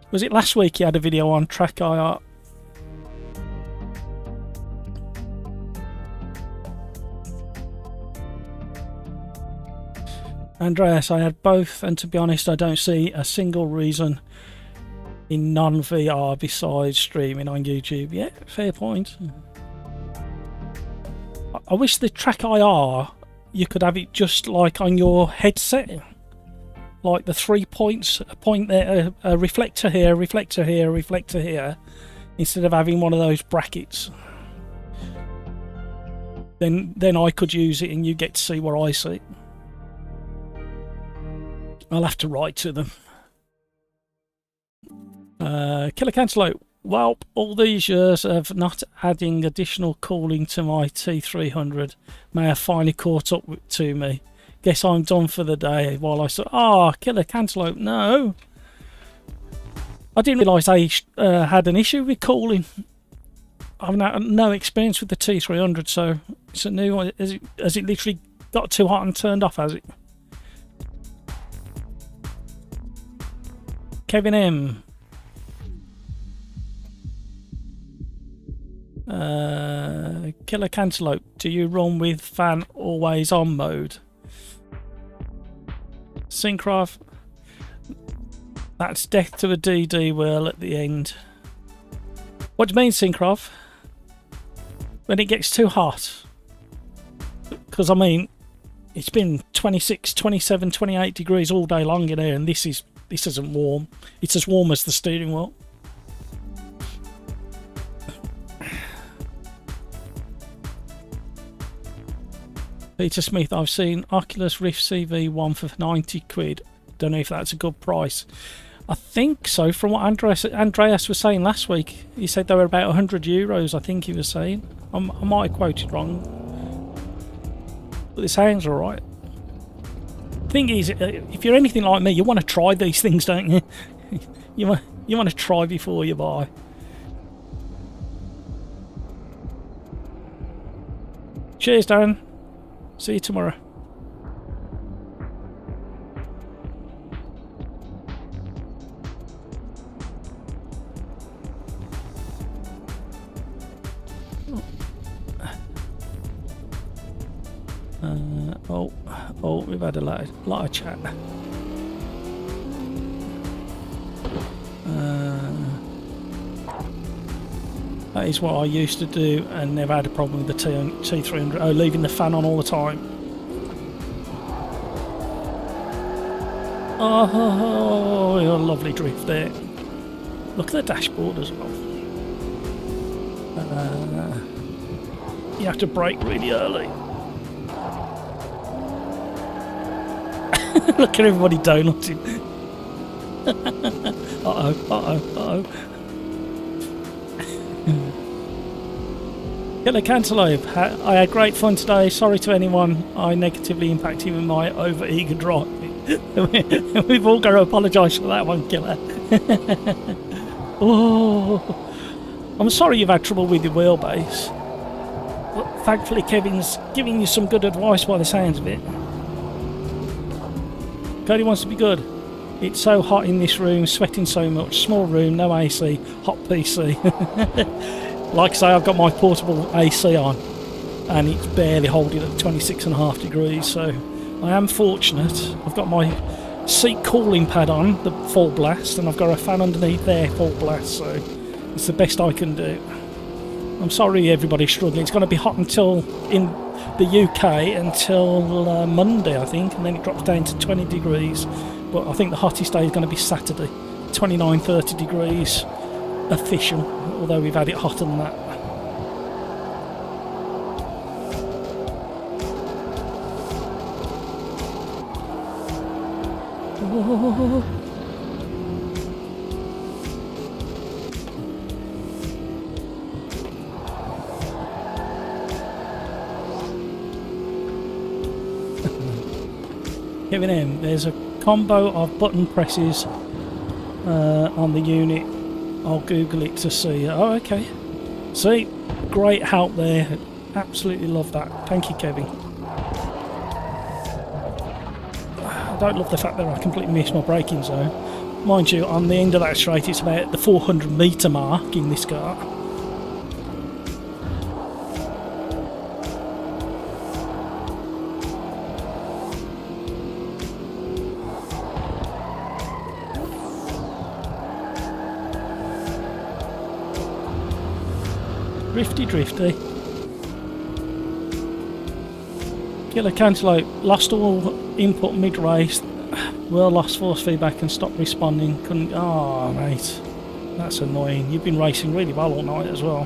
Was it last week he had a video on track IR? Andreas, I had both, and to be honest, I don't see a single reason in non-VR besides streaming on YouTube. Yeah, fair point. I wish the track IR, you could have it just like on your headset, like the 3 points, a point there, a reflector here, reflector here, reflector here, instead of having one of those brackets. Then I could use it and you get to see what I see. I'll have to write to them. Killer Cantaloupe. Well, all these years of not adding additional cooling to my T300 may have finally caught up to me. Guess I'm done for the day. While I saw, Killer Cantaloupe, no. I didn't realise they had an issue with cooling. I've no experience with the T300, so it's a new one. Has it literally got too hot and turned off, has it? Kevin M. Killer Cantaloupe, do you run with fan always on mode? Syncraft, that's death to a DD whirl at the end. What do you mean, Syncraft? When it gets too hot? Because I mean, it's been 26, 27, 28 degrees all day long in here, and this isn't warm. It's as warm as the steering wheel. Peter Smith, I've seen Oculus Rift CV1 for 90 quid. Don't know if that's a good price. I think so, from what Andreas was saying last week. He said they were about 100 euros, I think he was saying. I might have quoted wrong. But it sounds alright. Thing is, if you're anything like me, you want to try these things, don't you? you want to try before you buy. Cheers, Darren. See you tomorrow. We've had a lot of chat. That is what I used to do and never had a problem with the T300. Oh, leaving the fan on all the time. Oh, a lovely drift there. Look at the dashboard as well. You have to brake really early. Look at everybody donutting. Uh-oh. Killer Cantaloupe, I had great fun today. Sorry to anyone I negatively impacted with my over-eager driving. We've all got to apologise for that one, Killer. Oh, I'm sorry you've had trouble with your wheelbase. But thankfully Kevin's giving you some good advice by the sounds of it. Cody wants to be good. It's so hot in this room, sweating so much. Small room, no AC, hot PC. Like I say, I've got my portable AC on and it's barely holding at 26.5 degrees, so I am fortunate. I've got my seat cooling pad on, the full blast, and I've got a fan underneath there, full blast, so it's the best I can do. I'm sorry everybody's struggling. It's going to be hot until in the UK until Monday, I think, and then it drops down to 20 degrees. But I think the hottest day is going to be Saturday, 29, 30 degrees official, although we've had it hotter than that. Oh. Giving in, there's a combo of button presses on the unit. I'll Google it to see. Oh, okay. See, great help there. Absolutely love that. Thank you, Kevin. I don't love the fact that I completely missed my braking zone. Mind you, on the end of that straight, it's about the 400 metre mark in this car. Drifty. Killer Cantaloupe lost all input mid-race. Well, lost force feedback and stopped responding. Couldn't. Oh, mate, that's annoying. You've been racing really well all night as well.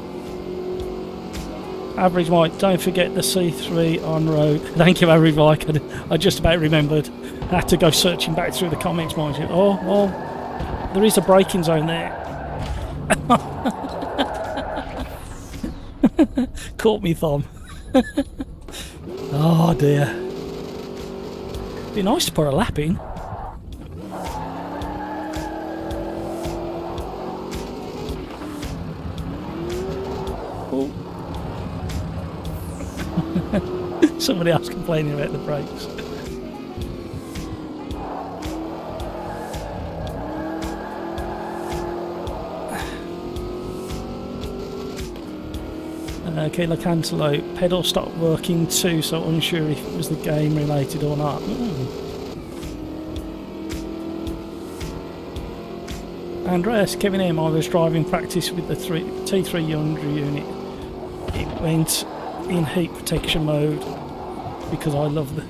Average Mike, don't forget the C3 on road. Thank you, Average Mike. I just about remembered. I had to go searching back through the comments, mind you. Oh, well, there is a braking zone there. Caught me thumb. Oh dear. Be nice to put a lap in. Oh. Somebody else complaining about the brakes. Killer Cantaloupe, pedal stopped working too, so unsure if it was the game related or not. Andreas, Kevin M, I was driving practice with the T3 Yundra unit. It went in heat protection mode because I love the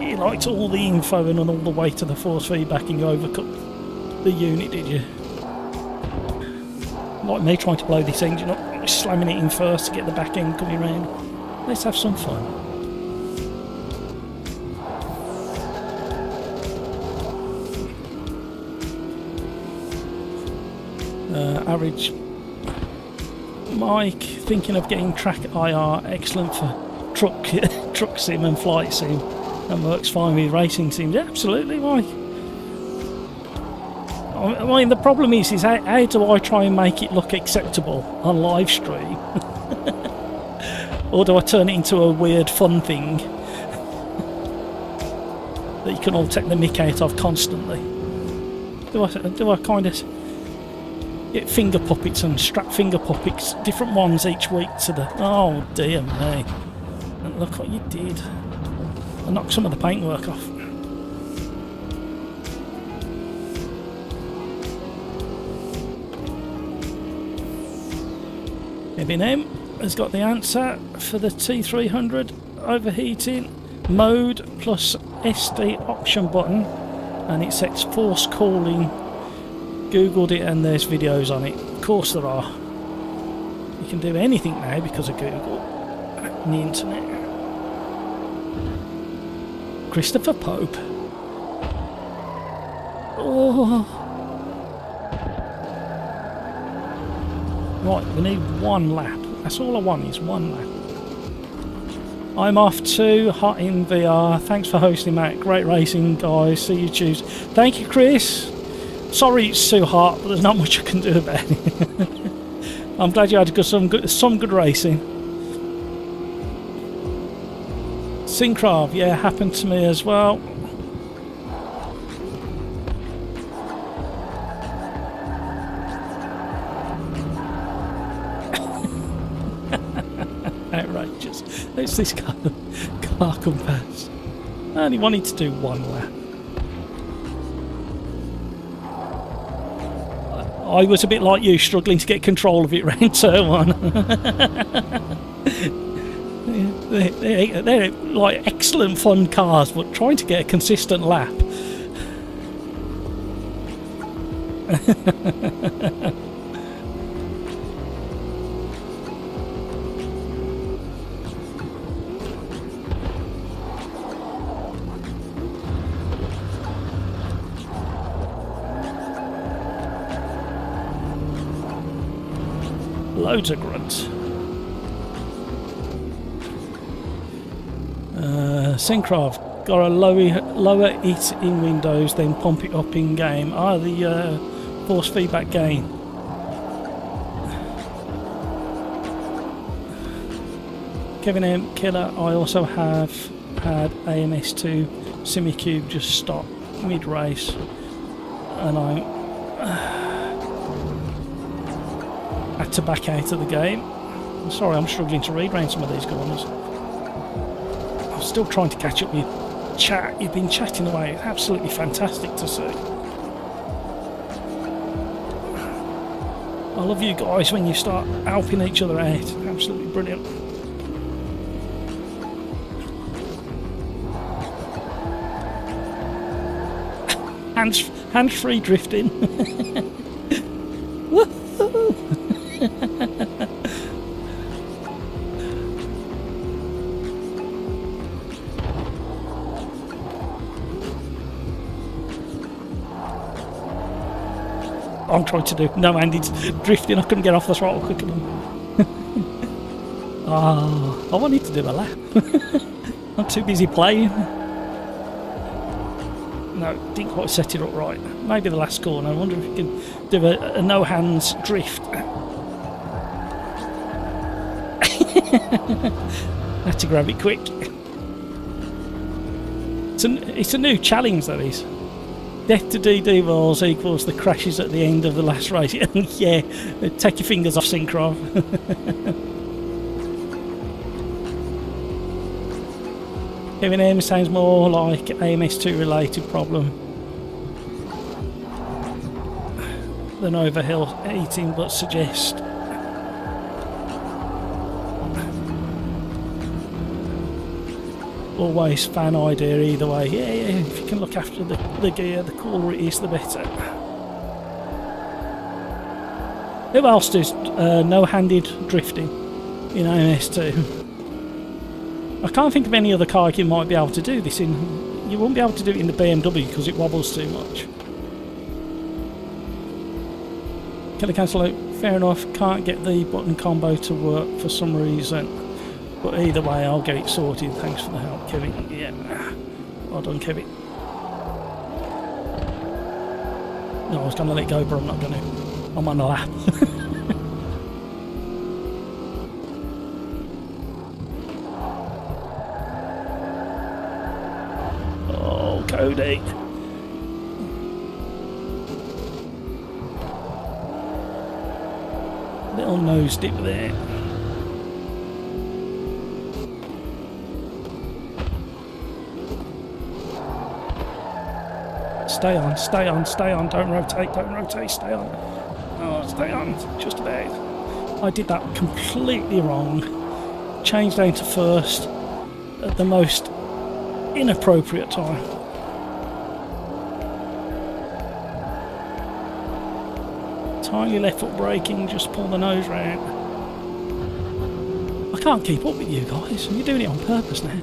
you liked all the info and all the weight of the force feedback and you overcut the unit, did you? Like me trying to blow this engine up, slamming it in first to get the back end coming round. Let's have some fun. Average Mike, thinking of getting Track IR, excellent for truck sim and flight sim, and works fine with racing sims. Yeah, absolutely, Mike. I mean, the problem is how do I try and make it look acceptable on live stream? Or do I turn it into a weird fun thing that you can all take the mick out of constantly? Do I kind of get finger puppets and strap finger puppets, different ones each week to the... Oh dear me. Look what you did. I knocked some of the paintwork off. M has got the answer for the T300 overheating mode plus SD option button, and it sets force calling. Googled it and there's videos on it. Of course there are. You can do anything now because of Google and the internet. Christopher Pope. Oh. Right, we need one lap. That's all I want is one lap. I'm off too, hot in VR. Thanks for hosting, Matt. Great racing, guys. See you Tuesday. Thank you, Chris. Sorry it's too hot, but there's not much I can do about it. I'm glad you had some good racing. Syncrav, yeah, happened to me as well. Outrageous. Let's this car come past. I only wanted to do one lap. I was a bit like you, struggling to get control of it round turn 1. they're like excellent fun cars, but trying to get a consistent lap. Loads of grunts. Syncraft, got to lower it in Windows, then pump it up in game. The force feedback gain. Kevin M. Killer, I also have had AMS2 SimiCube just stop mid-race, and I had to back out of the game. I'm sorry, I'm struggling to read around some of these corners. I'm still trying to catch up with chat. You've been chatting away. It's absolutely fantastic to see. I love you guys when you start helping each other out. Absolutely brilliant. Hands-free drifting. I'm trying to do no-handed drifting. I couldn't get off the throttle quick enough. I wanted to do a lap. I'm too busy playing. No, didn't quite set it up right. Maybe the last corner. I wonder if we can do a no-hands drift. Had to grab it quick. It's a new challenge, that is. Death to DD balls equals the crashes at the end of the last race. Yeah, take your fingers off Syncraft. Kevin M sounds more like AMS2 related problem than overhill eating, but suggest always fan idea either way. Yeah, if you can look after the gear, the cooler it is, the better. Who else does no-handed drifting in AMS2? I can't think of any other car you might be able to do this in. You won't be able to do it in the BMW because it wobbles too much. Killer Cancel out, fair enough, can't get the button combo to work for some reason. But either way, I'll get it sorted. Thanks for the help, Kevin. Yeah, well done, Kevin. No, I was going to let go, but I'm not going to. I'm on the lap. Oh, Cody. Little nose dip there. Stay on, stay on, stay on, don't rotate, stay on. Oh, stay on, just about. I did that completely wrong. Changed down to first at the most inappropriate time. Tiny left foot braking, just pull the nose round. I can't keep up with you guys, you're doing it on purpose now.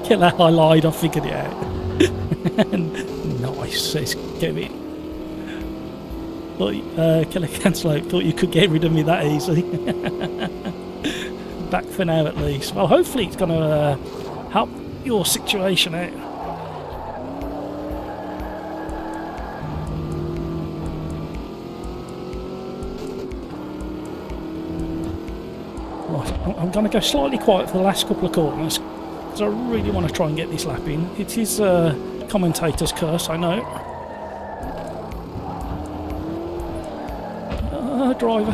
Killer, I lied, I figured it out. Nice, says Kevin. Killer Cancel out, thought you could get rid of me that easily. Back for now at least. Well, hopefully it's going to help your situation out. Right, I'm going to go slightly quiet for the last couple of corners. I really want to try and get this lap in. It is a commentator's curse, I know. Driver.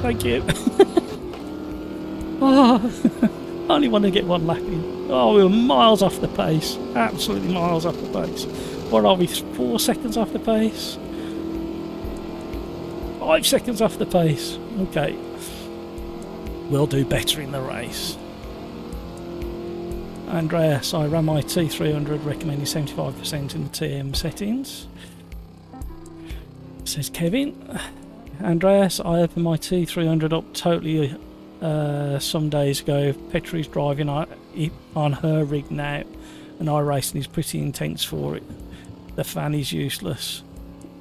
Thank you. only want to get one lap in. Oh, we were miles off the pace. Absolutely miles off the pace. What are we, 4 seconds off the pace? 5 seconds off the pace. Okay. We'll do better in the race. Andreas, I ran my T300 recommending 75% in the TM settings. Says Kevin. Andreas, I opened my T300 up totally some days ago. Petrie's driving on her rig now, and iRacing is pretty intense for it. The fan is useless.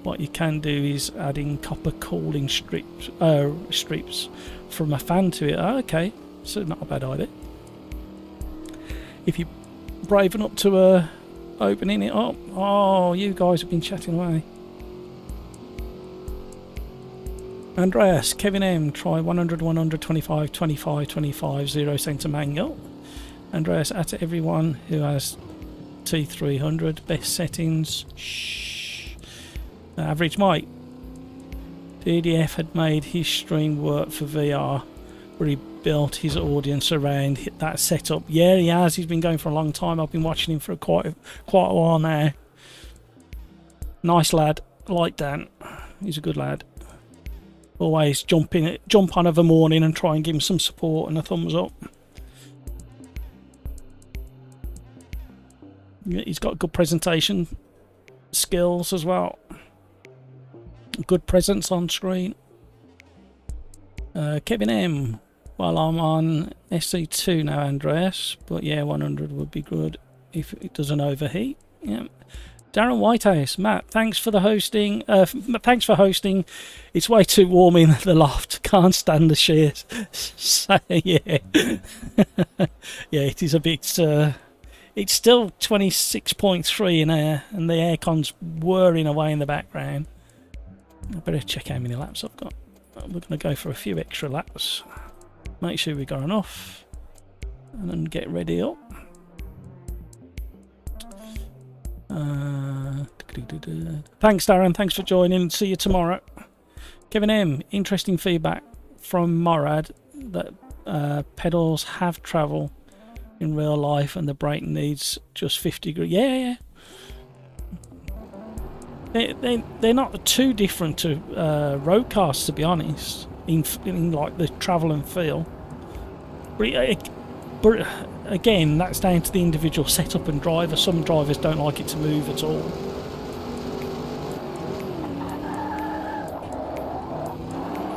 What you can do is adding copper cooling strips from a fan to it. Oh, okay, so not a bad idea. If you're brave enough to opening it up. Oh, you guys have been chatting away. Andreas, Kevin M, try 100, 100, 25, 25, 25, 0 centre manual. Andreas, at everyone who has T300, best settings. Shh. Average Mike. DDF had made his stream work for VR, where he built his audience around that setup. Yeah, he has. He's been going for a long time. I've been watching him for quite a while now. Nice lad. Like Dan. He's a good lad. Always jump on of a morning and try and give him some support and a thumbs up. He's got good presentation skills as well. Good presence on screen. Kevin M. Well, I'm on SC2 now, Andreas. But yeah, 100 would be good if it doesn't overheat. Yeah. Darren Whitehouse, Matt, thanks for the hosting. Thanks for hosting. It's way too warm in the loft. Can't stand the shears. So, yeah, yeah, it is a bit. It's still 26.3 in air, and the aircon's whirring away in the background. I better check how many laps I've got. We're going to go for a few extra laps. Make sure we got enough, and then get ready up. Thanks Darren, thanks for joining. See you tomorrow. Kevin M, interesting feedback from Morad that pedals have travel in real life and the brake needs just 50 degrees. Yeah, they're not too different to road cars, to be honest, in like the travel and feel. But again, that's down to the individual setup and driver. Some drivers don't like it to move at all.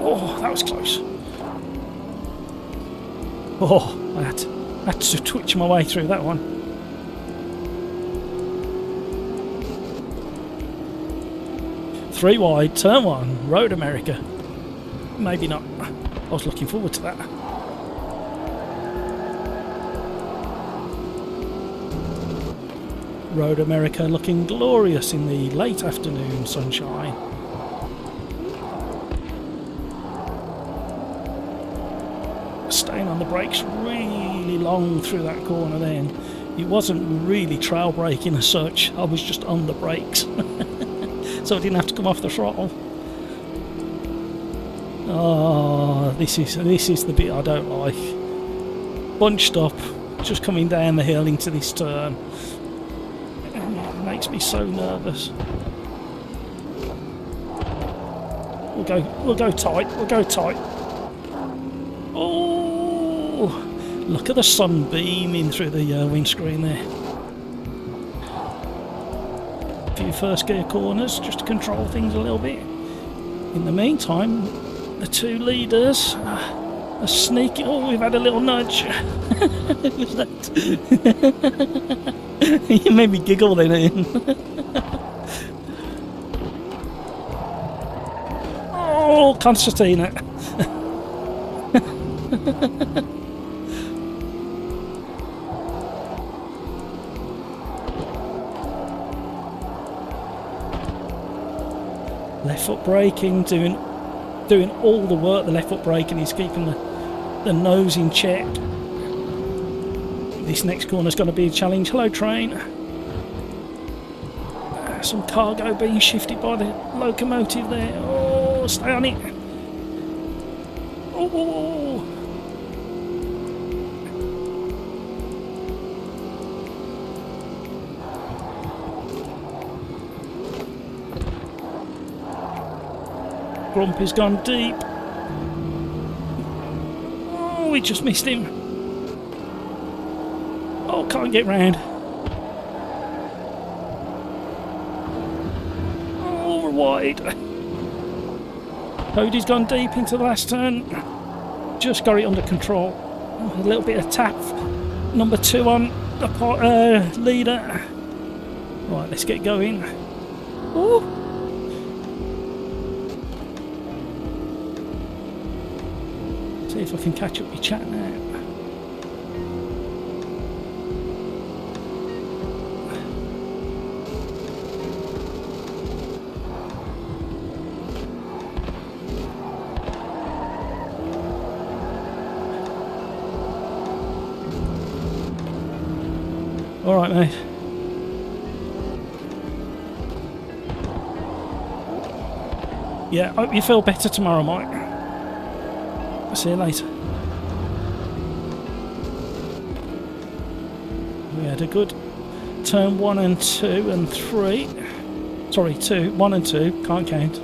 Oh, that was close. Oh, I had to twitch my way through that one. Three wide, turn one, Road America. Maybe not. I was looking forward to that. Road America looking glorious in the late afternoon sunshine. Staying on the brakes really long through that corner then. It wasn't really trail braking as such, I was just on the brakes. So I didn't have to come off the throttle. Oh, this is the bit I don't like. Bunched up, just coming down the hill into this turn. Makes me so nervous. We'll go tight. Oh, look at the sun beaming through the windscreen there. A few first gear corners just to control things a little bit. In the meantime, the two leaders are sneaking. Oh, we've had a little nudge. Who's that? You made me giggle then, Ian. Oh, Constantina. Left foot braking, doing all the work. The left foot braking is keeping the nose in check. This next corner is going to be a challenge. Hello, train. Some cargo being shifted by the locomotive there. Oh, stay on it. Oh. Grumpy's gone deep. Oh, we just missed him. Oh, can't get round. Oh, wide. Cody's gone deep into the last turn. Just got it under control. A little bit of tap. Number 2 on the leader. Right, let's get going. Ooh. See if I can catch up your chat now. All right, mate. Yeah, hope you feel better tomorrow, Mike. I'll see you later. We had a good turn 1 and 2 and 3. Sorry, 1 and 2, can't count.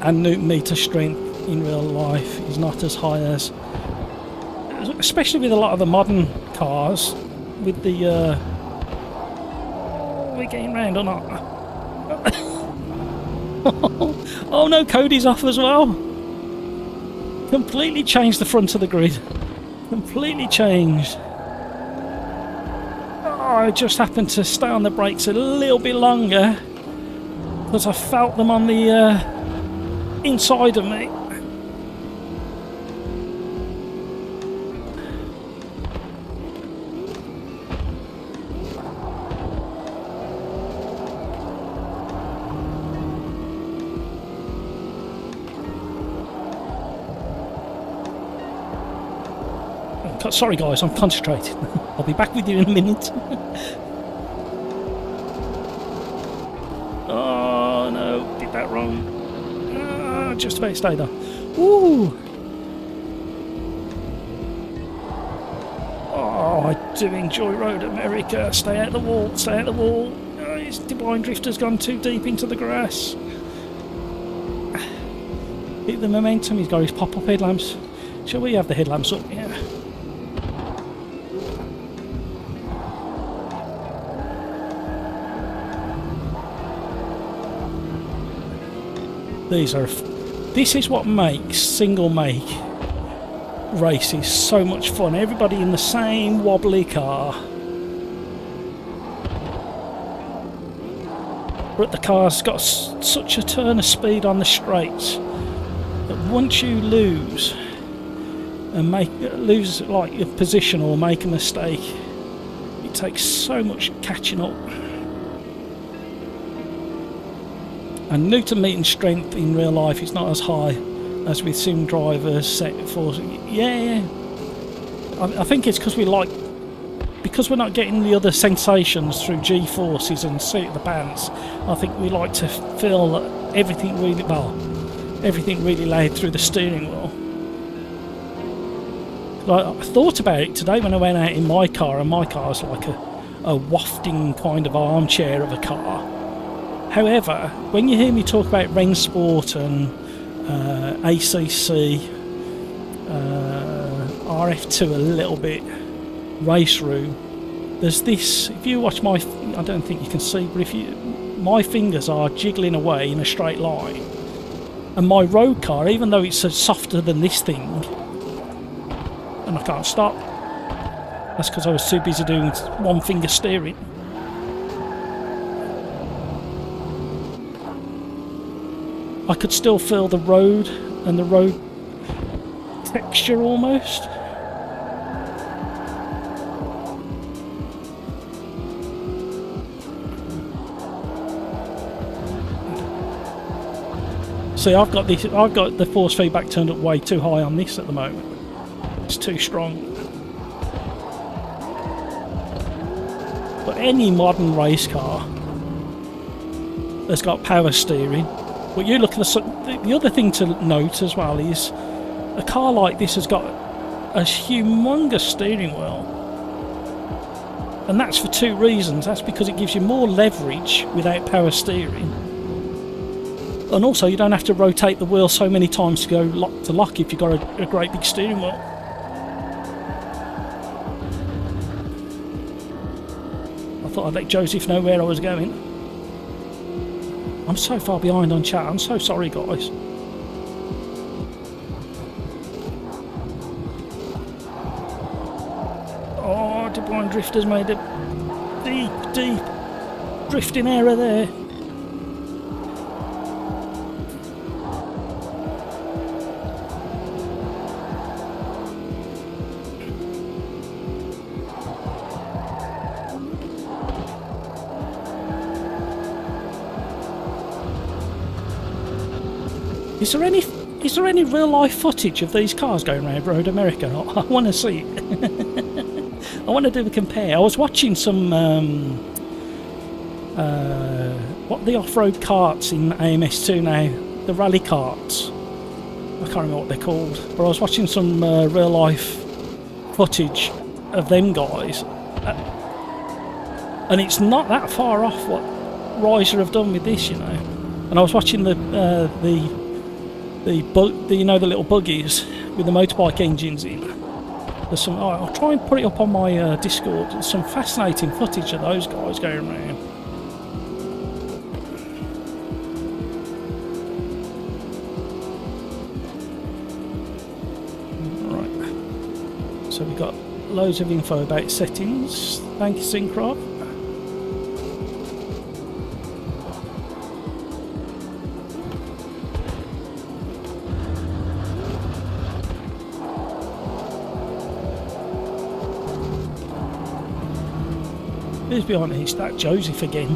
And Newton meter strength in real life is not as high as, especially with a lot of the modern cars, with the we're getting round or not. Oh no, Cody's off as well. Completely changed the front of the grid. Completely changed. Oh, I just happened to stay on the brakes a little bit longer because I felt them on the inside of me. Sorry guys, I'm concentrating. I'll be back with you in a minute. Oh no, did that wrong. Just about stayed there. Woo! Oh, I do enjoy Road America. Stay out the wall, stay out the wall. Oh, his Divine Drifter's gone too deep into the grass. Hit the momentum, he's got his pop-up headlamps. Shall we have the headlamps up? Yeah. This is what makes single make races so much fun. Everybody in the same wobbly car, but the car's got such a turn of speed on the straights that once you lose like your position or make a mistake, it takes so much catching up. And Newton meter strength in real life is not as high as with sim drivers set for. Yeah. I think it's because we're not getting the other sensations through G-forces and seat the bands. I think we like to feel that everything really loud through the steering wheel. I thought about it today when I went out in my car, and my car's like a wafting kind of armchair of a car. However, when you hear me talk about Rennsport and ACC, RF2 a little bit, Race Room, there's this, if you watch my, I don't think you can see, but my fingers are jiggling away in a straight line. And my road car, even though it's softer than this thing, and I can't stop, that's because I was too busy doing one finger steering. I could still feel the road and the road texture almost. See, I've got the force feedback turned up way too high on this at the moment. It's too strong. But any modern race car has got power steering. But you look at the other thing to note as well is a car like this has got a humongous steering wheel, and that's for two reasons. That's because it gives you more leverage without power steering, And also, you don't have to rotate the wheel so many times to go lock to lock if you've got a great big steering wheel. I thought I'd let Joseph know where I was going. I'm so far behind on chat. I'm so sorry, guys. Oh, the blind drifter's made a deep drifting error there. Is there any real life footage of these cars going around Road America? I want to see it. I want to do a compare. I was watching some what the off-road carts in AMS2 now, the rally carts. I can't remember what they're called, but I was watching some real life footage of them guys, and it's not that far off what Riser have done with this, you know. And I was watching the you know, the little buggies with the motorbike engines in. There's some. Oh, I'll try and put it up on my Discord. There's some fascinating footage of those guys going around. Right. So we've got loads of info about settings. Thank you, Syncrob. Who's behind me? It's that Joseph again.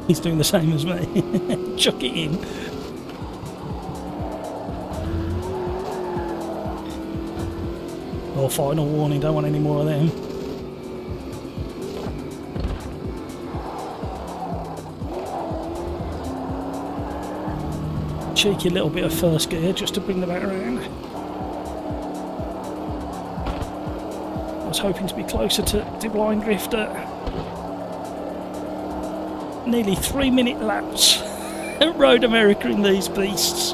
He's doing the same as me. Chuck it in. Oh, final warning, don't want any more of them. Cheeky little bit of first gear just to bring the back around. I was hoping to be closer to Blind Drifter. Nearly 3-minute laps at Road America in these beasts.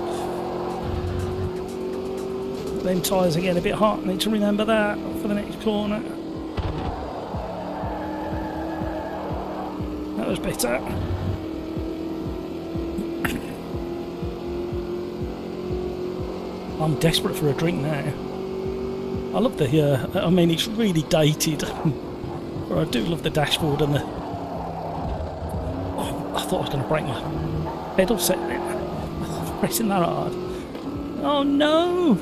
Them tyres are getting a bit hot, I need to remember that for the next corner. That was better. I'm desperate for a drink now. I love the, I mean, it's really dated, but I do love the dashboard and the... Oh, I thought I was going to break my pedal set there. Pressing that hard. Oh no!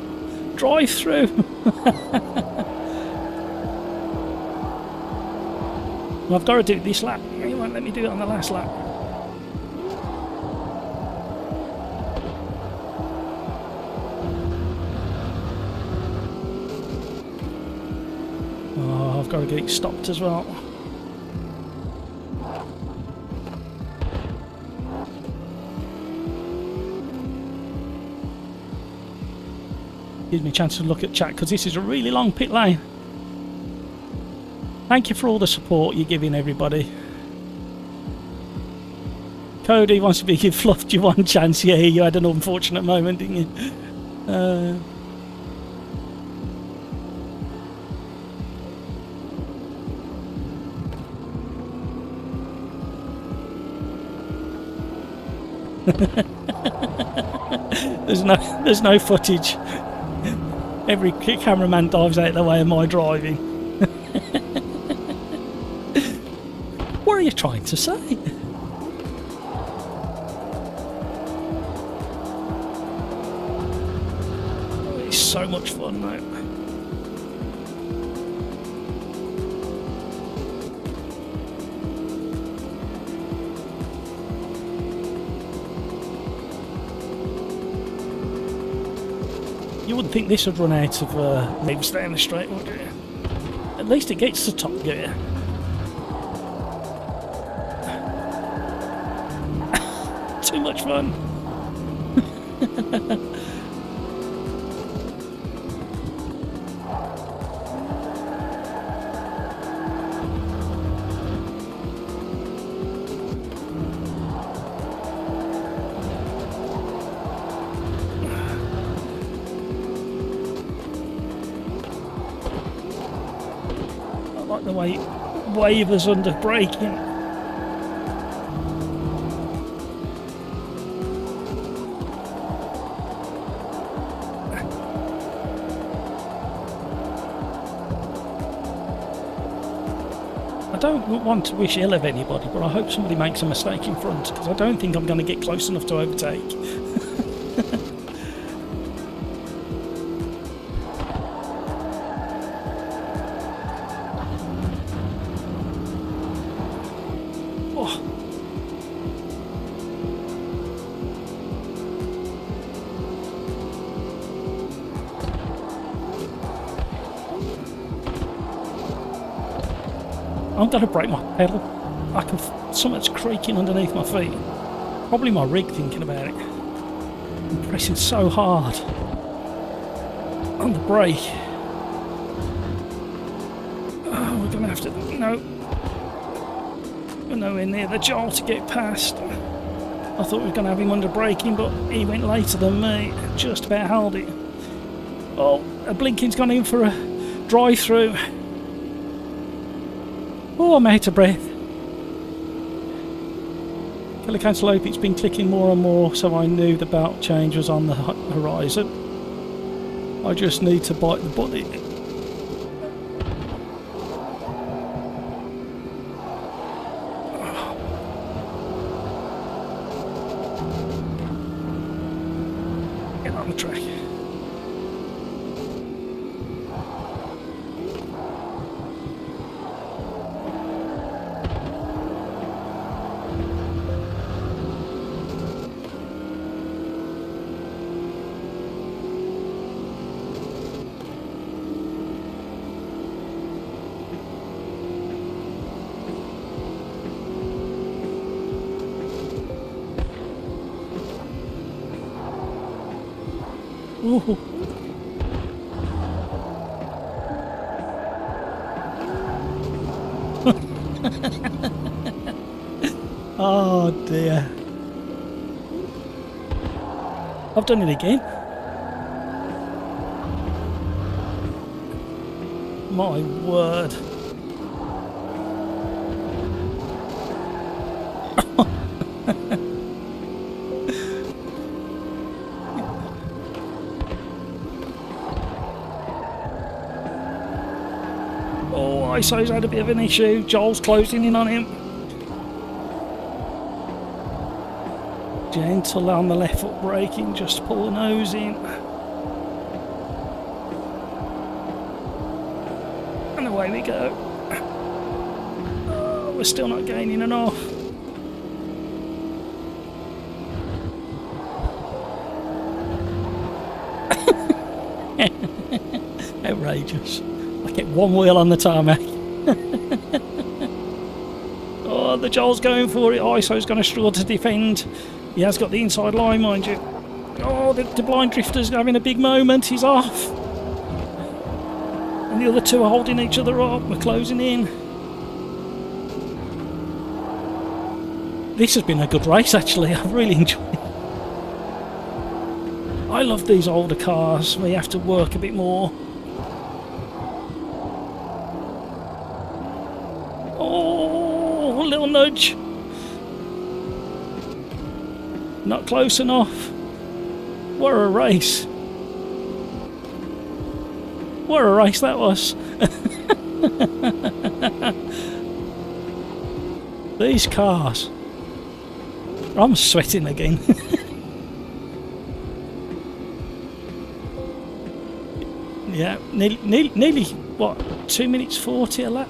Drive through! Well, I've got to do this lap. You won't let me do it on the last lap. I've got to get it stopped as well. Gives me a chance to look at chat because this is a really long pit lane. Thank you for all the support you're giving everybody. Cody wants to be, you fluffed your one chance. Yeah, you had an unfortunate moment, didn't you? There's no footage. Every cameraman dives out of the way of my driving. What are you trying to say? Oh, it's so much fun now. You wouldn't think this would run out of leaves down the straight, would you? At least it gets to top gear. Too much fun. Like the way wavers under braking. I don't want to wish ill of anybody, but I hope somebody makes a mistake in front, because I don't think I'm going to get close enough to overtake. Oh. I'm going to break my pedal. I can something's creaking underneath my feet. Probably my rig thinking about it. I'm pressing so hard on the brake. Oh, we're going to have to... No. We're nowhere near the Joel to get past. I thought we were going to have him under braking, but he went later than me. Just about held it. Oh, a blinking's gone in for a drive-through. Oh, I'm out of breath. Killer Cantaloupe, it's been clicking more and more, so I knew the belt change was on the horizon. I just need to bite the bullet. Get on the track. Ooh. Oh dear. I've done it again. My word. Oh, ISO's had a bit of an issue. Joel's closing in on him. Gentle on the left foot braking, just pull the nose in. And away we go. Oh, we're still not gaining enough. Outrageous. I get one wheel on the tarmac. Oh, the Joel's going for it. ISO's going to struggle to defend. He has got the inside line, mind you. Oh, the blind drifter's having a big moment. He's off. And the other two are holding each other up. We're closing in. This has been a good race, actually. I've really enjoyed it. I love these older cars where you have to work a bit more. Oh, a little nudge. Not close enough. What a race. What a race that was. These cars. I'm sweating again. Yeah, nearly, what, 2 minutes 40 a lap?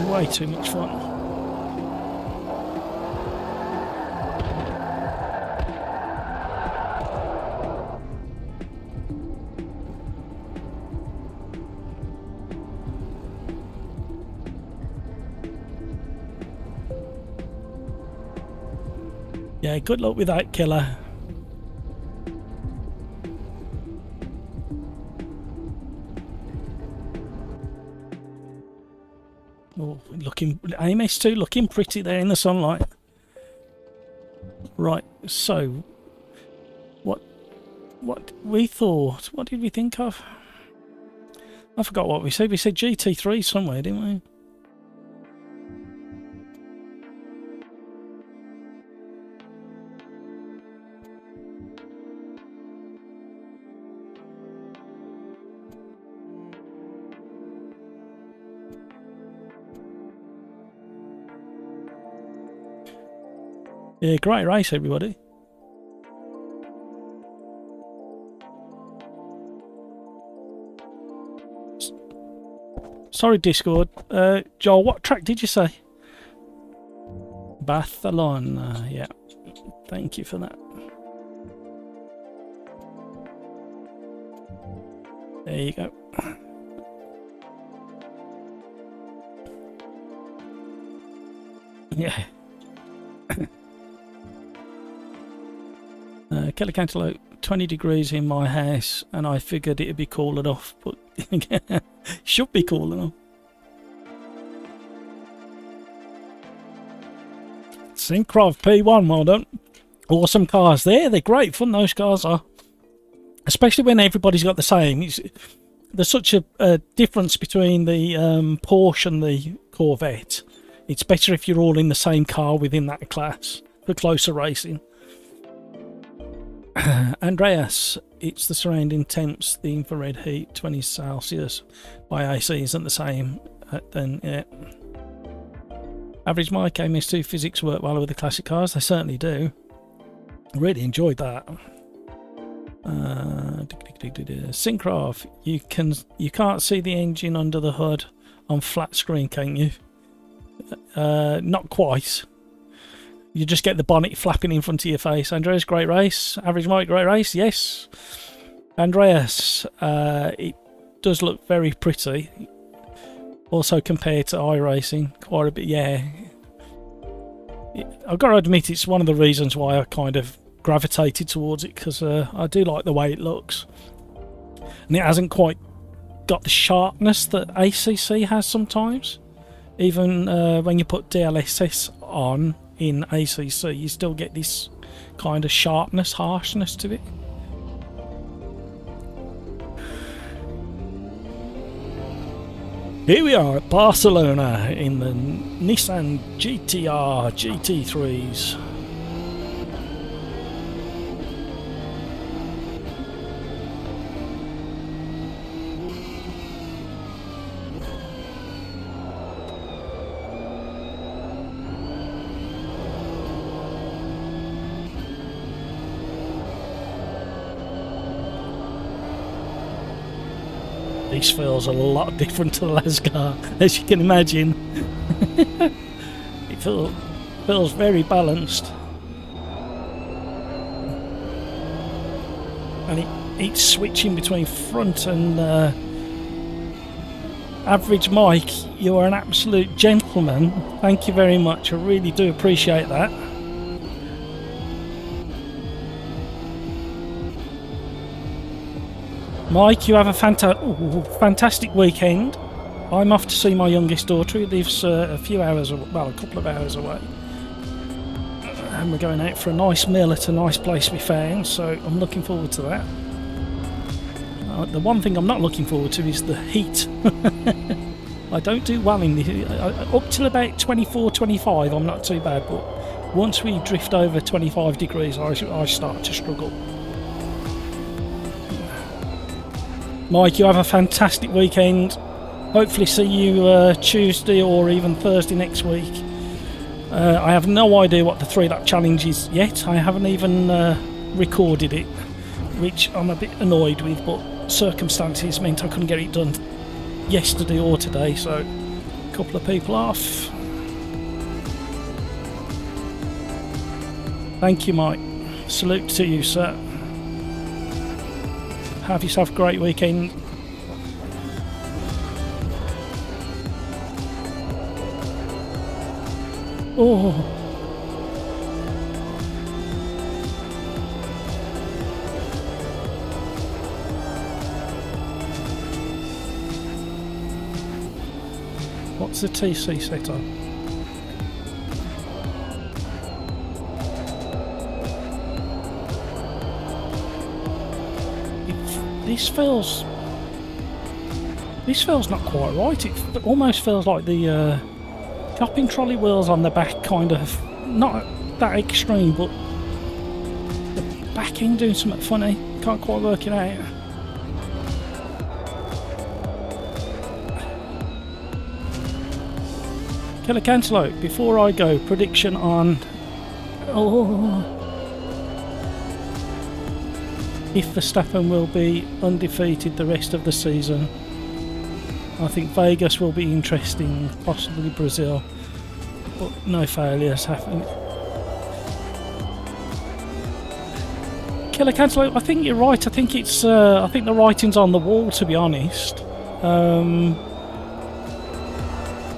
Way too much fun. Yeah, good luck with that, killer. Oh, looking, AMS2 looking pretty there in the sunlight. Right, so what we thought, what did we think of? I forgot what we said. We said GT3 somewhere, didn't we? Yeah, great race, everybody. Sorry, Discord. Joel, what track did you say? Barcelona. Yeah. Thank you for that. There you go. Yeah. Killer Cantaloupe, 20 degrees in my house, and I figured it'd be cool enough, but should be cool enough. Syncrov P1, well done. Awesome cars there. They're great fun, those cars are. Especially when everybody's got the same. There's such a difference between the Porsche and the Corvette. It's better if you're all in the same car within that class for closer racing. Andreas, it's the surrounding temps, the infrared heat, 20 Celsius by AC isn't the same. Then, yeah. Average Mike, MS2 physics work well with the classic cars. They certainly do. Really enjoyed that. Syncrov, you can't see the engine under the hood on flat screen, can you? Not quite. You just get the bonnet flapping in front of your face. Andreas, great race. Average Mike, great race. Yes. Andreas, it does look very pretty. Also compared to iRacing, quite a bit, yeah. I've got to admit, it's one of the reasons why I kind of gravitated towards it, because I do like the way it looks. And it hasn't quite got the sharpness that ACC has sometimes. Even when you put DLSS on in ACC, you still get this kind of sharpness, harshness to it. Here we are at Barcelona in the Nissan GTR GT3s. This feels a lot different to the last car, as you can imagine. It feels very balanced. And it's switching between front and Average Mike. You are an absolute gentleman. Thank you very much. I really do appreciate that. Mike, you have a fantastic weekend. I'm off to see my youngest daughter, who lives a few hours, well, a couple of hours away. And we're going out for a nice meal at a nice place we found, so I'm looking forward to that. The one thing I'm not looking forward to is the heat. I don't do well in the up till about 24, 25, I'm not too bad, but once we drift over 25 degrees, I start to struggle. Mike, you have a fantastic weekend. Hopefully see you Tuesday or even Thursday next week. I have no idea what the 3-lap challenge is yet. I haven't even recorded it, which I'm a bit annoyed with, but circumstances meant I couldn't get it done yesterday or today, so a couple of people off. Thank you, Mike. Salute to you, sir. Have yourself a great weekend. Oh, is the TC set on? This feels not quite right. It almost feels like the shopping trolley wheels on the back, kind of, not that extreme, but the back end doing something funny. Can't quite work it out. Killer Cantaloupe, before I go, prediction on... if Verstappen will be undefeated the rest of the season. I think Vegas will be interesting, possibly Brazil, but no failures happen. Killer Cantaloupe, I think you're right. I think it's. I think the writing's on the wall, to be honest.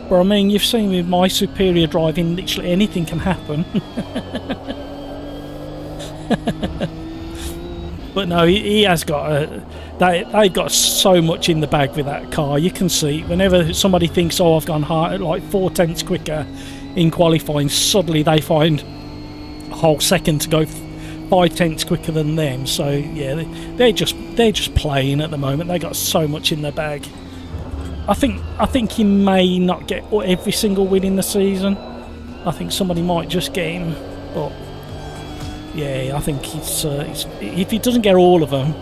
But I mean, you've seen with my superior driving, literally anything can happen. But no, he has got they've got so much in the bag with that car. You can see whenever somebody thinks, oh, I've gone hard, like 4 tenths quicker in qualifying, suddenly they find a whole second to go 5 tenths quicker than them. So yeah, they're just playing at the moment. They got so much in their bag. I think he may not get every single win in the season. I think somebody might just get him, but yeah, I think it's if he doesn't get all of them,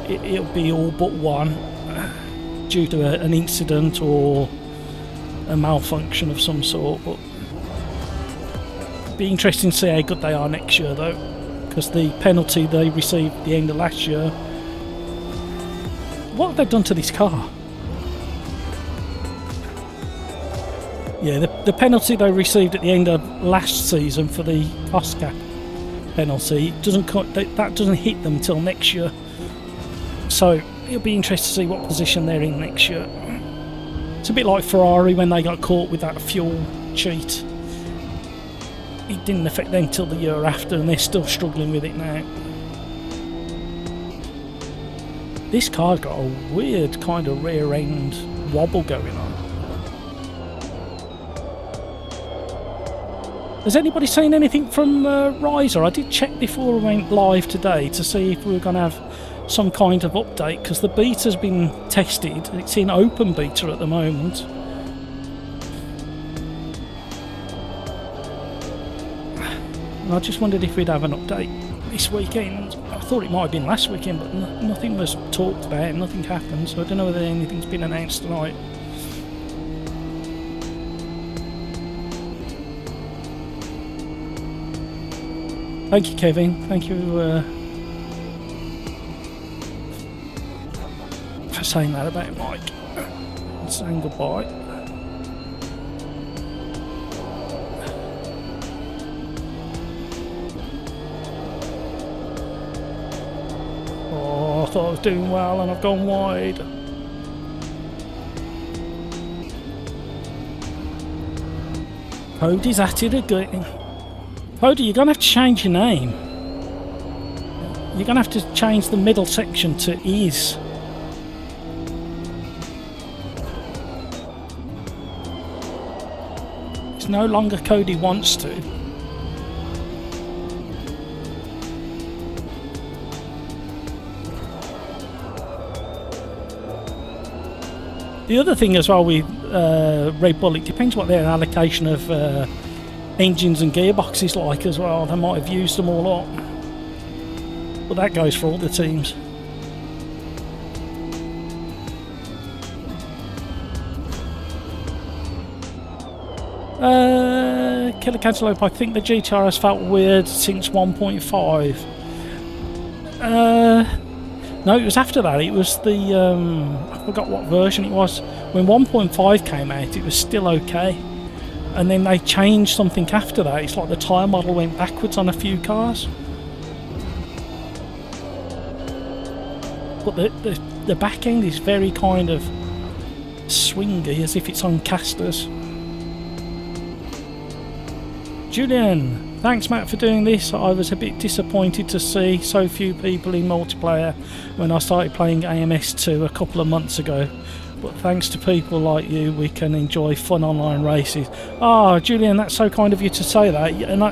it'll be all but one due to an incident or a malfunction of some sort. But it'll be interesting to see how good they are next year, though, because the penalty they received at the end of last year. What have they done to this car? Yeah, the penalty they received at the end of last season for the Oscar penalty that doesn't hit them till next year. So it'll be interesting to see what position they're in next year. It's a bit like Ferrari when they got caught with that fuel cheat. It didn't affect them till the year after, and they're still struggling with it now. This car's got a weird kind of rear end wobble going on. Has anybody seen anything from Riser? I did check before we went live today to see if we were going to have some kind of update, because the beta's been tested. It's in open beta at the moment. And I just wondered if we'd have an update this weekend. I thought it might have been last weekend, but nothing was talked about, nothing happened, so I don't know whether anything's been announced tonight. Thank you, Kevin. Thank you for saying that about Mike. And saying goodbye. Oh, I thought I was doing well and I've gone wide. Cody's at it again. Cody, you're going to have to change your name. You're going to have to change the middle section to is. It's no longer Cody wants to. The other thing as well with Red Bull, it depends what their allocation of engines and gearboxes like as well. They might have used them all up, but that goes for all the teams. Killer Cantaloupe, I think the GTR has felt weird since 1.5. No, it was after that. It was the I forgot what version it was. When 1.5 came out, it was still okay. And then they changed something after that. It's like the tyre model went backwards on a few cars. But the back end is very kind of swingy, as if it's on casters. Julian, thanks Matt for doing this. I was a bit disappointed to see so few people in multiplayer when I started playing AMS2 a couple of months ago. but thanks to people like you, we can enjoy fun online races. Ah, Julian, that's so kind of you to say that. And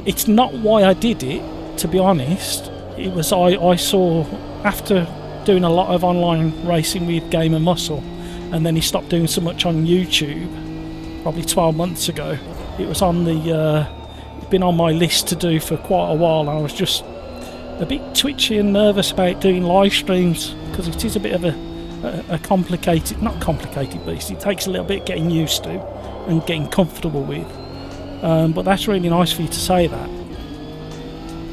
it's not why I did it, to be honest. It was I saw, after doing a lot of online racing with Game and Muscle, and then he stopped doing so much on YouTube, probably 12 months ago. It was on the, it's been on my list to do for quite a while, and I was just a bit twitchy and nervous about doing live streams, because it is a bit of a complicated, not complicated beast. It takes a little bit getting used to and getting comfortable with. But that's really nice for you to say that.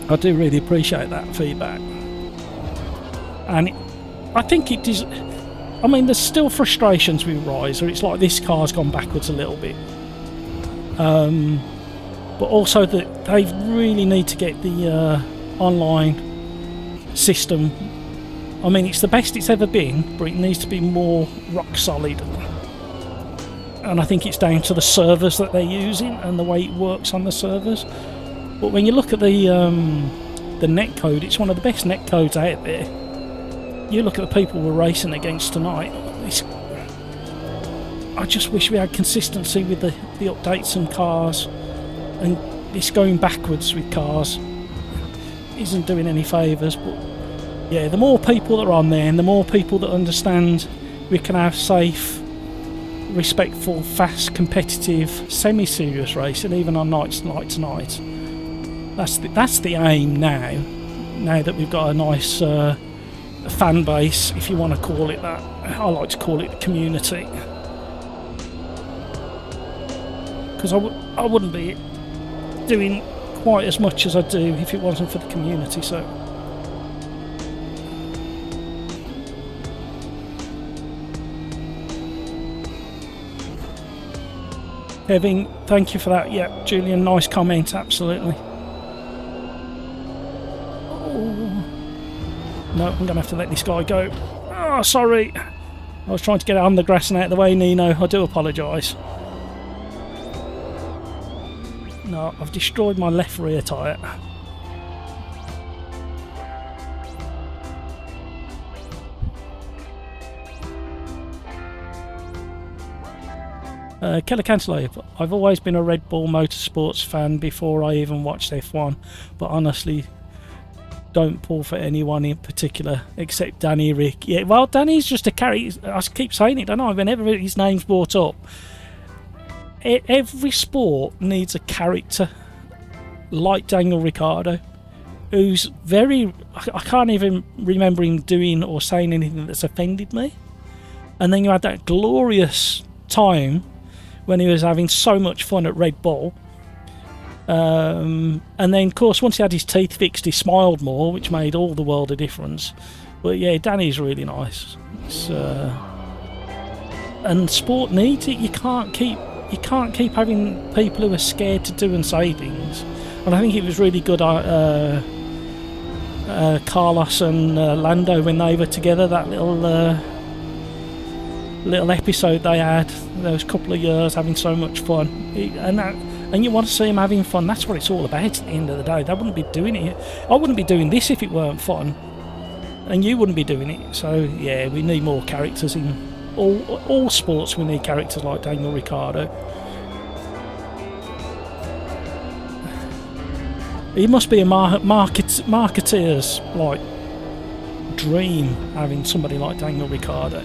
I do really appreciate that feedback. And I think it is, I mean, there's still frustrations with Riser. It's like this car's gone backwards a little bit. But also that they really need to get the online system. I mean, it's the best it's ever been, but it needs to be more rock solid. And I think it's down to the servers that they're using and the way it works on the servers. But when you look at the netcode, it's one of the best netcodes out there. You look at the people we're racing against tonight. I just wish we had consistency with the updates and cars, and this going backwards with cars isn't doing any favours. But yeah, the more people that are on there and the more people that understand we can have safe, respectful, fast, competitive, semi-serious racing even on nights like tonight. That's the aim now that we've got a nice fan base, if you want to call it that. I like to call it the community, because I wouldn't be doing quite as much as I do if it wasn't for the community. So Kevin, thank you for that. Yeah, Julian, nice comment, absolutely. No, I'm going to have to let this guy go. Oh, sorry. I was trying to get it on the grass and out of the way, Nino. I do apologise. No, I've destroyed my left rear tyre. Keller Cantaloupe, I've always been a Red Bull Motorsports fan before I even watched F1, but honestly don't pull for anyone in particular except Danny Rick. Yeah, well, Danny's just a character. I keep saying it, don't I? Whenever his name's brought up, every sport needs a character like Daniel Ricciardo, who's very, I can't even remember him doing or saying anything that's offended me. And then you had that glorious time when he was having so much fun at Red Bull. And then, of course, once he had his teeth fixed, he smiled more, which made all the world a difference. But yeah, Danny's really nice. And sport needs it. You can't keep having people who are scared to do and say things. And I think it was really good. Carlos and Lando, when they were together, that little episode they had those couple of years, having so much fun, and you want to see them having fun. That's what it's all about at the end of the day. They wouldn't be doing it. I wouldn't be doing this if it weren't fun, and you wouldn't be doing it. So yeah, we need more characters in all sports. We need characters like Daniel Ricciardo. He must be a marketeer's like dream, having somebody like Daniel Ricciardo.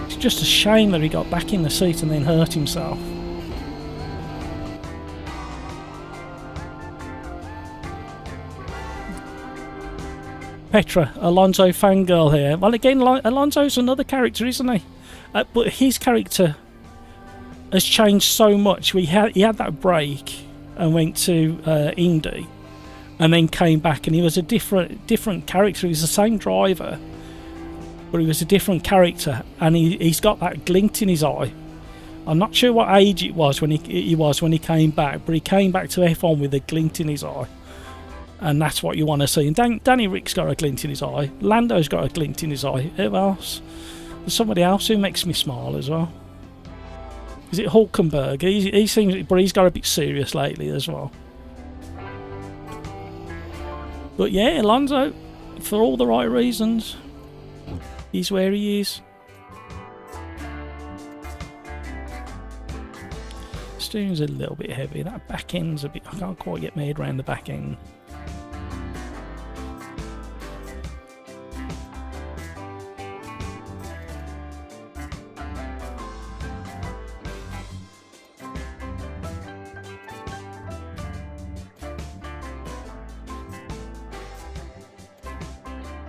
It's just a shame that he got back in the seat and then hurt himself. Petra, Alonso fangirl here. Well, again, Alonso's another character, isn't he? But his character has changed so much. He had that break and went to Indy, and then came back, and he was a different character. He was the same driver, but he was a different character, and he's got that glint in his eye. I'm not sure what age it was when he came back, but he came back to F1 with a glint in his eye, and that's what you want to see. And Danny Rick's got a glint in his eye. Lando's got a glint in his eye. Who else? There's somebody else who makes me smile as well. Is it Hulkenberg? He seems, but he's got a bit serious lately as well. But yeah, Alonso, for all the right reasons, he's where he is. Steering's a little bit heavy. That back end's a bit... I can't quite get my head around the back end.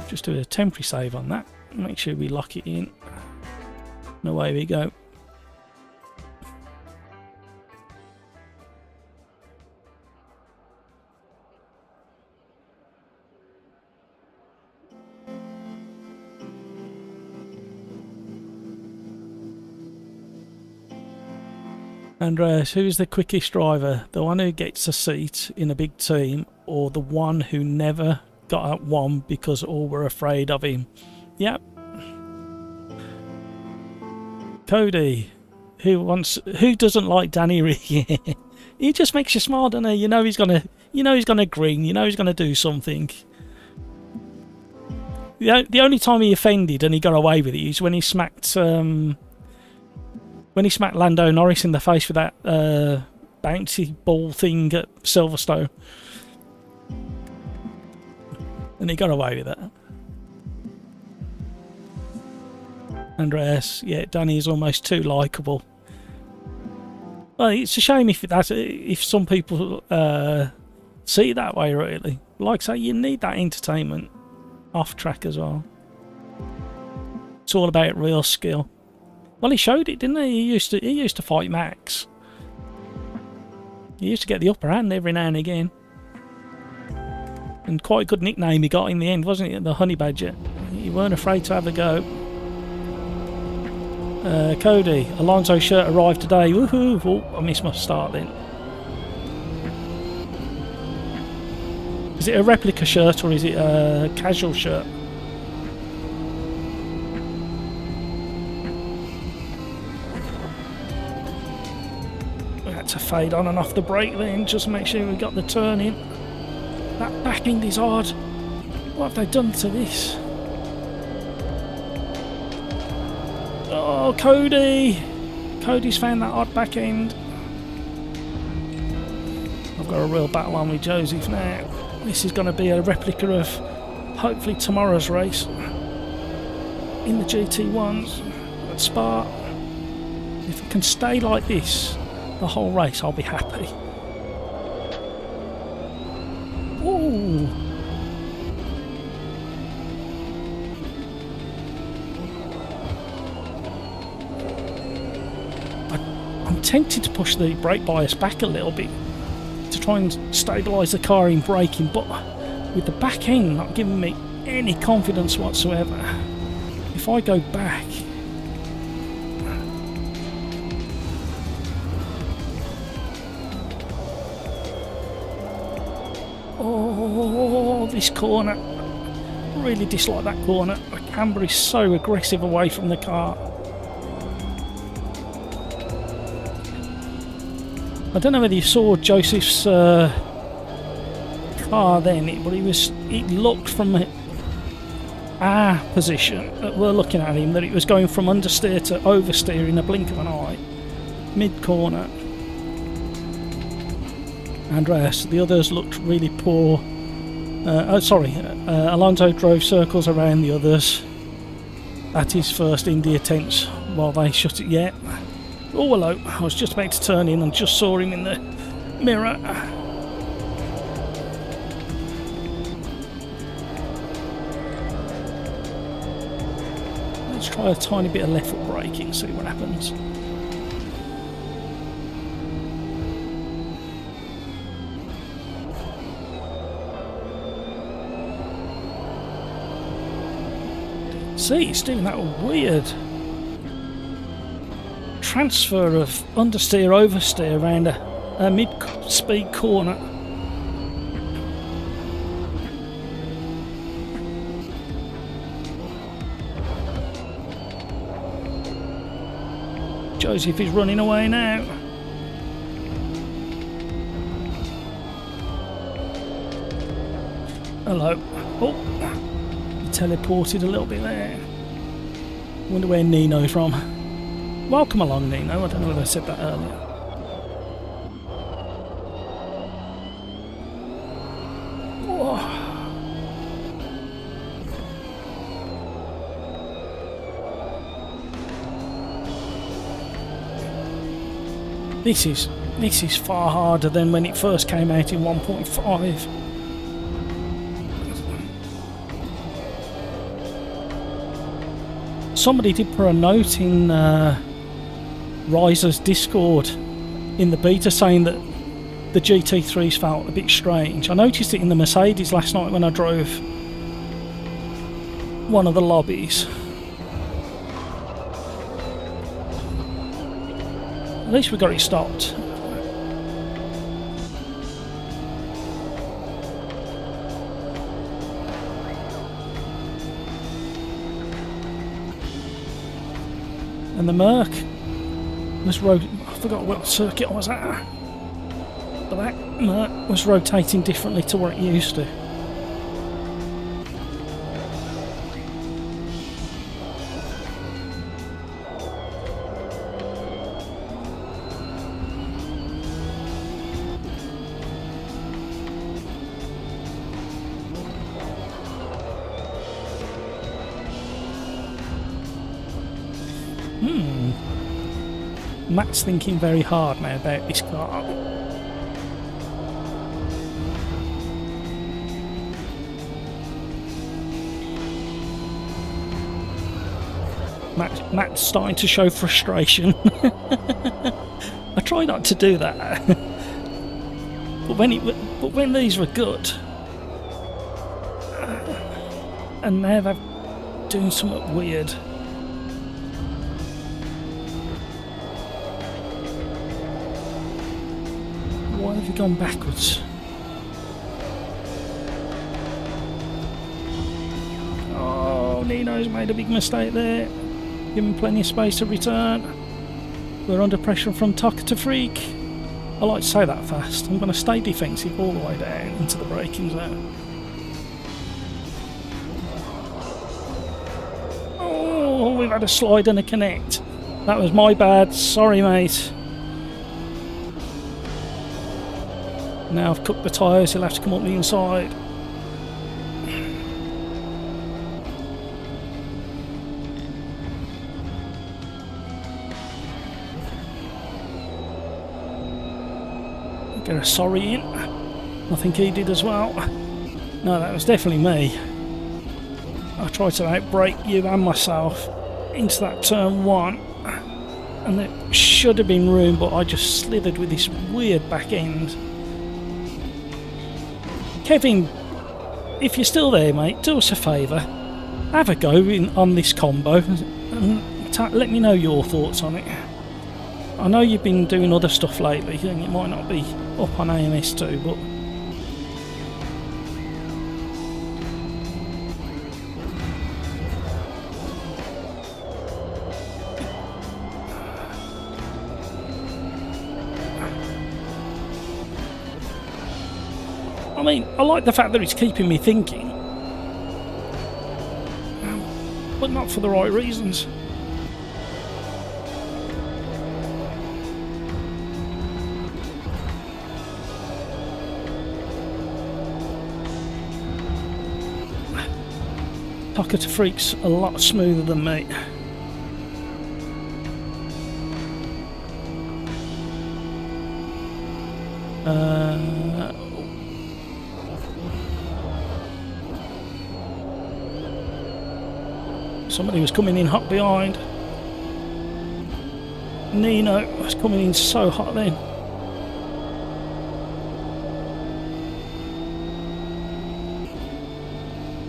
Just do a temporary save on that. Make sure we lock it in. And away we go. Andreas, who's the quickest driver? The one who gets a seat in a big team, or the one who never got at one because all were afraid of him? Yep. Cody, who doesn't like Danny Rick? He just makes you smile, doesn't he? You know he's gonna grin. You know he's gonna do something. The only time he offended and he got away with it is when he smacked Lando Norris in the face with that bouncy ball thing at Silverstone. And he got away with that. Andreas, yeah, Danny is almost too likeable. Well, it's a shame if some people see it that way, really. Like I say, you need that entertainment off track as well. It's all about real skill. Well, he showed it, didn't he? He used to fight Max. He used to get the upper hand every now and again. And quite a good nickname he got in the end, wasn't it? The Honey Badger. He weren't afraid to have a go. Cody, Alonso's shirt arrived today. Woohoo! Oh, I missed my start then. Is it a replica shirt or is it a casual shirt? We had to fade on and off the brake then, just make sure we got the turn in. That back end is hard. What have they done to this? Oh, Cody! Cody's found that odd back end. I've got a real battle on with Joseph now. This is going to be a replica of hopefully tomorrow's race in the GT1s at Spa. If it can stay like this the whole race, I'll be happy. Ooh. I'm tempted to push the brake bias back a little bit to try and stabilise the car in braking, but with the back end not giving me any confidence whatsoever, if I go back, oh, this corner, really dislike that corner. The camber is so aggressive away from the car. I don't know whether you saw Joseph's car then, but it looked from our position that we're looking at him that it was going from understeer to oversteer in a blink of an eye, mid-corner. Andreas, the others looked really poor. Alonso drove circles around the others at his first Indy attempts while they shut it yet. Oh, hello. I was just about to turn in and just saw him in the mirror. Let's try a tiny bit of left foot braking, see what happens. See, it's doing that weird transfer of understeer oversteer around a mid-speed corner. Joseph is running away now. Hello. Oh, he teleported a little bit there. Wonder where Nino's from. Welcome along, Nino. I don't know whether I said that earlier. This is far harder than when it first came out in 1.5. Somebody did put a note in Riser's Discord in the beta saying that the GT3s felt a bit strange. I noticed it in the Mercedes last night when I drove one of the lobbies. At least we got it stopped. And the Merc was I forgot what circuit I was at. But that Merc was rotating differently to what it used to. Matt's thinking very hard now about this car. Matt's starting to show frustration. I try not to do that, but when these were good, and now they're doing something weird. Why have you gone backwards? Oh, Nino's made a big mistake there. Give him plenty of space to return. We're under pressure from Tucker to Freak. I like to say that fast. I'm going to stay defensive all the way down into the braking zone. Oh, we've had a slide and a connect. That was my bad. Sorry, mate. Now I've cooked the tyres, he'll have to come up the inside. Get a sorry in. I think he did as well. No, that was definitely me. I tried to outbrake you and myself into that turn 1. And there should have been room, but I just slithered with this weird back end. Kevin, if you're still there, mate, do us a favour. Have a go on this combo and let me know your thoughts on it. I know you've been doing other stuff lately and it might not be up on AMS2, but... I mean, I like the fact that it's keeping me thinking, but not for the right reasons. Tucker to Freak's a lot smoother than me. Somebody was coming in hot behind. Nino was coming in so hot then.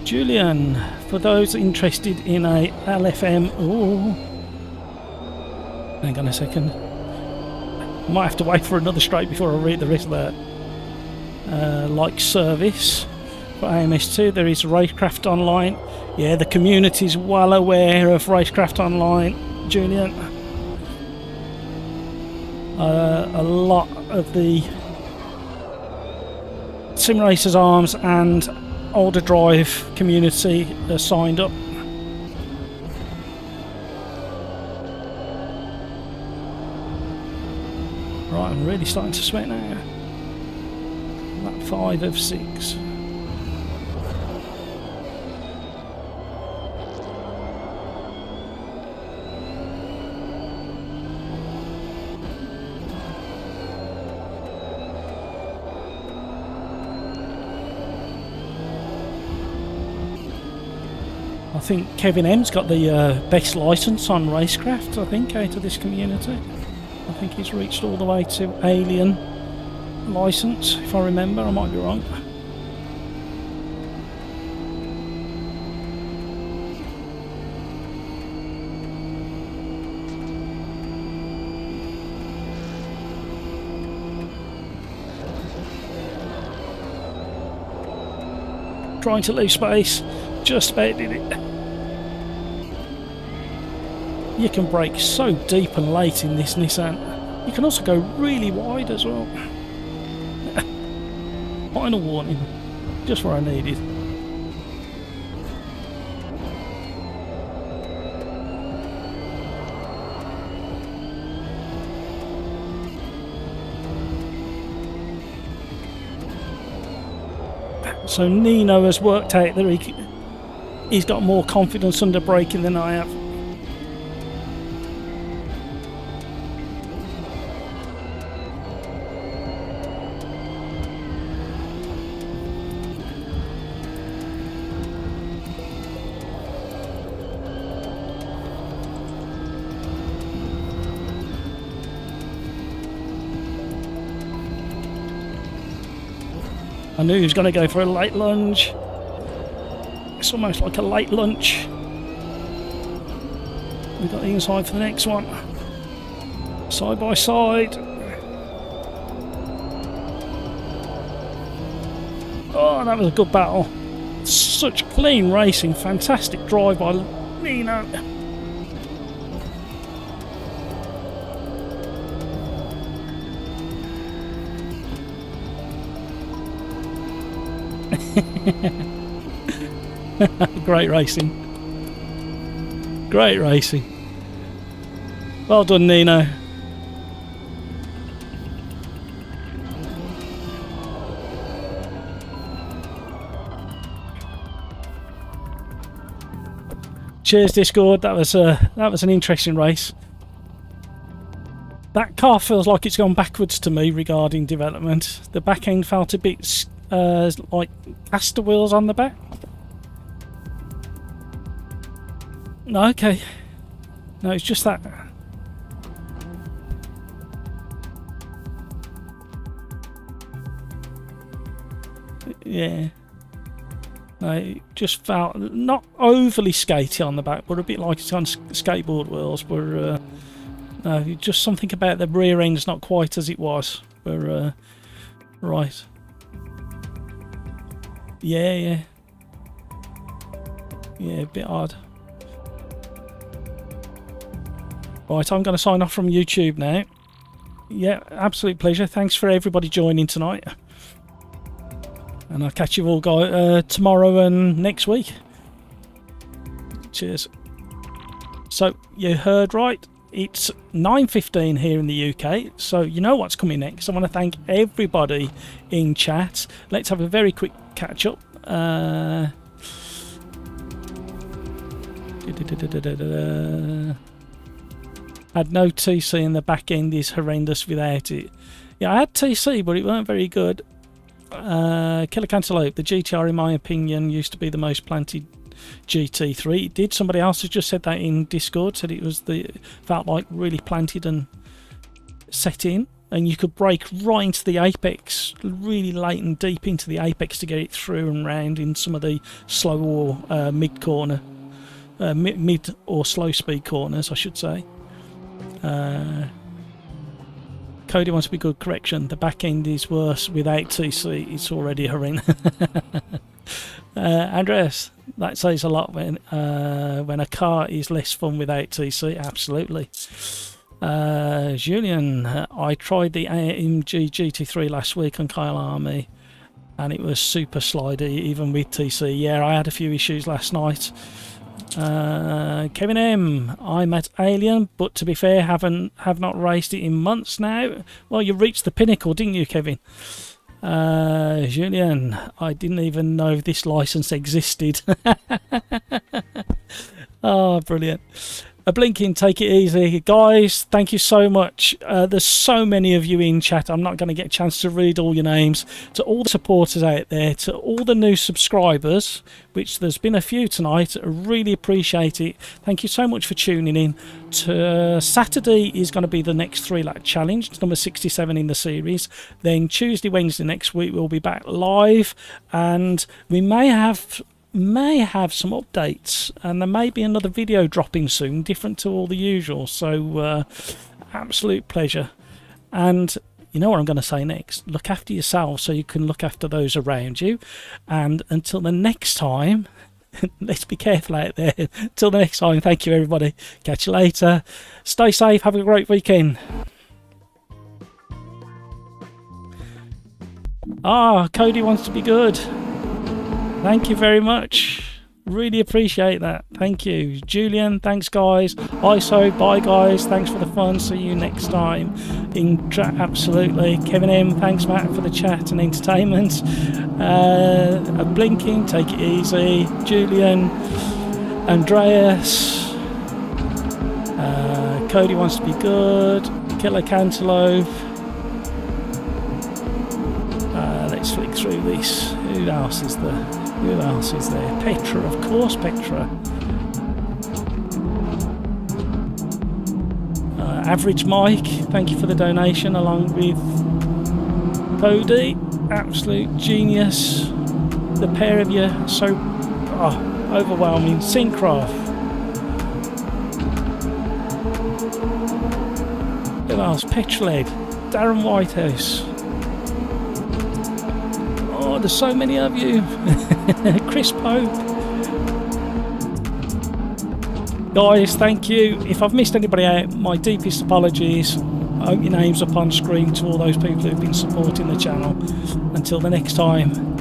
Julian, for those interested in a LFM, hang on a second. Might have to wait for another straight before I read the rest of that. Like service for AMS2, there is Racecraft Online. Yeah, the community's well aware of Racecraft Online, Julian. A lot of the SimRacersArms and OlderDrive community signed up. Right, I'm really starting to sweat now. Lap 5 of 6. I think Kevin M's got the best licence on racecraft, I think, out of this community. I think he's reached all the way to Alien licence, if I remember. I might be wrong. Trying to lose space. Just about did it. You can brake so deep and late in this Nissan. You can also go really wide as well. Final warning. Just where I needed. So Nino has worked out that he's got more confidence under braking than I have. I knew he was going to go for a late lunge. It's almost like a late lunch. We've got the inside for the next one. Side by side. Oh, that was a good battle. Such clean racing. Fantastic drive by Nino. Great racing. Great racing. Well done, Nino. Cheers, Discord. That was an interesting race. That car feels like it's gone backwards to me regarding development. The back end felt a bit like caster wheels on the back. No, okay. No, it's just that. Yeah. No, it just felt not overly skatey on the back, but a bit like it's on skateboard wheels. But no, just something about the rear end's not quite as it was. But right. Yeah. Yeah, a bit odd. Right, I'm going to sign off from YouTube now. Yeah, absolute pleasure. Thanks for everybody joining tonight. And I'll catch you all guys tomorrow and next week. Cheers. So, you heard right. It's 9:15 here in the UK, so you know what's coming next. I want to thank everybody in chat. Let's have a very quick catch up. Had no TC and the back end is horrendous without it. Yeah, I had TC, but it weren't very good. Killer Cantaloupe, the GTR in my opinion used to be the most planted GT3. It did. Somebody else has just said that in Discord, said it was felt like really planted and set in, and you could brake right into the apex, really late and deep into the apex to get it through and round in some of the slow or mid corner, mid or slow speed corners, I should say. Cody wants to be good. Correction, the back end is worse without TC. It's already horrendous. Andreas, that says a lot when a car is less fun without TC. Absolutely. Julian, I tried the AMG GT3 last week on Kyle Army. and it was super slidey even with TC. Yeah, I had a few issues last night. Kevin M, I'm at Alien, but to be fair, have not raced it in months now. Well, you reached the pinnacle, didn't you, Kevin? Julian, I didn't even know this license existed. Oh, brilliant. A blinking, take it easy. Guys, thank you so much. There's so many of you in chat. I'm not going to get a chance to read all your names. To all the supporters out there, to all the new subscribers, which there's been a few tonight, I really appreciate it. Thank you so much for tuning in. Saturday is going to be the next 3-lap challenge, number 67 in the series. Then Tuesday, Wednesday next week, we'll be back live, and we may have some updates, and there may be another video dropping soon, different to all the usual. So absolute pleasure. And you know what I'm going to say next, look after yourself so you can look after those around you. And until the next time, let's be careful out there. Until the next time, thank you everybody, catch you later, stay safe, have a great weekend. Cody wants to be good. Thank you very much. Really appreciate that. Thank you. Julian, thanks guys. ISO, bye guys. Thanks for the fun. See you next time. Absolutely. Kevin M, thanks Matt for the chat and entertainment. A blinking, take it easy. Julian, Andreas. Cody wants to be good. Killer Cantaloupe. Let's flick through this. Who else is there? Petra, of course, Petra. Average Mike, thank you for the donation, along with Cody. Absolute genius. The pair of you, so overwhelming. Syncraft. Who else? Petroled. Darren Whitehouse. Oh, there's so many of you. Chris Pope. Guys, thank you. If I've missed anybody out, my deepest apologies. I hope your name's up on screen to all those people who've been supporting the channel. Until the next time,